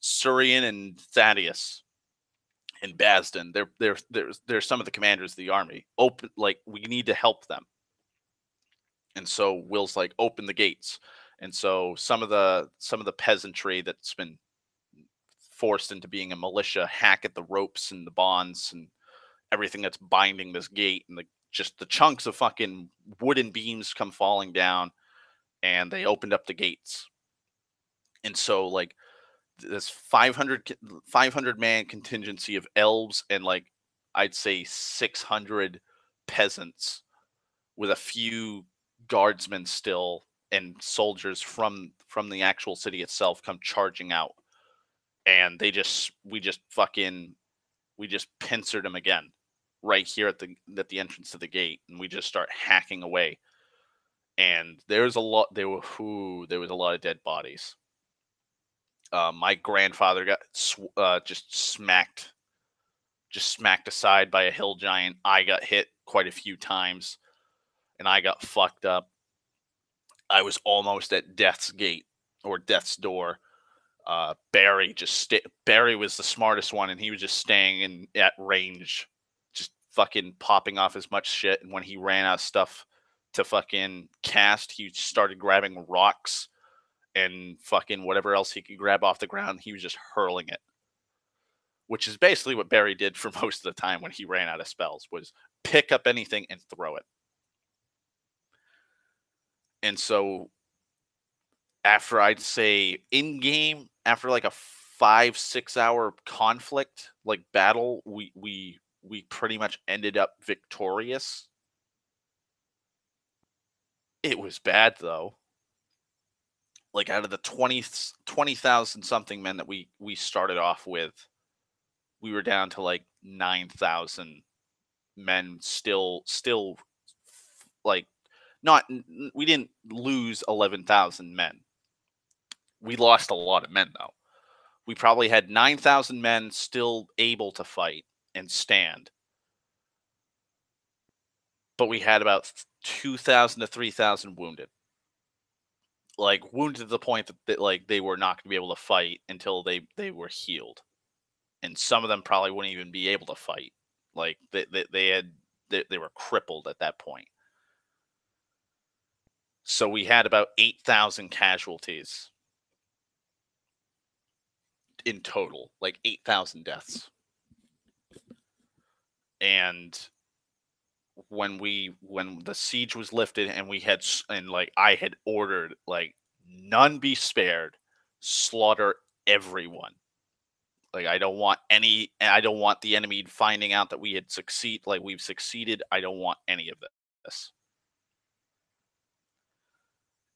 Surian and Thaddeus and Basden. They're some of the commanders of the army. Open, like, we need to help them." And so Will's like, "Open the gates." And so some of the peasantry that's been forced into being a militia hack at the ropes and the bonds and everything that's binding this gate, and just the chunks of fucking wooden beams come falling down, and they opened up the gates. And so, like, this 500 man contingency of elves and, like, I'd say 600 peasants with a few guardsmen still and soldiers from the actual city itself come charging out, and we just pincered them again right here at the entrance to the gate, and we just start hacking away. And there was a lot of dead bodies. My grandfather got just smacked aside by a hill giant. I got hit quite a few times, and I got fucked up. I was almost at death's gate or death's door. Barry was the smartest one, and he was just staying in at range, just fucking popping off as much shit. And when he ran out of stuff to fucking cast, he started grabbing rocks and fucking whatever else he could grab off the ground. He was just hurling it, which is basically what Barry did for most of the time when he ran out of spells, was pick up anything and throw it. And so after, I'd say, in game, after like a 5-6 hour conflict, like battle, we pretty much ended up victorious. It was bad though. Like, out of the 20,000 something men that we started off with, we were down to like 9,000 men still, like, not we didn't lose 11,000 men. We lost a lot of men though. We probably had 9,000 men still able to fight and stand, but we had about 2,000 to 3,000 wounded. Like, wounded to the point that like they were not going to be able to fight until they were healed, and some of them probably wouldn't even be able to fight. Like, they were crippled at that point. So we had about 8,000 casualties in total, like 8,000 deaths. And when the siege was lifted, and like, I had ordered, like, none be spared, slaughter everyone. Like, I don't want the enemy finding out that we've succeeded. I don't want any of this.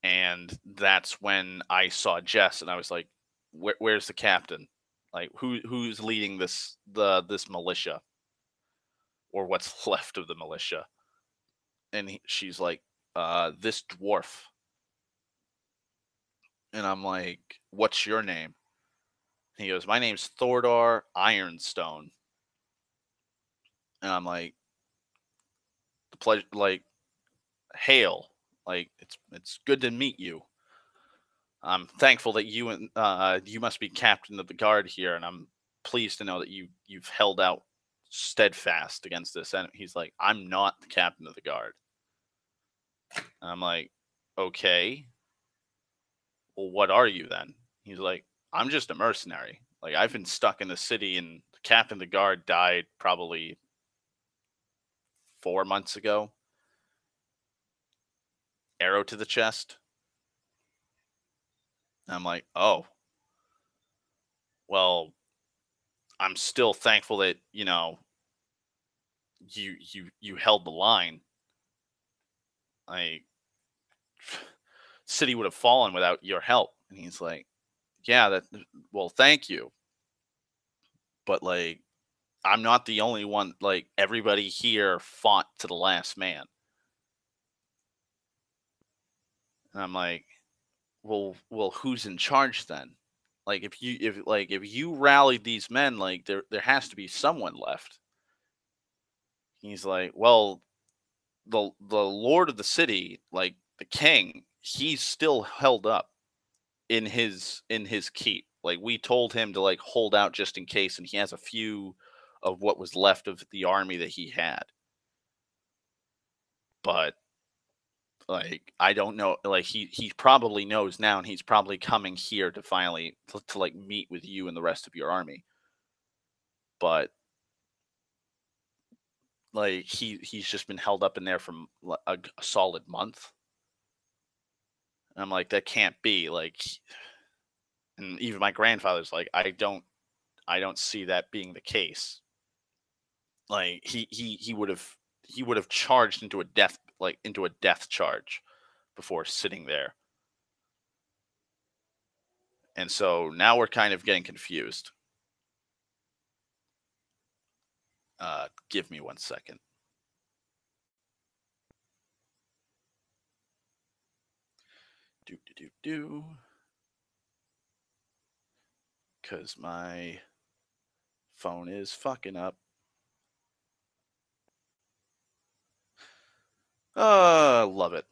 And that's when I saw Jess, and I was like, where's the captain? Like, who's leading this militia, or what's left of the militia? And she's like, this dwarf. And I'm like, what's your name? And he goes, my name's Thordar Ironstone. And I'm like, the pleasure, like, hail, like, it's good to meet you. I'm thankful that you must be captain of the guard here, and I'm pleased to know that you've held out steadfast against this enemy. He's like, I'm not the captain of the guard. And I'm like, okay, well, what are you then? He's like, I'm just a mercenary. Like, I've been stuck in the city, and the captain of the guard died probably 4 months ago. Arrow to the chest. And I'm like, oh, well, I'm still thankful that, you held the line. Like, city would have fallen without your help. And he's like, yeah, well, thank you. But like, I'm not the only one. Like, everybody here fought to the last man. And I'm like, well, who's in charge then? Like, if you rallied these men, like, there has to be someone left. He's like, well, the lord of the city, like the king, he's still held up in his keep. Like, we told him to like hold out just in case, and he has a few of what was left of the army that he had. But like, I don't know. Like, he probably knows now, and he's probably coming here to finally to like meet with you and the rest of your army. But like, he's just been held up in there for a solid month. And I'm like, that can't be. Like, and even my grandfather's like, I don't see that being the case. Like, he would have charged into a death charge before sitting there. And so now we're kind of getting confused. Give me 1 second. Do do do do. Because my phone is fucking up. Love it.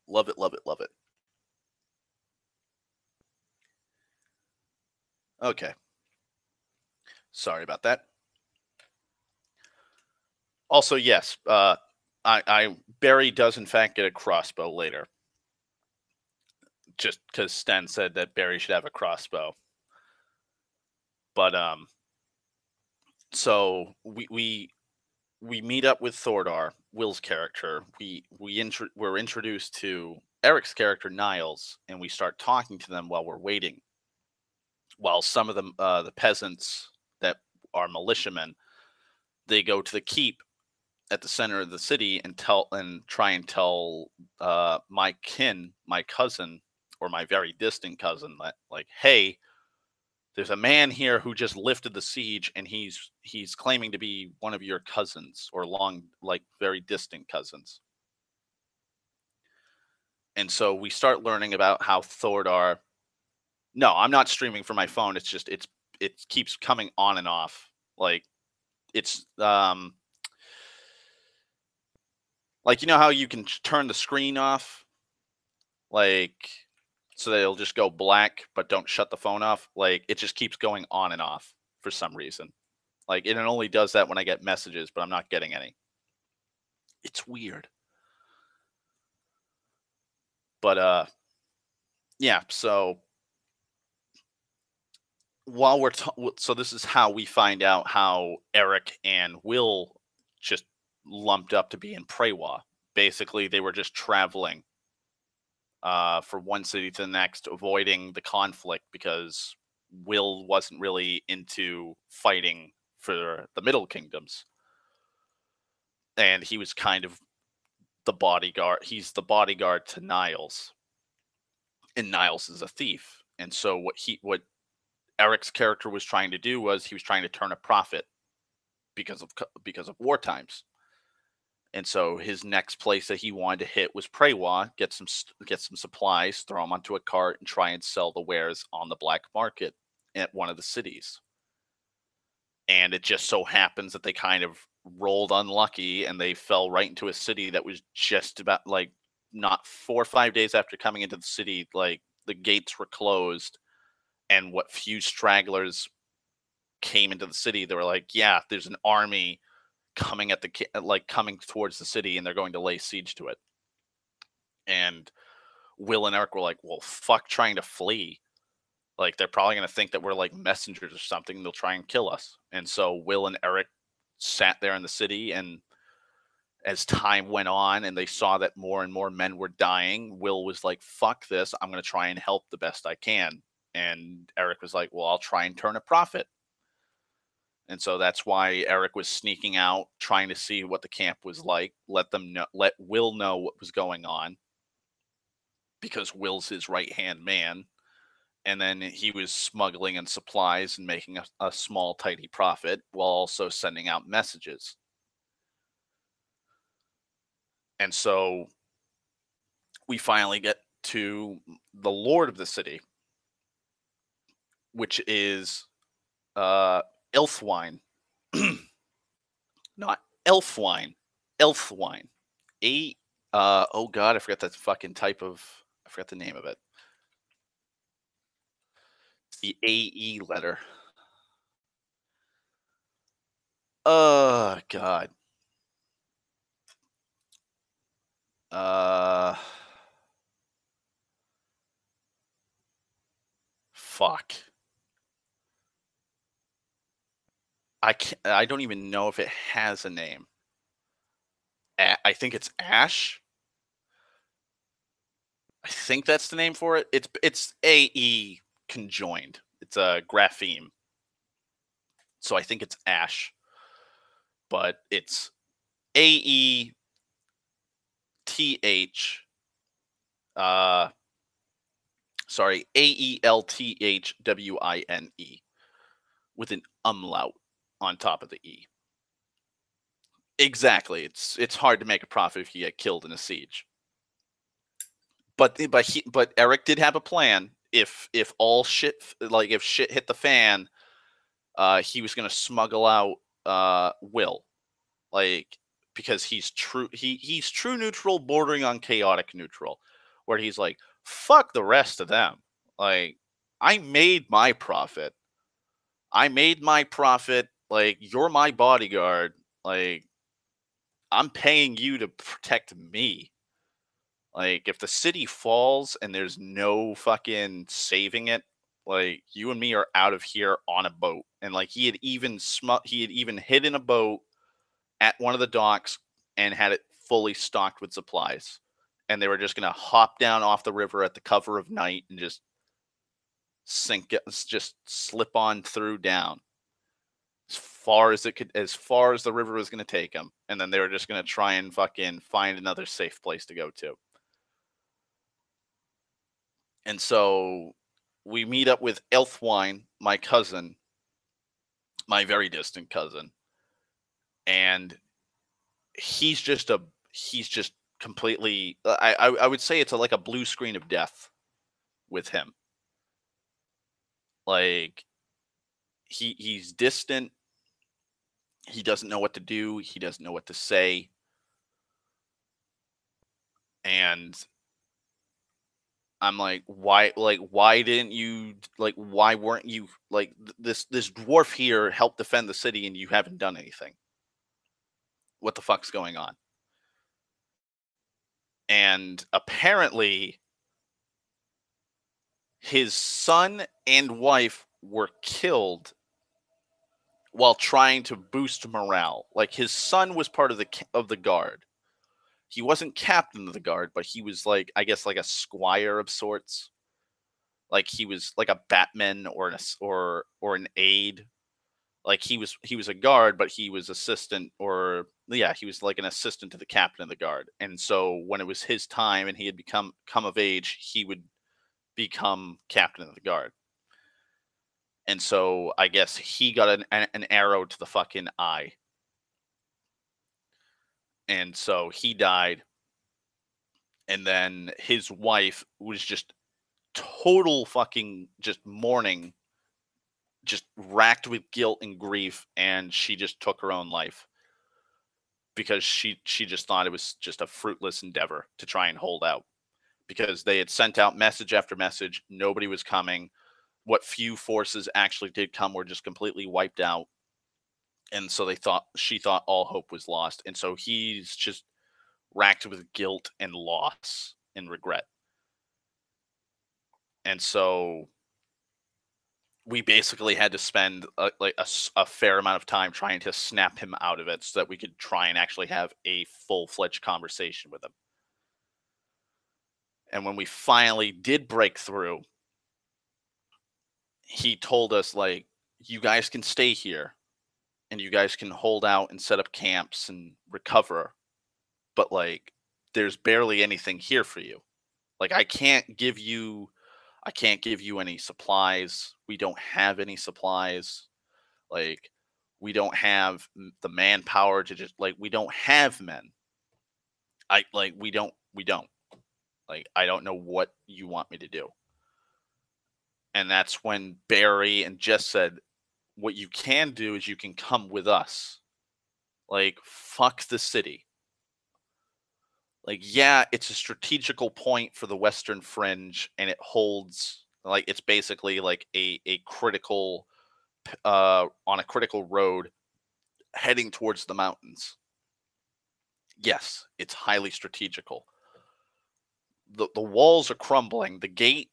Love it, love it, love it. Okay. Sorry about that. Also, yes, Barry does in fact get a crossbow later. Just because Sten said that Barry should have a crossbow. But so we meet up with Thordar, Will's character. We're introduced to Eric's character Niles, and we start talking to them while we're waiting. While some of them, the peasants that are militiamen, they go to the keep at the center of the city and try and tell my cousin, or my very distant cousin, that like, hey, there's a man here who just lifted the siege, and he's claiming to be one of your cousins, or long, like, very distant cousins. And so we start learning about how Thordar. No, I'm not streaming from my phone. It's just it keeps coming on and off. Like, it's like, how you can turn the screen off, like, so that it'll just go black, but don't shut the phone off. Like, it just keeps going on and off for some reason. Like, it only does that when I get messages, but I'm not getting any. It's weird. But yeah, so so this is how we find out how Eric and Will just lumped up to be in Prewa. Basically, they were just traveling from one city to the next, avoiding the conflict, because Will wasn't really into fighting for the Middle Kingdoms. And he was kind of the bodyguard. He's the bodyguard to Niles. And Niles is a thief. And so what Eric's character was trying to do was he was trying to turn a profit because of war times. And so his next place that he wanted to hit was Prewa, get some supplies, throw them onto a cart, and try and sell the wares on the black market at one of the cities. And it just so happens that they kind of rolled unlucky, and they fell right into a city that was just about, like, not 4 or 5 days after coming into the city, like, the gates were closed, and what few stragglers came into the city, they were like, yeah, there's an army coming towards the city, and they're going to lay siege to it. And Will and Eric were like, well, fuck trying to flee. Like, they're probably going to think that we're like messengers or something, and they'll try and kill us. And so Will and Eric sat there in the city, and as time went on and they saw that more and more men were dying, Will was like, fuck this, I'm going to try and help the best I can. And Eric was like, well, I'll try and turn a profit. And so that's why Eric was sneaking out, trying to see what the camp was like, let Will know what was going on, because Will's his right hand man. And then he was smuggling in supplies and making a small, tidy profit while also sending out messages. And so we finally get to the Lord of the city, which is Elfwine. Not Elfwine. Elfwine. Oh god, I forgot that fucking I forgot the name of it. It's the AE letter. Oh god. Fuck. I don't even know if it has a name. I think it's Ash. I think that's the name for it. It's AE conjoined. It's a grapheme. So I think it's Ash. But it's AETH sorry, AELTHWINE with an umlaut on top of the E. Exactly. It's hard to make a profit if you get killed in a siege. But Eric did have a plan. If all shit, like if shit hit the fan, he was gonna smuggle out Will, like, because he's true neutral, bordering on chaotic neutral, where he's like, fuck the rest of them. Like, I made my profit. Like, you're my bodyguard. Like, I'm paying you to protect me. Like, if the city falls and there's no fucking saving it, like, you and me are out of here on a boat. And like, he had even hidden a boat at one of the docks and had it fully stocked with supplies. And they were just gonna hop down off the river at the cover of night and just just slip on through down as far as the river was gonna take them. And then they were just gonna try and fucking find another safe place to go to. And so we meet up with Elfwine, my cousin, my very distant cousin, and he's just completely. I would say it's like a blue screen of death with him. Like, he's distant. He doesn't know what to do. He doesn't know what to say. And I'm like, why? Like, why didn't you? Like, why weren't you? Like, this dwarf here helped defend the city, and you haven't done anything. What the fuck's going on? And apparently, his son and wife were killed while trying to boost morale. Like, his son was part of the guard. He wasn't captain of the guard, but he was, like, I guess, like a squire of sorts. Like, he was like a batman or an aide. Like, he was a guard, but he was assistant, or yeah, he was like an assistant to the captain of the guard. And so when it was his time and he had come of age, he would become captain of the guard. And so I guess he got an arrow to the fucking eye. And so he died. And then his wife was just total fucking just mourning, just racked with guilt and grief. And she just took her own life because she just thought it was just a fruitless endeavor to try and hold out, because they had sent out message after message. Nobody was coming. What few forces actually did come were just completely wiped out. And so she thought all hope was lost. And so he's just racked with guilt and loss and regret. And so we basically had to spend a fair amount of time trying to snap him out of it so that we could try and actually have a full-fledged conversation with him. And when we finally did break through, he told us, like, you guys can stay here and you guys can hold out and set up camps and recover, but like there's barely anything here for you. Like I can't give you any supplies. We don't have any supplies. Like we don't have the manpower to just like we don't have men. We don't. Like I don't know what you want me to do. And that's when Barry and Jess said, what you can do is you can come with us. Like fuck the city. Like yeah, it's a strategical point for the Western Fringe and it holds like it's basically like a critical on a critical road heading towards the mountains. Yes, it's highly strategical. The walls are crumbling. The gate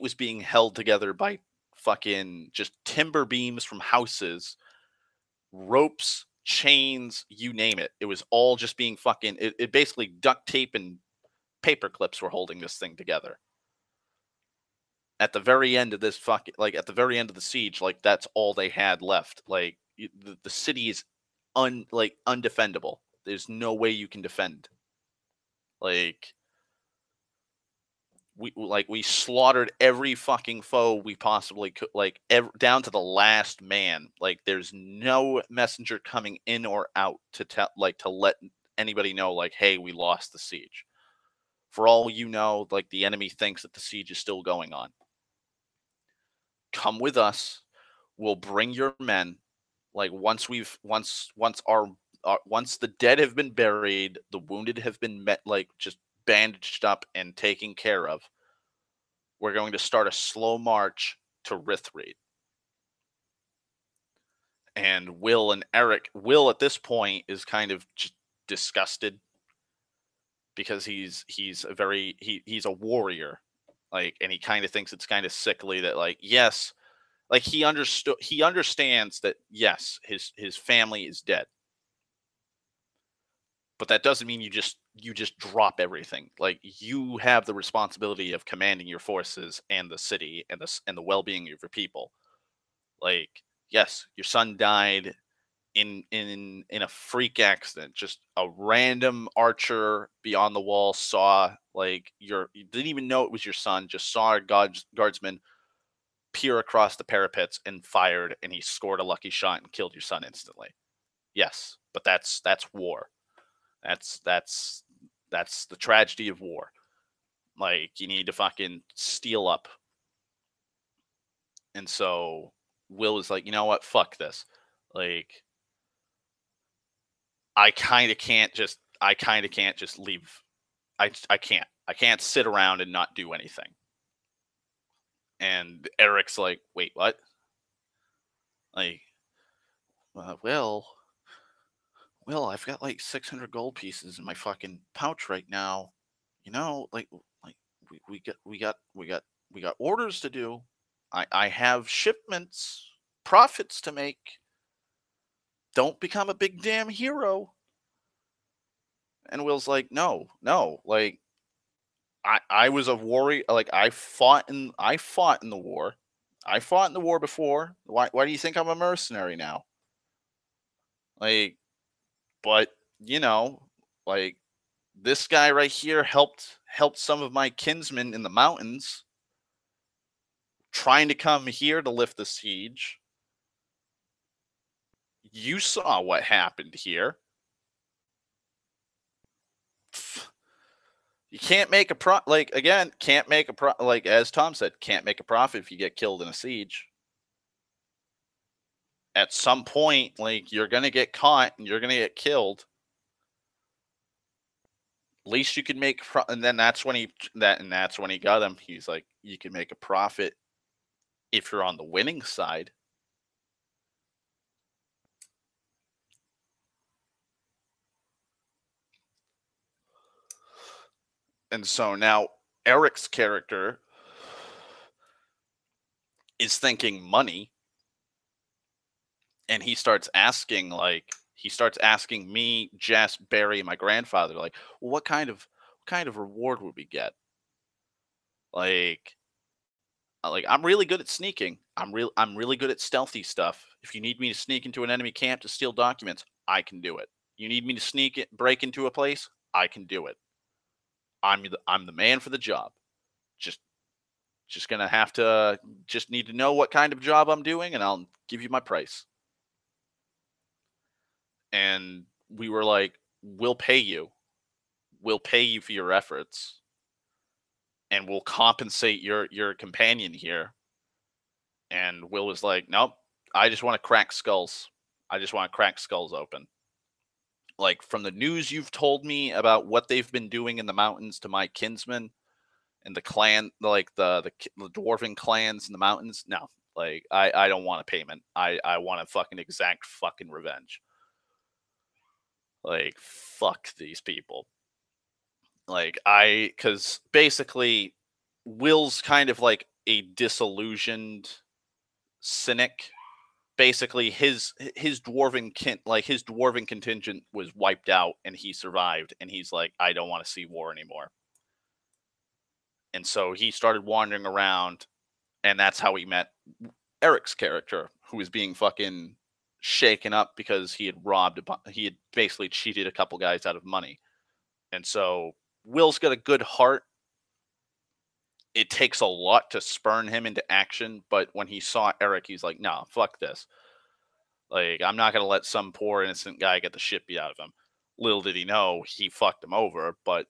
was being held together by fucking just timber beams from houses, ropes, chains, you name it. It was all just being fucking it basically duct tape and paper clips were holding this thing together. At the very end of this fucking like at the very end of the siege, like that's all they had left. Like the city is undefendable. There's no way you can defend. Like we slaughtered every fucking foe we possibly could, like down to the last man. Like there's no messenger coming in or out to tell to let anybody know like, hey, we lost the siege. For all you know, like the enemy thinks that the siege is still going on. Come with us. We'll bring your men. Like once the dead have been buried, the wounded have been met like just bandaged up and taken care of. We're going to start a slow march to Rithreed. And Will at this point is kind of just disgusted because he's a warrior, like, and he kind of thinks it's kind of sickly that like yes, like he understands that yes, his family is dead, but that doesn't mean you just drop everything. Like you have the responsibility of commanding your forces and the city and the well-being of your people. Like yes, your son died in a freak accident. Just a random archer beyond the wall saw like you didn't even know it was your son. Just saw a guardsman peer across the parapets and fired, and he scored a lucky shot and killed your son instantly. Yes, but that's war. That's the tragedy of war. Like you need to fucking steel up. And so Will is like, you know what? Fuck this. Like I kind of can't just leave. I can't. I can't sit around and not do anything. And Eric's like, wait, what? Like, well, I've got like 600 gold pieces in my fucking pouch right now. You know, like we got orders to do. I have shipments, profits to make. Don't become a big damn hero. And Will's like, no, like I was a warrior. Like I fought in the war. I fought in the war before. Why do you think I'm a mercenary now? Like, but you know, like this guy right here helped some of my kinsmen in the mountains trying to come here to lift the siege. You saw what happened here. You can't make a like again, can't make a like as Tom said, can't make a profit if you get killed in a siege. At some point, like you're gonna get caught and you're gonna get killed. Least you can make, and then that's when he got him. He's like, you can make a profit if you're on the winning side. And so now Eric's character is thinking money, and he starts asking me, Jess, Barry, and my grandfather, like, well, what kind of reward would we get? Like, I'm really good at sneaking. I'm really good at stealthy stuff. If you need me to sneak into an enemy camp to steal documents, I can do it. You need me to break into a place, I can do it. I'm the man for the job. Just just gonna have to just need to know what kind of job I'm doing, and I'll give you my price. And we were like, we'll pay you. We'll pay you for your efforts, and we'll compensate your companion here. And Will was like, nope, I just want to crack skulls. I just want to crack skulls open. Like, from the news you've told me about what they've been doing in the mountains to my kinsmen and the clan, like the dwarven clans in the mountains. No, like I don't want a payment. I want a fucking exact fucking revenge. Like, fuck these people. Because basically, Will's kind of like a disillusioned cynic. Basically, his dwarven contingent was wiped out, and he survived. And he's like, I don't want to see war anymore. And so he started wandering around, and that's how he met Eric's character, who was being fucking shaken up because he had basically cheated a couple guys out of money. And so Will's got a good heart. It takes a lot to spurn him into action, but when he saw Eric, he's like, "No, fuck this. Like, I'm not gonna let some poor innocent guy get the shit beat out of him." Little did he know he fucked him over, but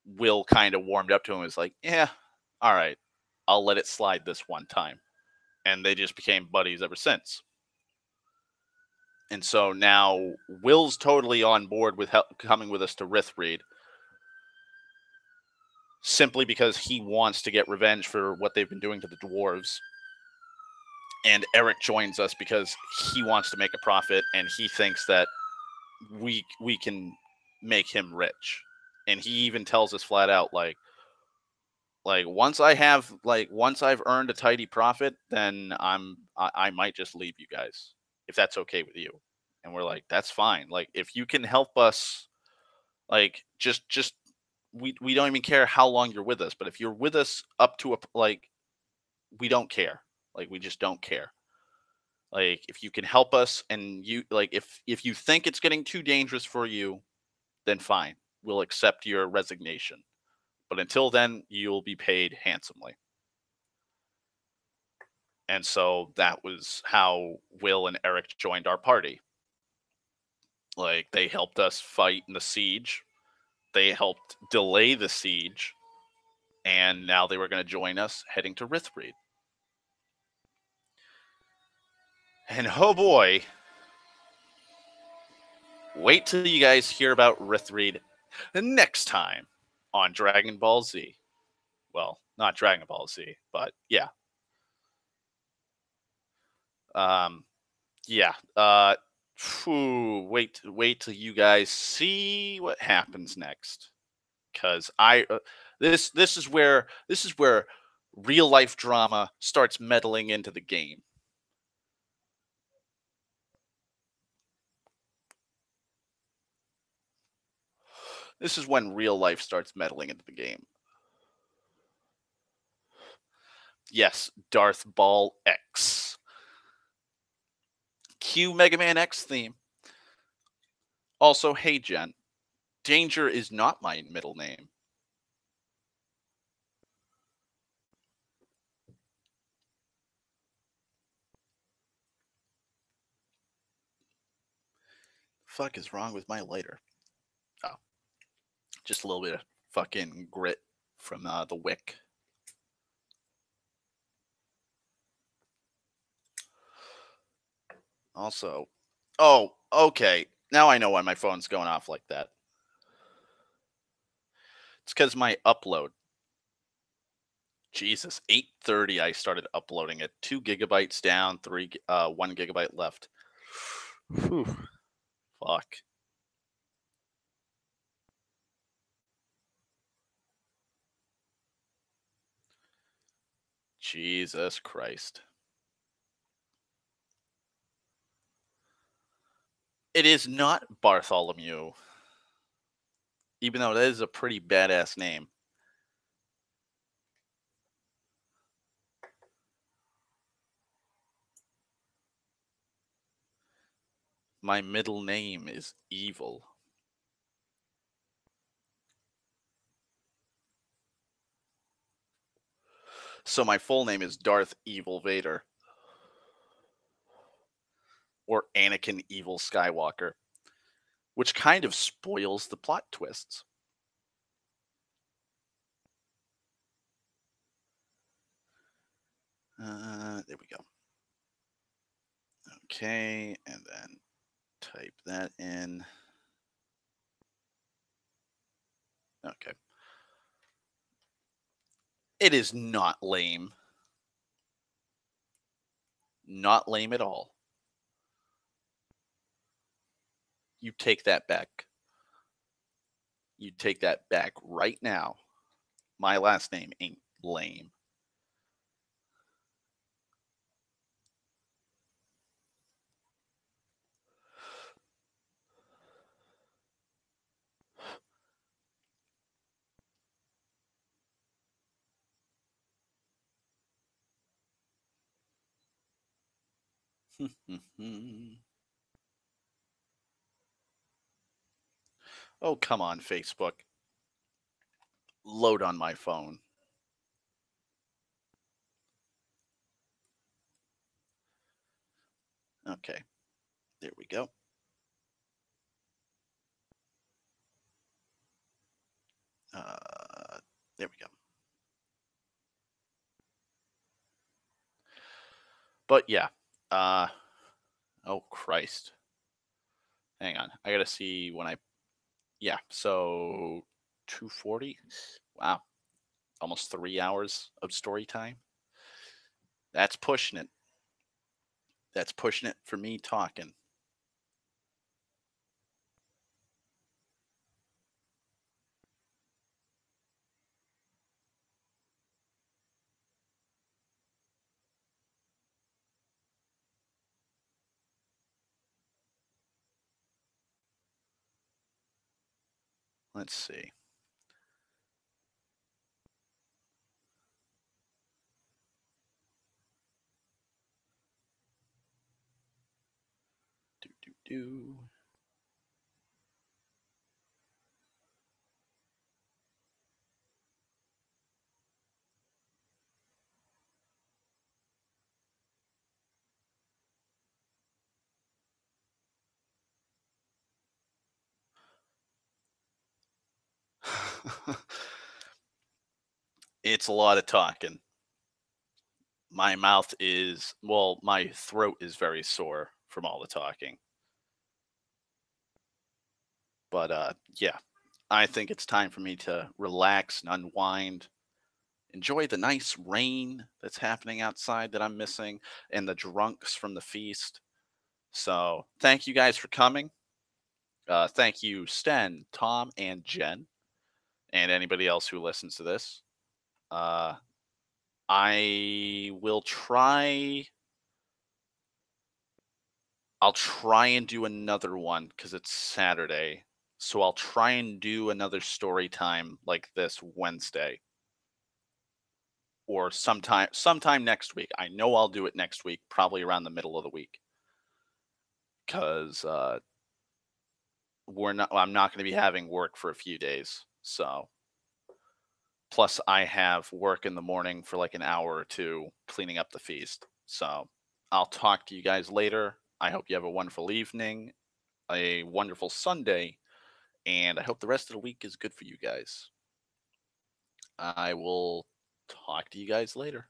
Will kind of warmed up to him. And was like, "Yeah, all right, I'll let it slide this one time," and they just became buddies ever since. And so now Will's totally on board with coming with us to Rithreed, simply because he wants to get revenge for what they've been doing to the dwarves. And Eric joins us because he wants to make a profit, and he thinks that we can make him rich. And he even tells us flat out, once I've earned a tidy profit, then I might just leave you guys, if that's okay with you. And we're like, that's fine. Like, if you can help us, like, just we don't even care how long you're with us, but if you're with us up to we don't care. Like, we just don't care. Like, if you can help us, and if you think it's getting too dangerous for you, then fine. We'll accept your resignation. But until then, you'll be paid handsomely. And so that was how Will and Eric joined our party. Like, they helped us fight in the siege. They helped delay the siege, and now they were going to join us heading to Rithreed. And oh boy, wait till you guys hear about Rithreed next time on Dragon Ball Z. Well, not Dragon Ball Z, but yeah. Um, yeah. Wait till you guys see what happens next, because this is where real life drama starts meddling into the game. This is when real life starts meddling into the game. Yes, Darth Ball X. Cue Mega Man X theme. Also, hey Jen, Danger is not my middle name. Fuck is wrong with my lighter? Oh, just a little bit of fucking grit from the wick. Also, oh, okay. Now I know why my phone's going off like that. It's because my upload. Jesus, 8:30. I started uploading it. 2 GB down, 1 GB left. Whew. Fuck. Jesus Christ. It is not Bartholomew, even though that is a pretty badass name. My middle name is Evil. So my full name is Darth Evil Vader. Or Anakin Evil Skywalker. Which kind of spoils the plot twists. There we go. Okay, and then type that in. Okay. It is not lame. Not lame at all. You take that back. You take that back right now. My last name ain't lame. Oh, come on, Facebook. Load on my phone. Okay. There we go. There we go. But yeah. Oh, Christ. Hang on. I got to see when I. Yeah. So 2:40. Wow. Almost 3 hours of story time. That's pushing it. That's pushing it for me talking. Let's see. Do, do, do. It's a lot of talking. My mouth is, well, my throat is very sore from all the talking. But yeah, I think it's time for me to relax and unwind. Enjoy the nice rain that's happening outside that I'm missing and the drunks from the feast. So, thank you guys for coming. Thank you, Sten, Tom, and Jen, and anybody else who listens to this. Uh, I will try. I'll try and do another one because it's Saturday. So I'll try and do another story time like this Wednesday or sometime next week. I know I'll do it next week, probably around the middle of the week, because I'm not going to be having work for a few days. So plus I have work in the morning for like an hour or two cleaning up the feast. So I'll talk to you guys later. I hope you have a wonderful evening, a wonderful Sunday, and I hope the rest of the week is good for you guys. I will talk to you guys later.